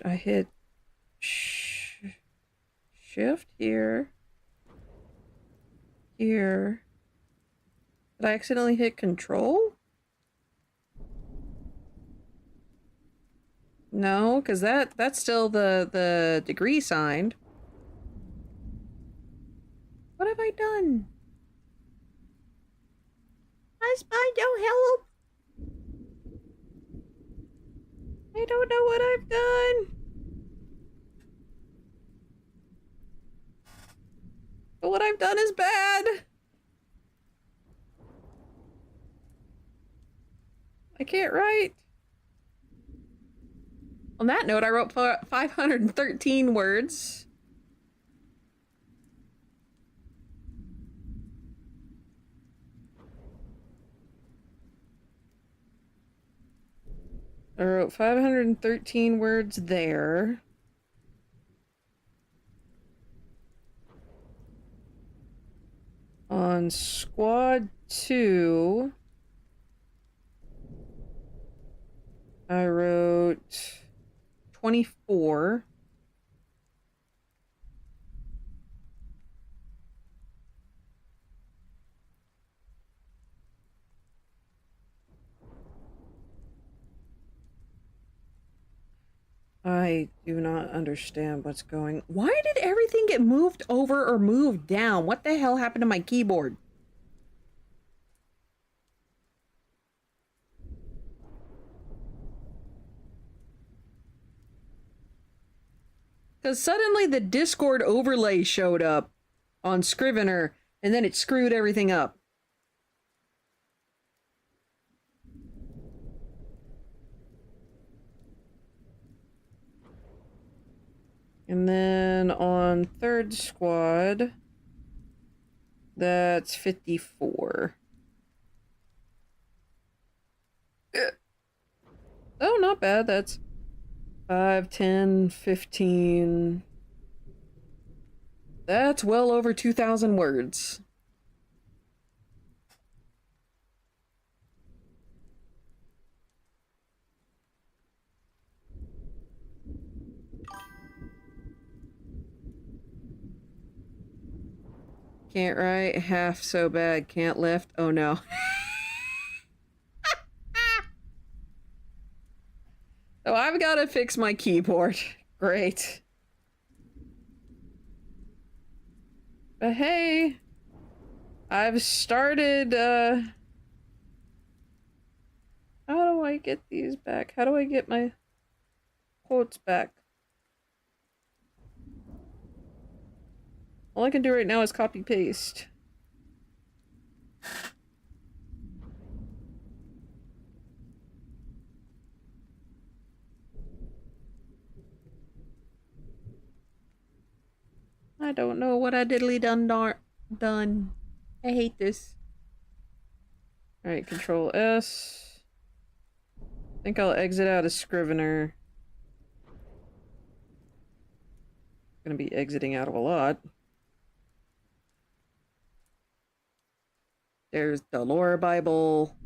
I hit shift here. Here. Did I accidentally hit control? No, because that's still the degree signed. What have I done? I find no help. I don't know what I've done. But what I've done is bad. I can't write. On that note, I wrote 513 words. I wrote 513 words there. On squad 2, I wrote 24. I do not understand what's going. Why did everything get moved over or moved down? What the hell happened to my keyboard? Because suddenly the Discord overlay showed up on Scrivener, and then it screwed everything up. And then on third squad, that's 54. Oh, not bad. That's 5, 10, 15. That's well over 2,000 words. Can't write, half so bad, can't lift. Oh no. So I've got to fix my keyboard. Great. But hey, I've started, how do I get these back? How do I get my quotes back? All I can do right now is copy paste. I don't know what I diddly done. I hate this. Alright, Control S. I think I'll exit out of Scrivener. Gonna be exiting out of a lot. There's the Lore Bible.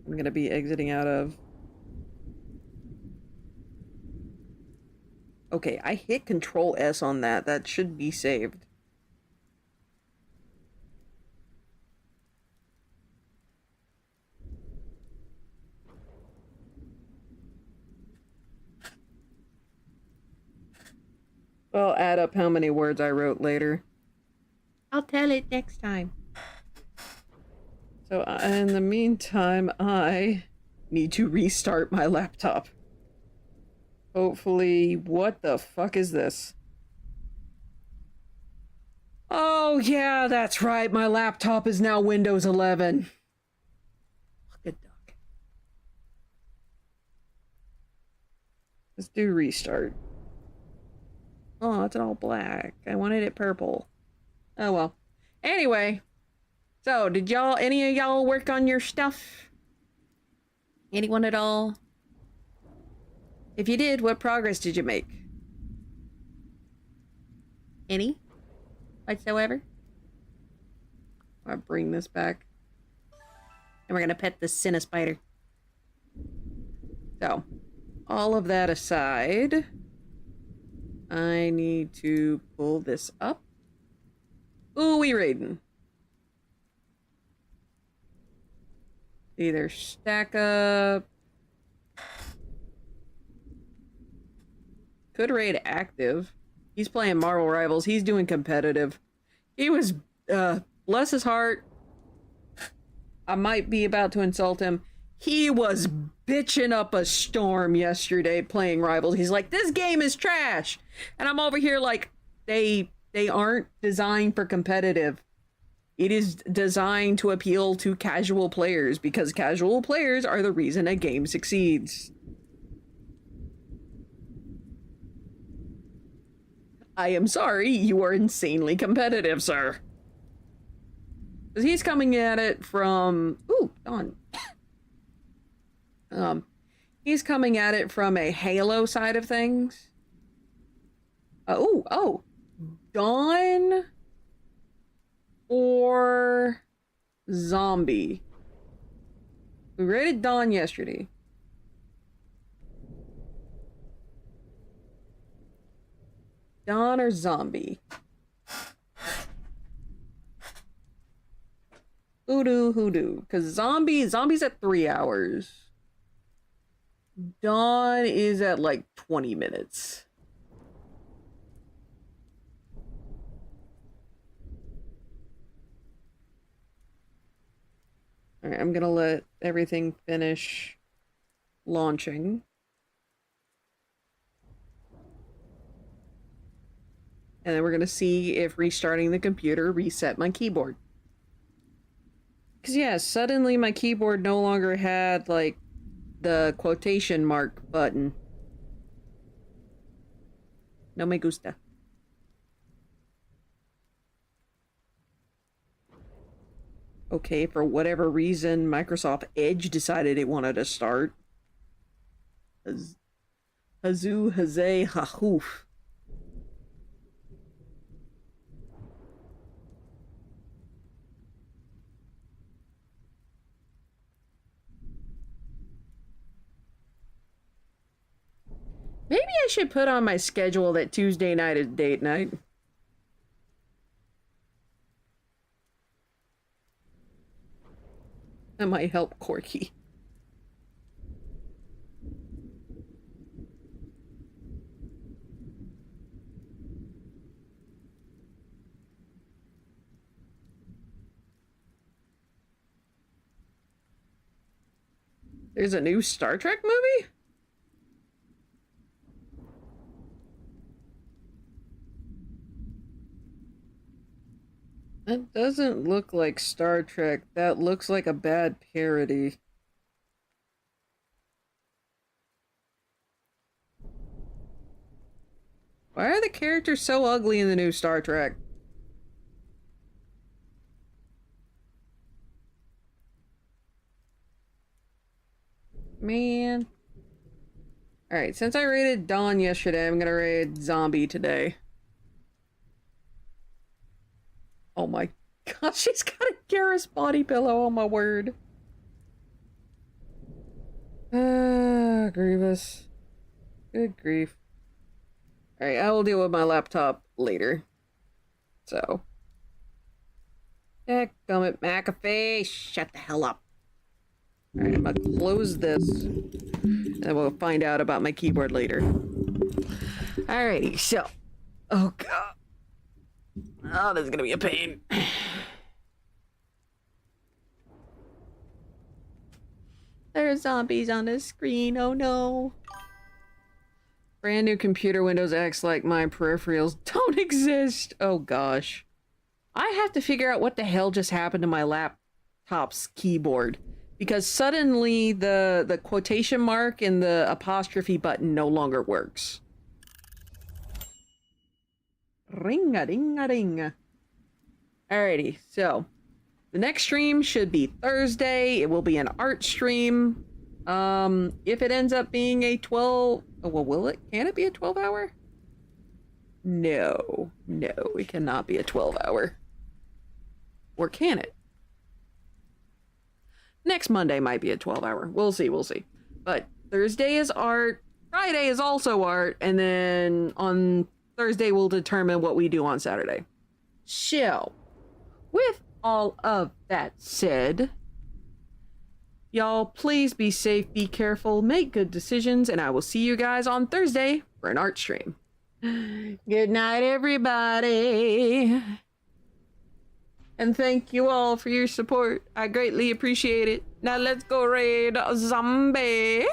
I'm gonna be exiting out of. Okay, I hit Control S on that. That should be saved. I'll add up how many words I wrote later. I'll tell it next time. So in the meantime, I need to restart my laptop. Hopefully, what the fuck is this? Oh yeah, that's right, my laptop is now Windows 11. Look at duck. Let's do restart. Oh, it's all black. I wanted it purple. Oh well. Anyway, so did any of y'all work on your stuff? Anyone at all? If you did, what progress did you make? Any? Whatsoever? I'll bring this back. And we're gonna pet the Cinespider. So, all of that aside, I need to pull this up. Ooh, we raiding. Either stack up. Could raid active. He's playing Marvel Rivals. He's doing competitive. He was, bless his heart. I might be about to insult him. He was bitching up a storm yesterday playing Rivals. He's like, this game is trash. And I'm over here like, they aren't designed for competitive. It is designed to appeal to casual players because casual players are the reason a game succeeds. I am sorry, you are insanely competitive, sir. Because he's coming at it from... Ooh, Dawn. He's coming at it from a Halo side of things. Dawn or Zombie. We rated Dawn yesterday. Dawn or Zombie? Hoodoo. Because Zombie's at 3 hours. Dawn is at like 20 minutes. Alright, I'm gonna let everything finish launching. And then we're gonna see if restarting the computer reset my keyboard. Because yeah, suddenly my keyboard no longer had, like, the quotation mark button. No me gusta. Okay, for whatever reason, Microsoft Edge decided it wanted to start. Hazoo, hazay, hahoof. Maybe I should put on my schedule that Tuesday night is date night. That might help Corky. There's a new Star Trek movie? That doesn't look like Star Trek. That looks like a bad parody. Why are the characters so ugly in the new Star Trek? Man. Alright, since I rated Dawn yesterday, I'm gonna rate Zombie today. Oh my gosh, she's got a Garrus body pillow, oh my word. Grievous. Good grief. Alright, I will deal with my laptop later. So. Dadgummit, McAfee, shut the hell up. Alright, I'm gonna close this. And we'll find out about my keyboard later. Alrighty, so. Oh god. Oh, this is gonna be a pain. There are zombies on the screen, oh no. Brand new computer, Windows X, like my peripherals don't exist. Oh gosh. I have to figure out what the hell just happened to my laptop's keyboard. Because suddenly the quotation mark and the apostrophe button no longer works. Ring-a-ding-a-ding. Alrighty, so the next stream should be Thursday. It will be an art stream. If it ends up being a 12... Oh, well, will it? Can it be a 12-hour? No, it cannot be a 12-hour. Or can it? Next Monday might be a 12-hour. We'll see. But Thursday is art. Friday is also art. And then on Thursday, we'll determine what we do on Saturday. So, with all of that said, y'all, please be safe, be careful, make good decisions, and I will see you guys on Thursday for an art stream. Good night, everybody. And thank you all for your support. I greatly appreciate it. Now let's go raid a zombie.